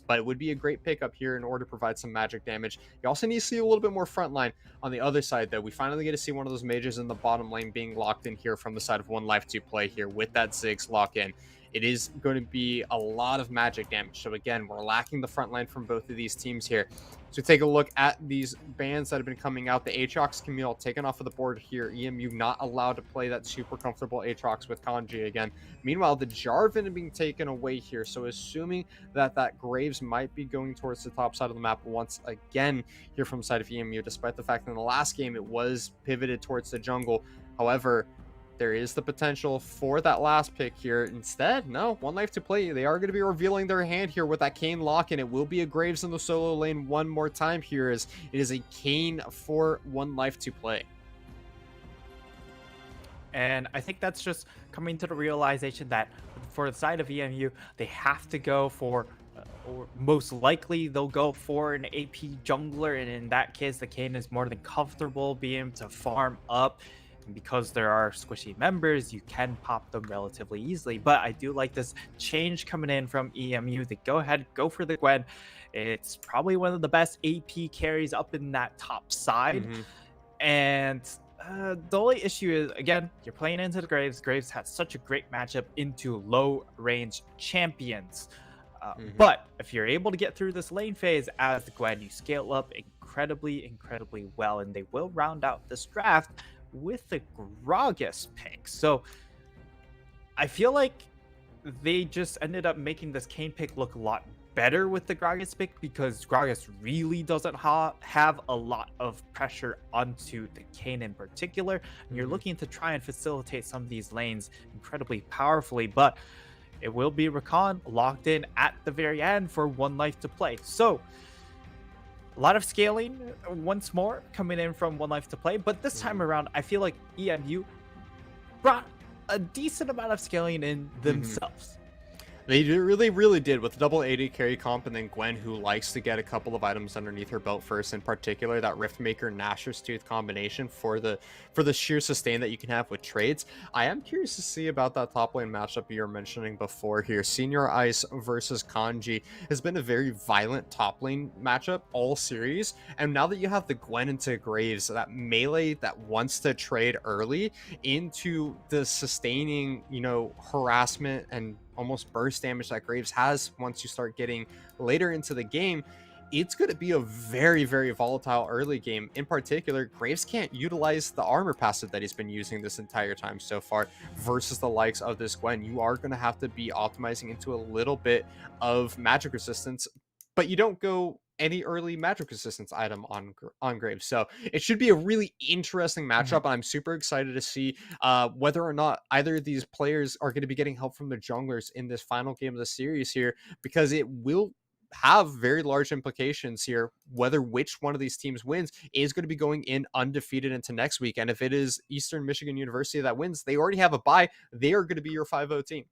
[SPEAKER 1] But it would be a great pickup here in order to provide some magic damage. You also need to see a little bit more frontline on the other side, though. We finally get to see one of those mages in the bottom lane being locked in here from the side of 1Life2Play here with that Ziggs lock in. It is going to be a lot of magic damage. So again, we're lacking the front line from both of these teams here. So take a look at these bans that have been coming out. The Aatrox Camille taken off of the board here. EMU not allowed to play that super comfortable Aatrox with Kanji again. Meanwhile, the Jarvan being taken away here. So assuming that Graves might be going towards the top side of the map once again here from the side of EMU, despite the fact that in the last game it was pivoted towards the jungle. However, there is the potential for that last pick here. Instead, no, 1Life2Play. They are going to be revealing their hand here with that Kayn lock, and it will be a Graves in the solo lane one more time here, as it is a Kayn for 1Life2Play.
[SPEAKER 2] And I think that's just coming to the realization that for the side of EMU, they have to go for, or most likely they'll go for an AP jungler. And in that case, the Kayn is more than comfortable being able to farm up. And because there are squishy members, you can pop them relatively easily. But I do like this change coming in from EMU. They go ahead, go for the Gwen. It's probably one of the best AP carries up in that top side.
[SPEAKER 1] Mm-hmm.
[SPEAKER 2] And the only issue is, again, you're playing into the Graves. Graves has such a great matchup into low range champions.
[SPEAKER 1] Mm-hmm.
[SPEAKER 2] But if you're able to get through this lane phase as the Gwen, you scale up incredibly, incredibly well. And they will round out this draft with the Gragas pick. So I feel like they just ended up making this Kayn pick look a lot better with the Gragas pick, because Gragas really doesn't have a lot of pressure onto the Kayn in particular. And you're
[SPEAKER 1] Mm-hmm.
[SPEAKER 2] looking to try and facilitate some of these lanes incredibly powerfully, but it will be Rakan locked in at the very end for 1Life2Play. So a lot of scaling once more coming in from 1Life2Play, but this time
[SPEAKER 1] Mm-hmm.
[SPEAKER 2] around, I feel like EMU brought a decent amount of scaling in
[SPEAKER 1] Mm-hmm.
[SPEAKER 2] themselves.
[SPEAKER 1] They really did with double 80 carry comp, and then Gwen, who likes to get a couple of items underneath her belt first, in particular that Riftmaker Nashor's Tooth combination for the sheer sustain that you can have with trades. I am curious to see about that top lane matchup you were mentioning before here. Senior Ice versus Kanji has been a very violent top lane matchup all series, and now that you have the Gwen into Graves, that melee that wants to trade early into the sustaining, harassment and almost burst damage that Graves has once you start getting later into the game, it's going to be a very volatile early game. In particular, Graves can't utilize the armor passive that he's been using this entire time so far versus the likes of this Gwen. You are going to have to be optimizing into a little bit of magic resistance, but you don't go any early magic resistance item on Graves. So it should be a really interesting matchup.
[SPEAKER 2] Mhm.
[SPEAKER 1] And I'm super excited to see whether or not either of these players are going to be getting help from the junglers in this final game of the series here, because it will have very large implications here. Whether which one of these teams wins is going to be going in undefeated into next week. And if it is Eastern Michigan University that wins, they already have a bye. They are going to be your 5-0 team.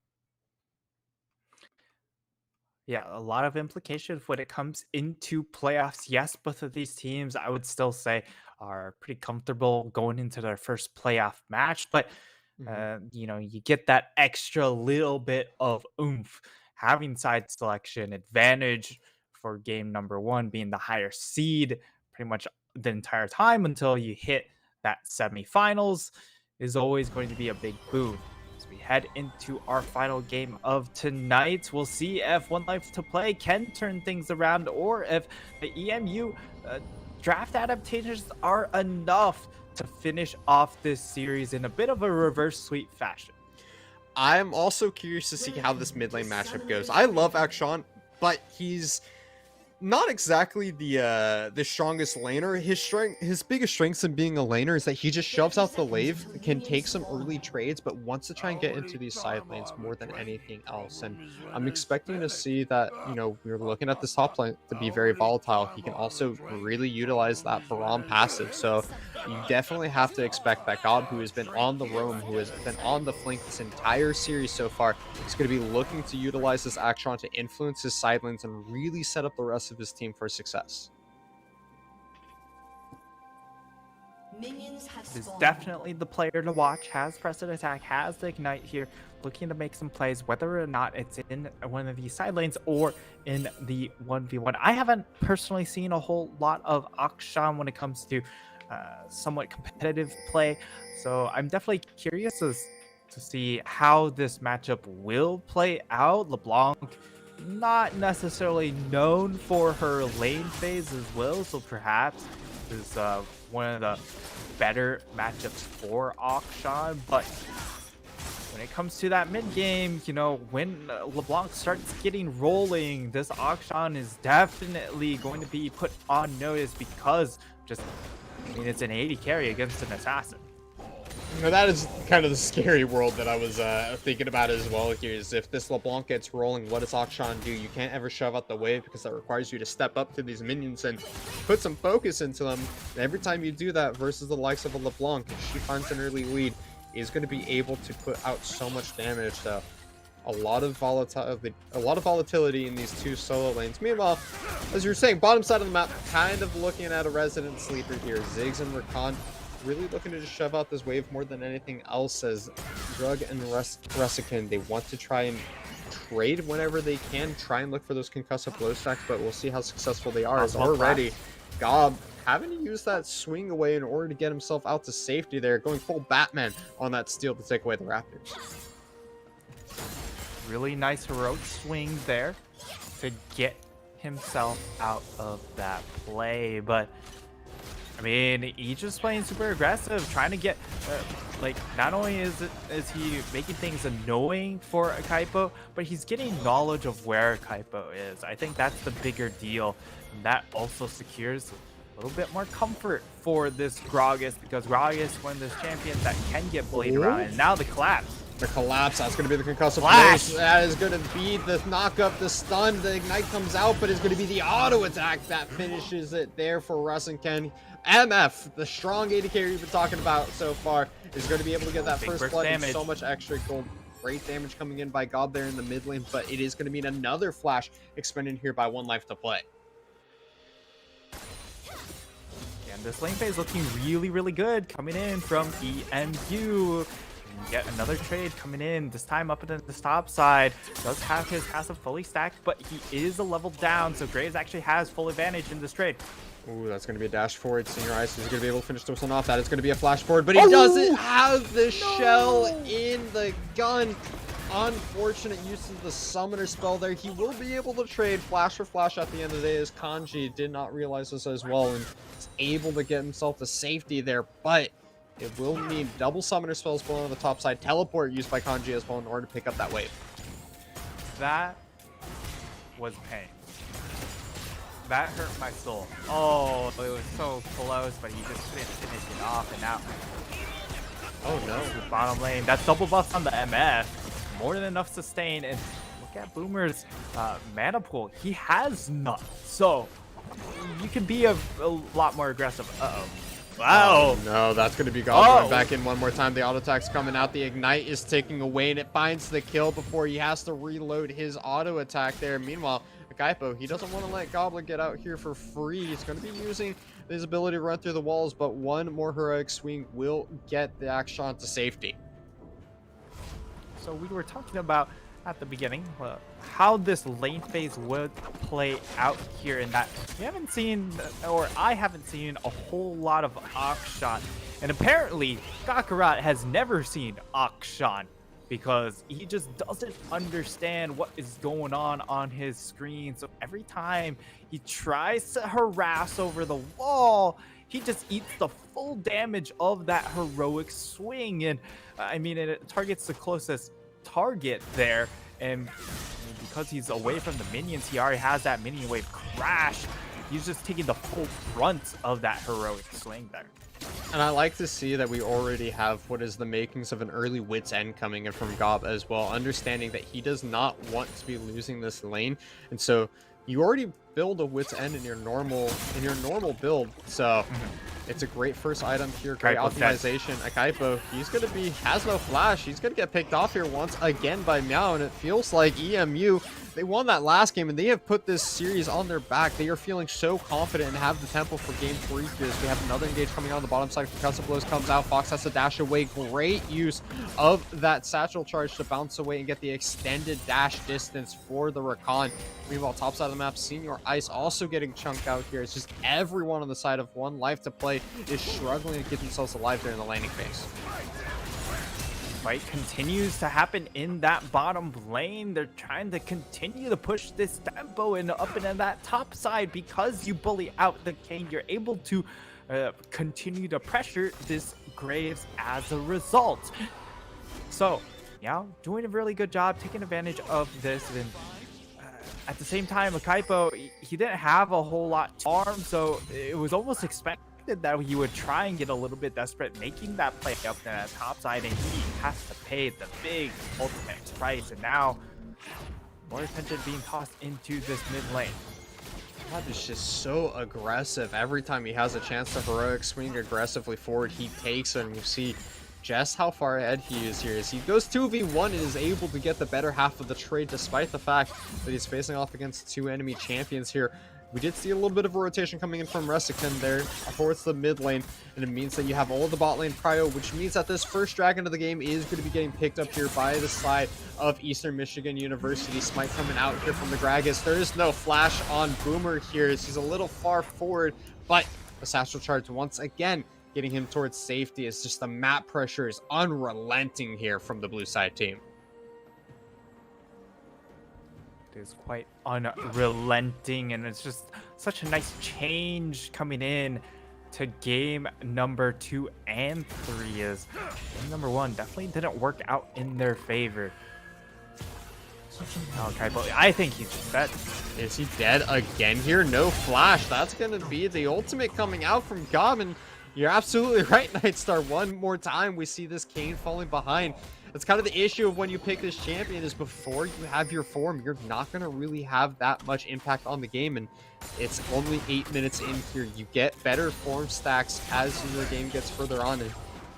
[SPEAKER 2] Yeah, a lot of implications when it comes into playoffs. Yes, both of these teams, I would still say, are pretty comfortable going into their first playoff match. But,
[SPEAKER 1] Mhm.
[SPEAKER 2] you get that extra little bit of oomph having side selection advantage for game number one being the higher seed pretty much the entire time until you hit that semifinals is always going to be a big boon. As we head into our final game of tonight, we'll see if One Life to Play can turn things around or if the EMU draft adaptations are enough to finish off this series in a bit of a reverse sweep fashion.
[SPEAKER 1] I'm also curious to see how this mid lane matchup goes. I love Akshan, but he's not exactly the strongest laner. His biggest strengths in being a laner is that he just shoves out the wave, can take some early trades, but wants to try and get into these side lanes more than anything else. And I'm expecting to see that, we're looking at this top lane to be very volatile. He can also really utilize that Baram passive. So you definitely have to expect that God, who has been on the roam, who has been on the flank this entire series so far, is going to be looking to utilize this action to influence his side lanes and really set up the rest of his team for success.
[SPEAKER 2] Is definitely the player to watch, has Pressed Attack, has the Ignite here, looking to make some plays, whether or not it's in one of these side lanes or in the 1v1. I haven't personally seen a whole lot of Akshan when it comes to somewhat competitive play, so I'm definitely curious as to see how this matchup will play out. LeBlanc, not necessarily known for her lane phase as well, so perhaps is one of the better matchups for Akshan, but when it comes to that mid game, when LeBlanc starts getting rolling, this Akshan is definitely going to be put on notice because it's an 80 carry against an assassin.
[SPEAKER 1] That is kind of the scary world that I was thinking about as well here, is if this LeBlanc gets rolling, what does Akshan do? You can't ever shove out the wave because that requires you to step up to these minions and put some focus into them. And every time you do that versus the likes of a LeBlanc, if she finds an early lead, is going to be able to put out so much damage. So a lot of volatility in these two solo lanes. Meanwhile, as you're saying, bottom side of the map, kind of looking at a resident sleeper here. Ziggs and Rakan really looking to just shove out this wave more than anything else, as Drug and Russican, they want to try and trade whenever they can, try and look for those concussive blow stacks, but we'll see how successful they are, as already Gob having to use that swing away in order to get himself out to safety there, going full Batman on that steal to take away the Raptors.
[SPEAKER 2] Really nice heroic swing there to get himself out of that play, but I mean, he's just playing super aggressive, trying to get, not only is he making things annoying for a Kaipo, but he's getting knowledge of where Kaipo is. I think that's the bigger deal. And that also secures a little bit more comfort for this Gragas, because Gragas is one of those champions that can get bladed around. And now the collapse.
[SPEAKER 1] The collapse, that's going to be the concussive flash. That is going to be the knock up, the stun. The ignite comes out, but it's going to be the auto attack that finishes it there for Russ and Ken. MF, the strong AD carry we've been talking about so far, is going to be able to get that first blood and so much extra gold. Great damage coming in by God there in the mid lane, but it is going to mean another flash expended here by 1Life to Play.
[SPEAKER 2] And this lane phase looking really, really good coming in from EMU. Get another trade coming in, this time up at the top side. Does have his passive fully stacked, but he is a level down, so Graves actually has full advantage in this trade.
[SPEAKER 1] Ooh, that's going to be a dash forward. Senior Ice is going to be able to finish this one off. That is going to be a flash forward, but he doesn't have the shell in the gun. Unfortunate use of the summoner spell there. He will be able to trade flash for flash at the end of the day, as Kanji did not realize this as well and is able to get himself to safety there, but it will need double summoner spells blown on the top side, teleport used by Kanji as well in order to pick up that wave.
[SPEAKER 2] That was pain. That hurt my soul. Oh, it was so close, but he just couldn't finish it off, and now...
[SPEAKER 1] Oh no.
[SPEAKER 2] The bottom lane. That's double buffs on the MF. More than enough sustain, and look at Boomer's mana pool. He has none, so you can be a lot more aggressive. Wow.
[SPEAKER 1] No, that's going to be Gob going
[SPEAKER 2] Oh.
[SPEAKER 1] back in one more time. The auto attack's coming out. The ignite is taking away, and it finds the kill before he has to reload his auto attack there. Meanwhile, Akaipo, he doesn't want to let Goblin get out here for free. He's going to be using his ability to run through the walls, but one more heroic swing will get the Akshan to safety.
[SPEAKER 2] So we were talking about at the beginning how this lane phase would play out here, in that we haven't seen, or I haven't seen, a whole lot of Akshan, and apparently Kakarot has never seen Akshan because he just doesn't understand what is going on his screen. So every time he tries to harass over the wall, he just eats the full damage of that heroic swing. And I mean, it targets the closest target there, and because he's away from the minions, he already has that minion wave crash. He's just taking the full brunt of that heroic swing there.
[SPEAKER 1] And I like to see that we already have what is the makings of an early wit's end coming in from Gob as well, understanding that he does not want to be losing this lane. And so you already build a wit's end in your normal build. So it's a great first item here. Great optimization. Akaipo, has no flash. He's gonna get picked off here once again by Meow, and it feels like EMU, they won that last game and they have put this series on their back. They are feeling so confident and have the tempo for game 3 here. As we have another engage coming on the bottom side. Concussive Blows comes out. Fox has to dash away. Great use of that satchel charge to bounce away and get the extended dash distance for the Rakan. Meanwhile, top side of the map, Senior Ice also getting chunked out here. It's just everyone on the side of 1Life2Play is struggling to keep themselves alive during the landing phase.
[SPEAKER 2] Fight continues to happen in that bottom lane. They're trying to continue to push this tempo and up into that top side. Because you bully out the Kayn, you're able to continue to pressure this Graves as a result. So, yeah, doing a really good job taking advantage of this. And at the same time, Akaipo, he didn't have a whole lot to farm, so it was almost expected that he would try and get a little bit desperate, making that play up to that top side, and he has to pay the big ultimate price. And now more attention being tossed into this mid lane.
[SPEAKER 1] God is just so aggressive. Every time he has a chance to heroic swing aggressively forward, he takes it, and you see just how far ahead he is here. As he goes 2v1 and is able to get the better half of the trade, despite the fact that he's facing off against 2 enemy champions here. We did see a little bit of a rotation coming in from Resican there towards the mid lane, and it means that you have all of the bot lane prio, which means that this first dragon of the game is going to be getting picked up here by the side of Eastern Michigan University. Smite coming out here from the Gragas. There is no flash on Boomer here as he's a little far forward, but the satchel charge once again getting him towards safety. It's just the map pressure is unrelenting here from the blue side team.
[SPEAKER 2] It is quite unrelenting, and it's just such a nice change coming in to game number 2 and 3, as game number 1 definitely didn't work out in their favor. Okay, but I think he's just dead.
[SPEAKER 1] Is he dead again here? No flash. That's going to be the ultimate coming out from Gob, and you're absolutely right, Nightstar. One more time, we see this Kayn falling behind. That's kind of the issue of when you pick this champion, is before you have your form, you're not going to really have that much impact on the game, and it's only 8 minutes in here. You get better form stacks as the game gets further on, and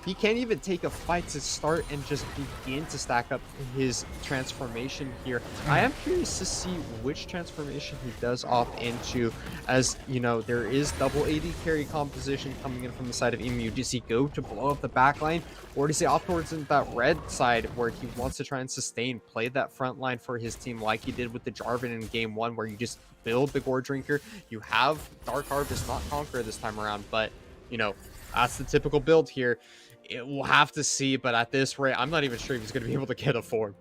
[SPEAKER 1] he can't even take a fight to start and just begin to stack up his transformation here. I am curious to see which transformation he does opt into, as you know, there is double AD carry composition coming in from the side of EMU. Does he go to blow up the backline, or does he opt towards that red side where he wants to try and sustain, play that front line for his team like he did with the Jarvan in game 1, where you just build the Gore Drinker. You have Dark Harvest, not Conqueror this time around, but you know, that's the typical build here. We'll have to see, but at this rate, I'm not even sure if he's going to be able to get a form.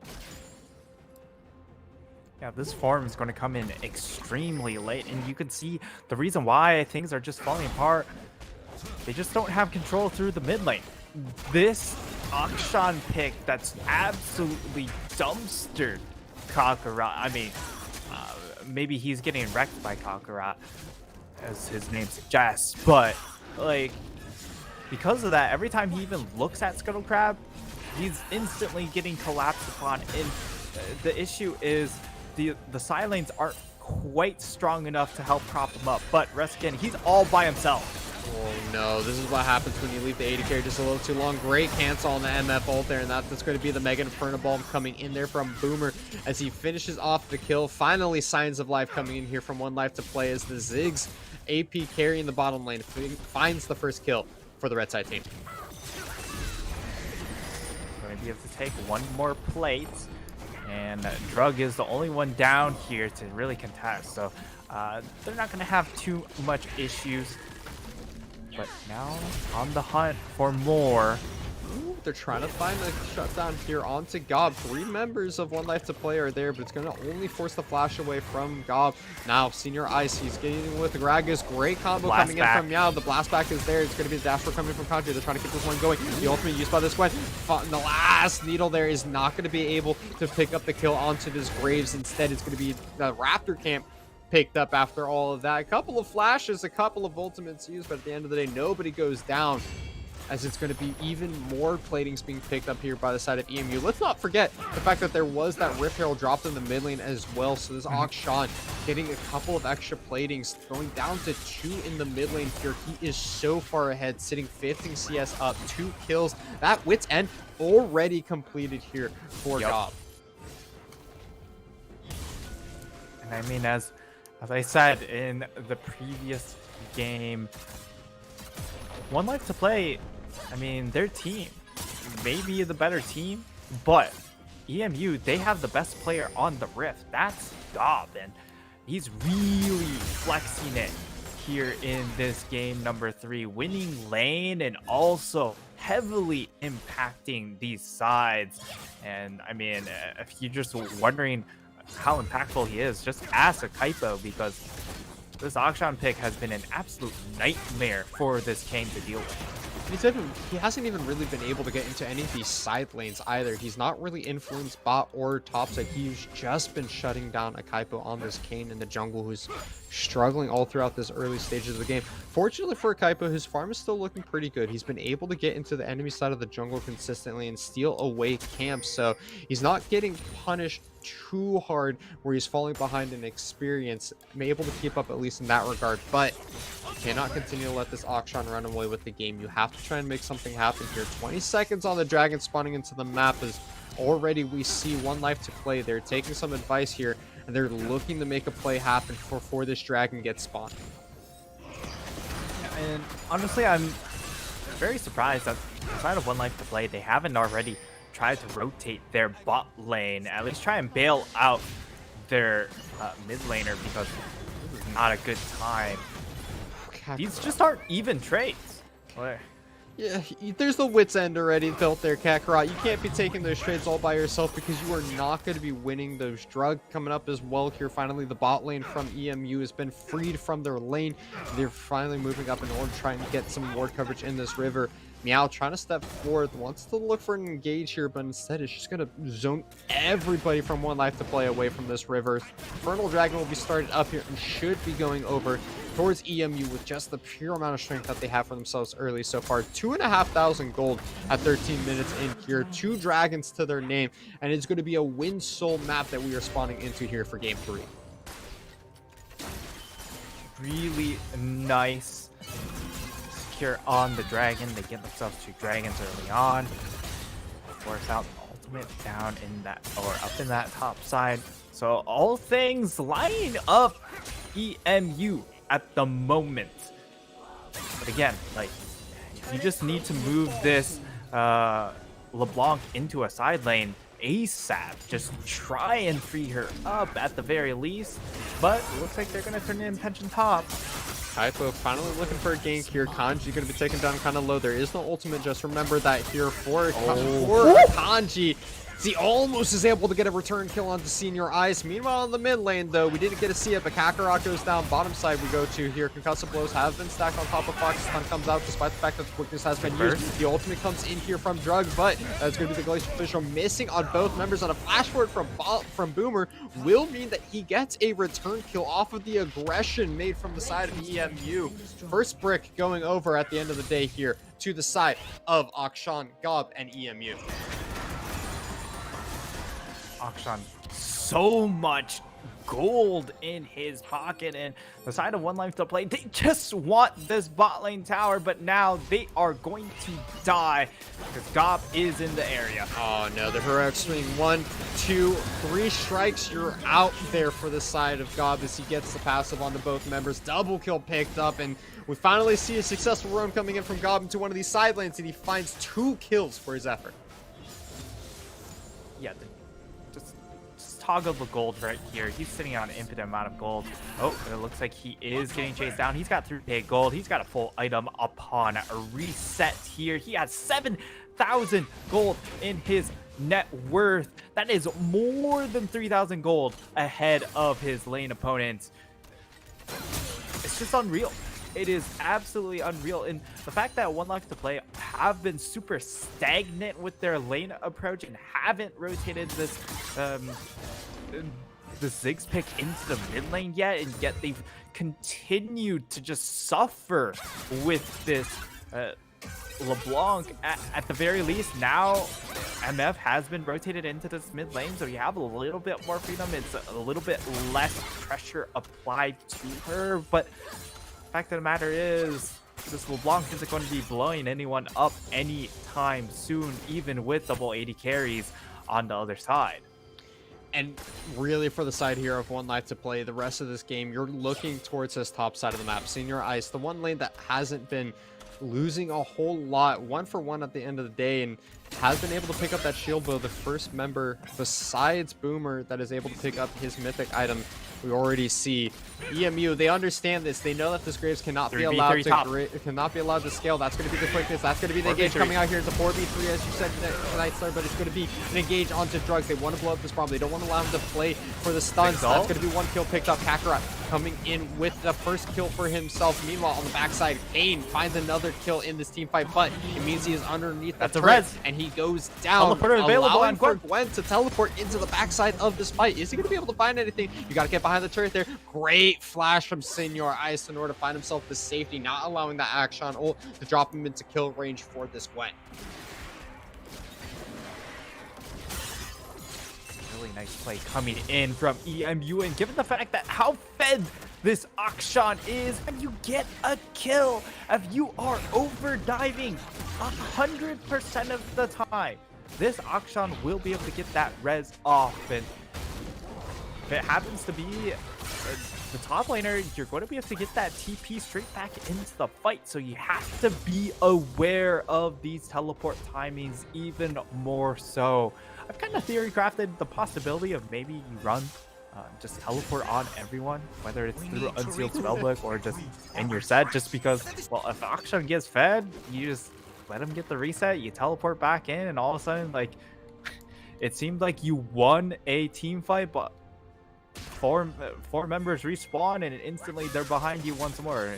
[SPEAKER 2] Yeah, this form is going to come in extremely late, and you can see the reason why things are just falling apart. They just don't have control through the mid lane. This Akshan pick that's absolutely dumpstered Kakarot. I mean, maybe he's getting wrecked by Kakarot, as his name suggests, but like, because of that, every time he even looks at Scuttle Crab, he's instantly getting collapsed upon. And the issue is the side lanes aren't quite strong enough to help prop him up. But Reskin, he's all by himself.
[SPEAKER 1] Oh no, this is what happens when you leave the AD carry just a little too long. Great cancel on the MF ult there, and that's going to be the Mega Inferno Bomb coming in there from Boomer as he finishes off the kill. Finally, signs of life coming in here from 1Life2Play as the Ziggs AP carry in the bottom lane finds the first kill for the red side team.
[SPEAKER 2] Going to be able to take one more plate, and Drug is the only one down here to really contest, so they're not going to have too much issues. But now on the hunt for more.
[SPEAKER 1] Ooh, they're trying to find a shutdown here onto Gob. 3 members of 1Life2Play are there, but it's going to only force the flash away from Gob. Now, Senior Ice, he's getting with Gragas. Great combo
[SPEAKER 2] Blast
[SPEAKER 1] coming
[SPEAKER 2] back
[SPEAKER 1] in from Meow. The blast back is there. It's going to be the dash coming from Kanji. They're trying to keep this one going. The ultimate used by this Gwen. The last needle there is not going to be able to pick up the kill onto this Graves. Instead, it's going to be the Raptor camp picked up after all of that. A couple of flashes, a couple of ultimates used, but at the end of the day, nobody goes down, as it's going to be even more platings being picked up here by the side of EMU. Let's not forget the fact that there was that Rift Herald dropped in the mid lane as well. So this Akshan getting a couple of extra platings, going down to 2 in the mid lane here. He is so far ahead, sitting 15 CS up, 2 kills. That Wit's End already completed here for Gob.
[SPEAKER 2] And I mean, as I said in the previous game, 1Life2Play, I mean, their team may be the better team, but EMU, they have the best player on the Rift. That's Gob, and he's really flexing it here in this game number 3, winning lane and also heavily impacting these sides. And I mean, if you're just wondering how impactful he is, just ask a Kaipo, because this Akshan pick has been an absolute nightmare for this Kane to deal with.
[SPEAKER 1] He hasn't even really been able to get into any of these side lanes either. He's not really influenced bot or top side. He's just been shutting down a Kaipo on this Kane in the jungle, who's struggling all throughout this early stages of the game. Fortunately for Kaipo, his farm is still looking pretty good. He's been able to get into the enemy side of the jungle consistently and steal away camps, so he's not getting punished too hard where he's falling behind in experience. Able to keep up at least in that regard, but you cannot continue to let this Akshan run away with the game. You have to try and make something happen here. 20 seconds on the dragon spawning into the map is already we see 1Life2Play. They're taking some advice here, and they're looking to make a play happen before this dragon gets spawned.
[SPEAKER 2] And honestly, I'm very surprised that inside of 1Life2Play, they haven't already tried to rotate their bot lane, at least try and bail out their mid laner, because this is not a good time. These just aren't even trades.
[SPEAKER 1] Yeah, there's the Wit's End already built there, Kakarot. You can't be taking those trades all by yourself, because you are not going to be winning those. Drug coming up as well here. Finally, the bot lane from EMU has been freed from their lane. They're finally moving up in order to try and get some ward coverage in this river. Meow trying to step forward, wants to look for an engage here, but instead it's just going to zone everybody from 1Life2Play away from this river. Infernal Dragon will be started up here and should be going over towards EMU with just the pure amount of strength that they have for themselves early so far. 2,500 gold at 13 minutes in here. 2 dragons to their name, and it's going to be a Wind Soul map that we are spawning into here for game 3.
[SPEAKER 2] Really nice secure on the dragon. They get themselves 2 dragons early on. Force out the ultimate down in that, or up in that top side. So all things lining up EMU at the moment. But again, like, you just need to move this LeBlanc into a side lane ASAP. Just try and free her up at the very least. But it looks like they're going to turn in Pension top.
[SPEAKER 1] Kaipo finally looking for a gank here. Kanji going to be taken down kind of low. There is no ultimate. Just remember that here for Kanji. He almost is able to get a return kill onto Senior Ice. Meanwhile, in the mid lane, though, we didn't get to see it, but Kakarot goes down. Bottom side we go to here. Concussive blows have been stacked on top of Fox. Stun comes out despite the fact that the quickness has been used. The ultimate comes in here from Drug, but that's going to be the Glacial Official missing on both members. On a flash forward from Boomer will mean that he gets a return kill off of the aggression made from the side of EMU. First brick going over at the end of the day here to the side of Akshan, Gob, and EMU.
[SPEAKER 2] Akshan, so much gold in his pocket, and the side of 1Life2Play, they just want this bot lane tower, but now they are going to die because Gob is in the area.
[SPEAKER 1] Oh no, the heroic swing. 1, 2, 3 strikes. You're out there for the side of Gob as he gets the passive onto both members. Double kill picked up, and we finally see a successful roam coming in from Gob into one of these side lanes, and he finds 2 kills for his effort.
[SPEAKER 2] Yeah, just toggle the gold right here. He's sitting on an infinite amount of gold. Oh, it looks like he is getting chased down. He's got 3k gold. He's got a full item upon a reset here. He has 7,000 gold in his net worth. That is more than 3,000 gold ahead of his lane opponents. It's just unreal. It is absolutely unreal. And the fact that 1Life2Play have been super stagnant with their lane approach and haven't rotated this the Ziggs pick into the mid lane yet, and yet they've continued to just suffer with this LeBlanc. At the very least, now MF has been rotated into this mid lane, so you have a little bit more freedom. It's a little bit less pressure applied to her, but fact of the matter is, this LeBlanc isn't going to be blowing anyone up anytime soon, even with double 80 carries on the other side.
[SPEAKER 1] And really, for the side here of 1Life2Play, the rest of this game, you're looking towards this top side of the map. Senior Ice, the one lane that hasn't been losing a whole lot, 1-for-1 at the end of the day, and has been able to pick up that shield bow, the first member besides Boomer that is able to pick up his mythic item. We already see EMU. They understand this. They know that this Graves cannot be allowed to scale. That's going to be the quickness. That's going to be the engage coming out here. It's a 4v3, as you said, Nightstar, but it's going to be an engage onto Drugs. They want to blow up this bomb. They don't want to allow him to play for the stuns. That's going to be 1 kill picked up. Kakarot coming in with the first kill for himself. Meanwhile, on the backside, Kane finds another kill in this team fight, but it means he is underneath the turret, and he goes down, allowing for Gwen to teleport into the backside of this fight. Is he going to be able to find anything? You got to get behind the turret there. Great flash from Senior Ice in order to find himself the safety, not allowing that Action ult to drop him into kill range for this Gwen.
[SPEAKER 2] Really nice play coming in from EMU, and given the fact that how fed this Akshan is, and you get a kill if you are over diving 100% of the time, this Akshan will be able to get that res off. And if it happens to be the top laner, you're going to be able to get that TP straight back into the fight. So you have to be aware of these teleport timings even more so. I've kind of theory crafted the possibility of maybe you run just teleport on everyone, whether it's through Unsealed Spellbook or just in your set, just because, well, if Akshan gets fed, you just let him get the reset, you teleport back in, and all of a sudden, like, it seemed like you won a team fight, but four members respawn and instantly they're behind you once more.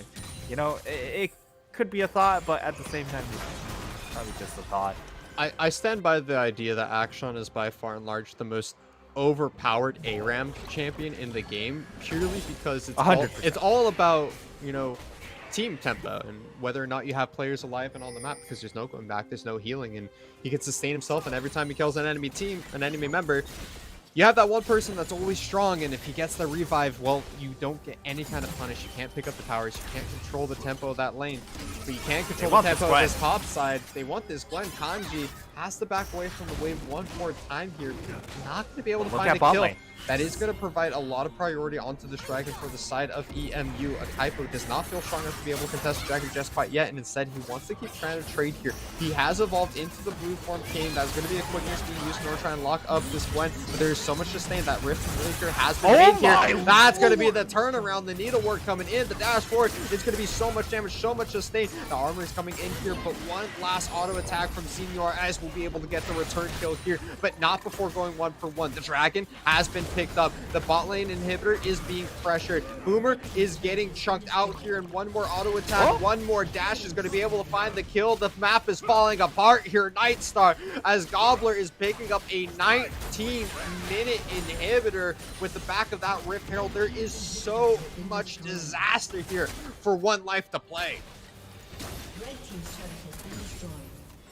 [SPEAKER 2] You know, it could be a thought, but at the same time, it's probably just a thought.
[SPEAKER 1] I stand by the idea that Akshan is by far and large the most overpowered ARAM champion in the game, purely because it's all about, you know, team tempo and whether or not you have players alive and on the map, because there's no going back, there's no healing, and he can sustain himself. And every time he kills an enemy team, an enemy member, you have that one person that's always strong, and if he gets the revive, well, you don't get any kind of punish. You can't pick up the towers, you can't control the tempo of that lane, but you can control the tempo of this top side. They want this Gwen. Kanji has to back away from the wave one more time here. Not going to be able to find the kill. That is going to provide a lot of priority onto this dragon for the side of EMU. Akaipo does not feel strong enough to be able to contest the dragon just quite yet, and instead he wants to keep trying to trade here. He has evolved into the blue form Kane. That's going to be a quickness being used in order to try and lock up this Gwen, but there's so much sustain. That Rift Breaker has been made here. That's going to be the turnaround. The needlework coming in. The dash forward. It's going to be so much damage, so much sustain. The armor is coming in here, but one last auto attack from Senior Ice will be able to get the return kill here, but not before going 1-for-1. The dragon has been picked up. The bot lane inhibitor is being pressured. Boomer is getting chunked out here, and one more auto attack, one more dash is going to be able to find the kill. The map is falling apart here. Nightstar, as Gobbler is picking up a 19-minute inhibitor with the back of that Rift Herald. There is so much disaster here for 1Life2Play.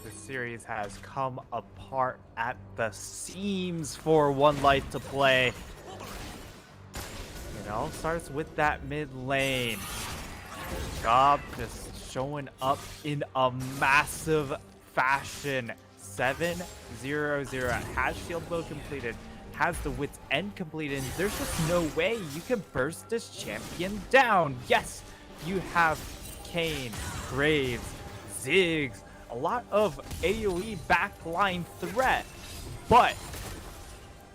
[SPEAKER 2] This series has come apart at the seams for 1Life2Play. It all starts with that mid lane. Gob just showing up in a massive fashion. 7-0-0 has shield mode completed, has the wit's end completed. There's just no way you can burst this champion down. Yes, you have Kayn, Graves, Ziggs, a lot of AoE backline threat, but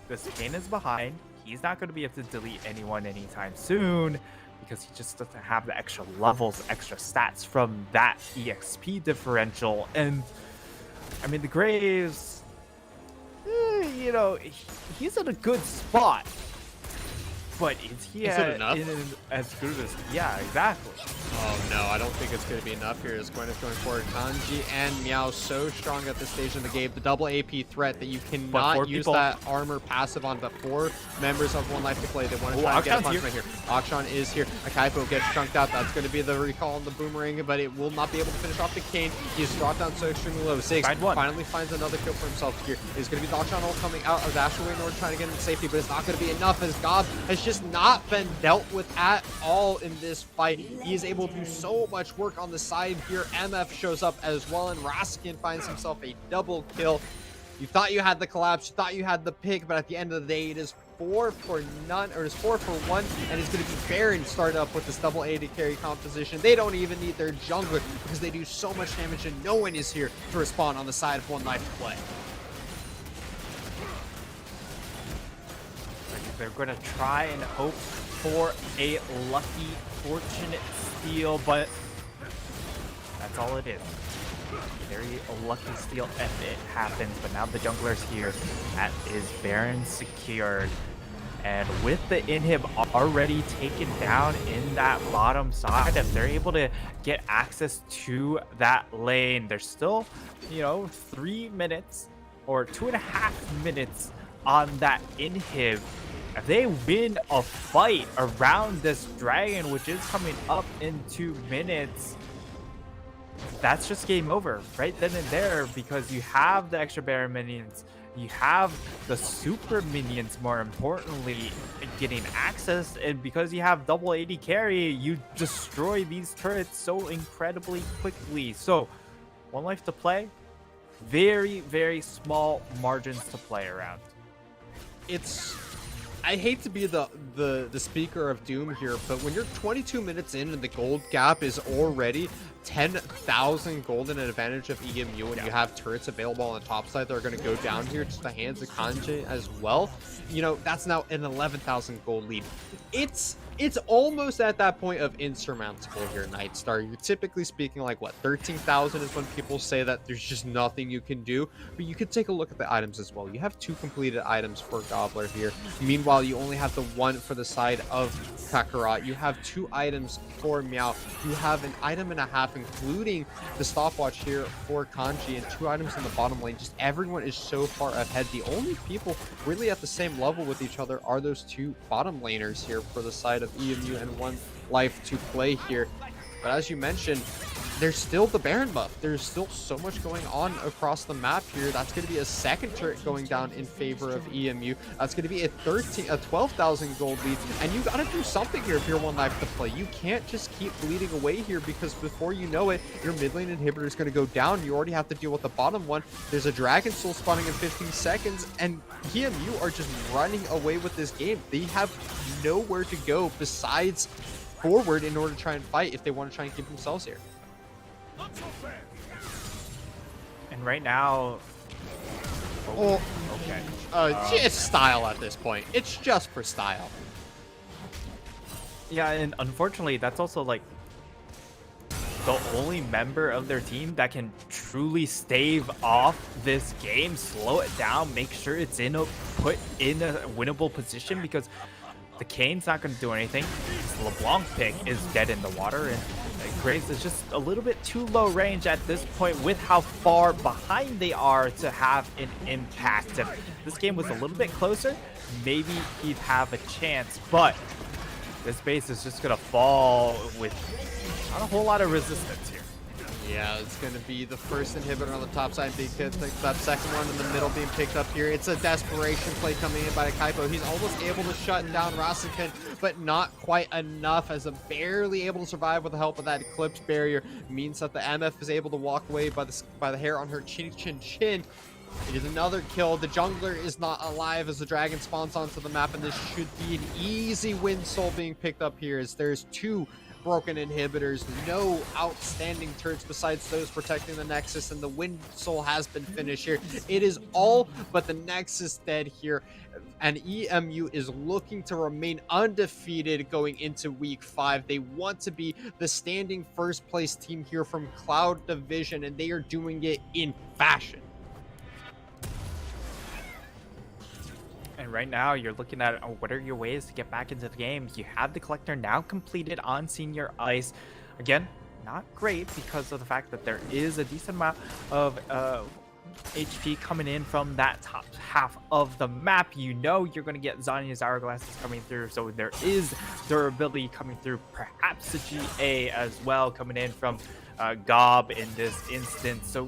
[SPEAKER 2] this Kayn is behind. He's not going to be able to delete anyone anytime soon because he just doesn't have the extra levels, extra stats from that EXP differential. And I mean, the Graves, you know, he's in a good spot. But is he
[SPEAKER 1] Is it enough?
[SPEAKER 2] as good as... Yeah, exactly.
[SPEAKER 1] Oh no, I don't think it's going to be enough here. As Gwyneth going forward, Kanji and Meow so strong at this stage in the game. The double AP threat that you cannot use that armor passive on, but 4 members of 1Life2Play. They want to try and get a punch right here. Akshan is here. Akaipo gets chunked out. That's going to be the recall on the boomerang, but it will not be able to finish off the Kayn. He's dropped down so extremely low. Ziggs finally finds another kill for himself here. It's going to be the Akshan ult coming out of Dash away in order to try to get him to safety, but it's not going to be enough as Gob has just not been dealt with at all in this fight. He is able to do so much work on the side here. MF shows up as well, and Raskin finds himself a double kill. You thought you had the collapse, you thought you had the pick, but at the end of the day, it is 4 for none, or it's 4 for 1, and it's going to be Baron started up with this double A to carry composition. They don't even need their jungler because they do so much damage, and no one is here to respond on the side of 1Life2Play.
[SPEAKER 2] They're going to try and hope for a lucky, fortunate steal, but that's all it is. Very lucky steal if it happens, but now the jungler's here. That is Baron secured. And with the inhib already taken down in that bottom side, if they're able to get access to that lane, there's still, you know, 3 minutes or 2.5 minutes on that inhib. If they win a fight around this dragon, which is coming up in 2 minutes, that's just game over right then and there, because you have the extra Baron minions, you have the super minions, more importantly, getting access, and because you have double AD carry, you destroy these turrets so incredibly quickly. So 1Life2Play, very, very small margins to play around.
[SPEAKER 1] I hate to be the speaker of doom here, but when you're 22 minutes in and the gold gap is already 10,000 gold in an advantage of EMU, and you have turrets available on the top side that are going to go down here to the hands of Kanji as well, you know, that's now an 11,000 gold lead. It's almost at that point of insurmountable here, Nightstar. You're typically speaking like, what, 13,000 is when people say that there's just nothing you can do. But you could take a look at the items as well. You have 2 completed items for Gobbler here. Meanwhile, you only have the 1 for the side of Kakarot. You have 2 items for Meow. You have an item and a half, including the stopwatch here for Kanji, and 2 items in the bottom lane. Just everyone is so far ahead. The only people really at the same level with each other are those 2 bottom laners here for the side of EMU and 1Life2Play here. But as you mentioned, there's still the Baron buff. There's still so much going on across the map here. That's going to be a second turret going down in favor of EMU. That's going to be a 12,000 gold lead, and you got to do something here if you're 1Life2Play. You can't just keep bleeding away here, because before you know it, your mid lane inhibitor is going to go down. You already have to deal with the bottom one. There's a Dragon Soul spawning in 15 seconds, and EMU are just running away with this game. They have nowhere to go besides forward in order to try and fight if they want to try and keep themselves here.
[SPEAKER 2] And right now,
[SPEAKER 1] Oh,
[SPEAKER 2] okay.
[SPEAKER 1] It's style at this point. It's just for style.
[SPEAKER 2] Yeah, and unfortunately, that's also like the only member of their team that can truly stave off this game, slow it down, make sure it's put in a winnable position, because the Kayn's not going to do anything. This LeBlanc pick is dead in the water, and Graves is just a little bit too low range at this point with how far behind they are to have an impact. If this game was a little bit closer, maybe he'd have a chance, but this base is just going to fall with not a whole lot of resistance here.
[SPEAKER 1] Yeah, it's going to be the first inhibitor on the top side being picked, that second one in the middle being picked up here. It's a desperation play coming in by Kaipo. He's almost able to shut down Rasengan, but not quite enough, as a barely able to survive with the help of that Eclipse barrier. Means that the MF is able to walk away by the hair on her chin. It is another kill. The jungler is not alive as the dragon spawns onto the map, and this should be an easy win soul being picked up here, as there's two broken inhibitors, no outstanding turrets besides those protecting the Nexus, and the Wind Soul has been finished here. It is all but the Nexus dead here, and EMU is looking to remain undefeated going into week 5. They want to be the standing first place team here from Cloud Division, and they are doing it in fashion.
[SPEAKER 2] And right now, you're looking at what are your ways to get back into the game. You have the collector now completed on Senior Ice. Again, not great because of the fact that there is a decent amount of HP coming in from that top half of the map. You know you're going to get Zanya's Hourglasses coming through, so there is durability coming through. Perhaps a GA as well coming in from Gob in this instance. So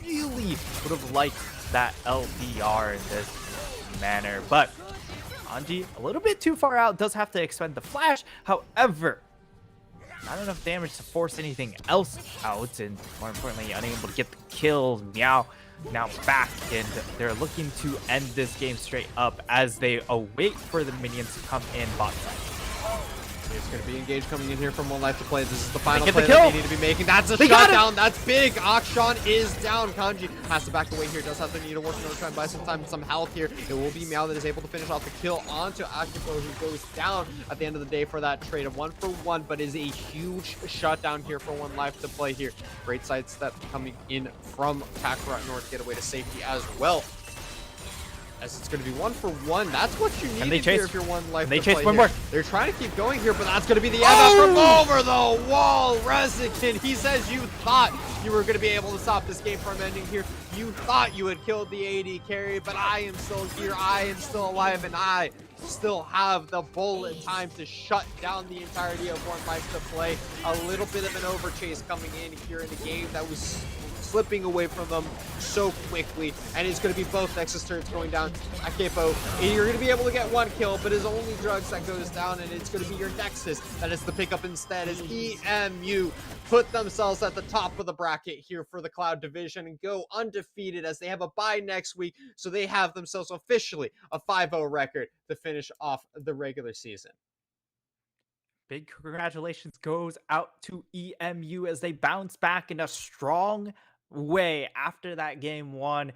[SPEAKER 2] you really would have liked that LDR in this manner, but Anji a little bit too far out, does have to expend the flash. However, not enough damage to force anything else out, and more importantly, unable to get the kill. Meow now back, and they're looking to end this game straight up as they await for the minions to come in bot side.
[SPEAKER 1] It's going to be engaged coming in here from 1Life2Play. This is the final
[SPEAKER 2] Get
[SPEAKER 1] play
[SPEAKER 2] the
[SPEAKER 1] that
[SPEAKER 2] kill.
[SPEAKER 1] they need to be making. That's a shutdown. That's big. Akshan is down. Kanji has to back away here. Does have to need to work to try and buy some health here. It will be Meow that is able to finish off the kill onto Akipo, who goes down at the end of the day for that trade of 1-for-1, but is a huge shutdown here for 1Life2Play here. Great sidestep coming in from Kakarot North, get away to safety as well. As it's going to be 1-for-1. That's what you need here if you're 1Life.
[SPEAKER 2] They chase one more.
[SPEAKER 1] They're trying to keep going here, but that's going to be the MF from over the wall. Rezikin, he says you thought you were going to be able to stop this game from ending here. You thought you had killed the AD carry, but I am still here. I am still alive, and I still have the bullet time to shut down the entirety of 1Life2Play. A little bit of an overchase coming in here in the game that was slipping away from them so quickly, and it's going to be both Nexus turrets going down. Akepo, you're going to be able to get one kill, but it's only Drugs that goes down, and it's going to be your Nexus that is the pickup instead, as EMU put themselves at the top of the bracket here for the Cloud Division and go undefeated as they have a bye next week, so they have themselves officially a 5-0 record to finish off the regular season.
[SPEAKER 2] Big congratulations goes out to EMU as they bounce back in a strong way after that game 1.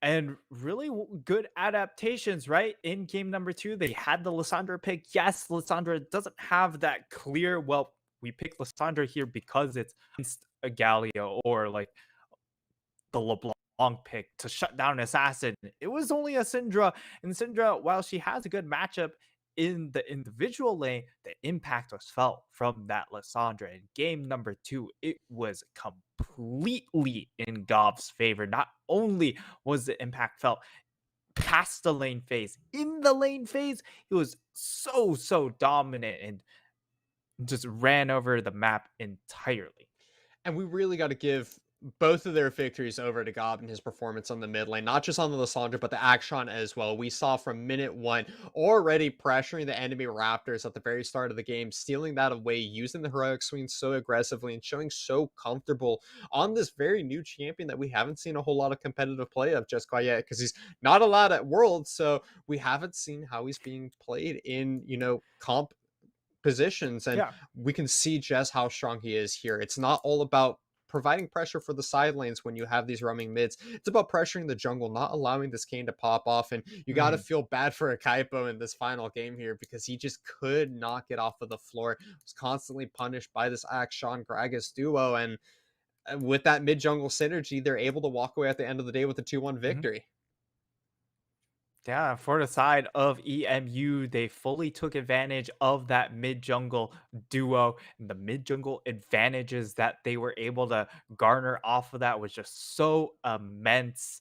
[SPEAKER 2] And really good adaptations, right? In game number 2, they had the Lissandra pick. Yes, Lissandra doesn't have that clear, well, we picked Lissandra here because it's a Galio or like the LeBlanc pick to shut down an assassin. It was only a Syndra, and Syndra, while she has a good matchup in the individual lane, the impact was felt from that Lissandra. In game number 2, it was completely in Gob's favor. Not only was the impact felt past the lane phase, in the lane phase, it was so dominant and just ran over the map entirely.
[SPEAKER 1] And we really got to give both of their victories over to Gob and his performance on the mid lane, not just on the Lissandra, but the Akshan as well. We saw from minute 1 already pressuring the enemy Raptors at the very start of the game, stealing that away, using the heroic swing so aggressively and showing so comfortable on this very new champion that we haven't seen a whole lot of competitive play of just quite yet, because he's not allowed at Worlds, so we haven't seen how he's being played in, comp positions, and
[SPEAKER 2] Yeah.
[SPEAKER 1] we can see just how strong he is here. It's not all about providing pressure for the side lanes when you have these roaming mids. It's about pressuring the jungle, not allowing this Kane to pop off, and you got to feel bad for Akaipo in this final game here because he just could not get off of the floor. Was constantly punished by this Akshan Gragas duo, and with that mid jungle synergy, they're able to walk away at the end of the day with a 2-1 victory.
[SPEAKER 2] Yeah, for the side of EMU, they fully took advantage of that mid jungle duo, and the mid jungle advantages that they were able to garner off of that was just so immense.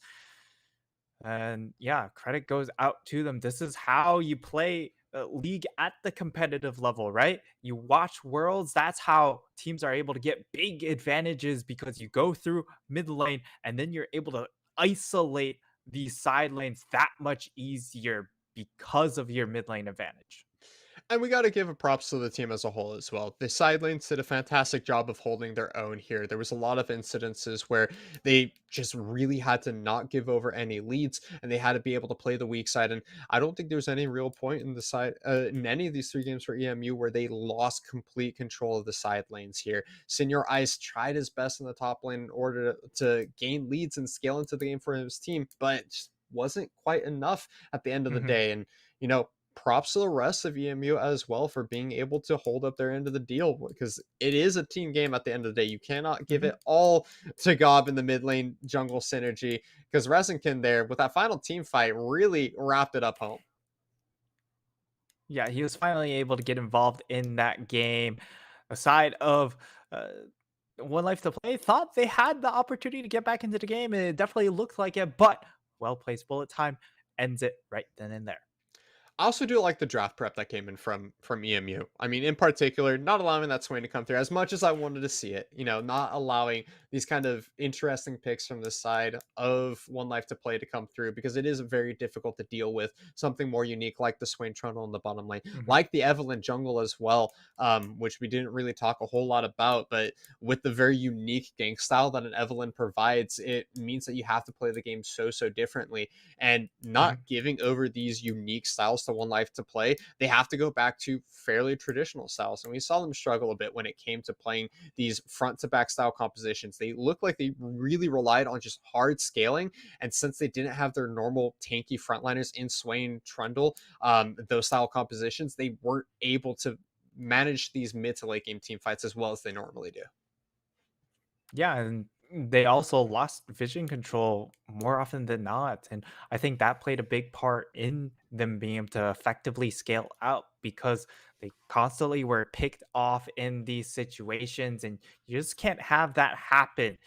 [SPEAKER 2] And yeah, credit goes out to them. This is how you play league at the competitive level, right? You watch Worlds, that's how teams are able to get big advantages because you go through mid lane and then you're able to isolate these side lanes that much easier because of your mid lane advantage.
[SPEAKER 1] And we got to give a props to the team as a whole as well. The side lanes did a fantastic job of holding their own here. There was a lot of incidences where they just really had to not give over any leads, and they had to be able to play the weak side. And I don't think there's any real point in the side in any of these three games for EMU where they lost complete control of the side lanes here. Senior Ice tried his best in the top lane in order to gain leads and scale into the game for his team, but just wasn't quite enough at the end of the
[SPEAKER 2] Mhm,
[SPEAKER 1] day. And you know, props to the rest of EMU as well for being able to hold up their end of the deal because it is a team game at the end of the day. You cannot give
[SPEAKER 2] mhm.
[SPEAKER 1] it all to Gob in the mid lane jungle synergy because Resinkin there with that final team fight really wrapped it up home.
[SPEAKER 2] Yeah, he was finally able to get involved in that game. Aside of uh, One Life to Play, thought they had the opportunity to get back into the game, and it definitely looked like it, but well placed bullet time ends it right then and there.
[SPEAKER 1] I also do like the draft prep that came in from EMU. I mean, in particular, not allowing that swing to come through as much as I wanted to see it. You know, not allowing these kind of interesting picks from the side of 1Life2Play to come through because it is very difficult to deal with something more unique like the Swain Trundle in the bottom lane,
[SPEAKER 2] Mhm,
[SPEAKER 1] like the Evelyn jungle as well, which we didn't really talk a whole lot about. But with the very unique gank style that an Evelyn provides, it means that you have to play the game so differently and not
[SPEAKER 2] mhm.
[SPEAKER 1] giving over these unique styles to 1Life2Play. They have to go back to fairly traditional styles. And we saw them struggle a bit when it came to playing these front to back style compositions. They looked like they really relied on just hard scaling. And since they didn't have their normal tanky frontliners in Swain Trundle, those style compositions, they weren't able to manage these mid to late game team fights as well as they normally do.
[SPEAKER 2] Yeah, and they also lost vision control more often than not. And I think that played a big part in them being able to effectively scale out because they constantly were picked off in these situations. And you just can't have that happen,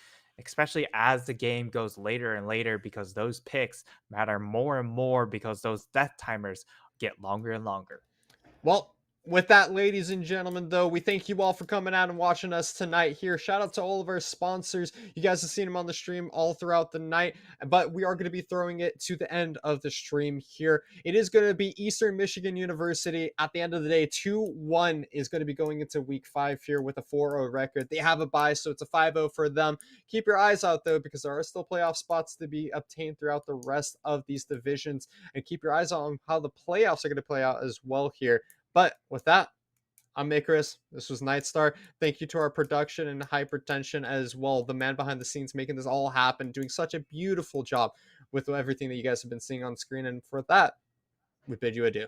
[SPEAKER 2] especially as the game goes later and later, because those picks matter more and more because those death timers get longer and longer.
[SPEAKER 1] Well, with that, ladies and gentlemen, though, we thank you all for coming out and watching us tonight here. Shout out to all of our sponsors. You guys have seen them on the stream all throughout the night, but we are going to be throwing it to the end of the stream here. It is going to be Eastern Michigan University. At the end of the day, 2-1 is going to be going into week 5 here with a 4-0 record. They have a bye, so it's a 5-0 for them. Keep your eyes out, though, because there are still playoff spots to be obtained throughout the rest of these divisions. And keep your eyes on how the playoffs are going to play out as well here. But with that, I'm Icarus. This was Nightstar. Thank you to our production and hypertension as well. The man behind the scenes making this all happen, doing such a beautiful job with everything that you guys have been seeing on screen. And for that, we bid you adieu.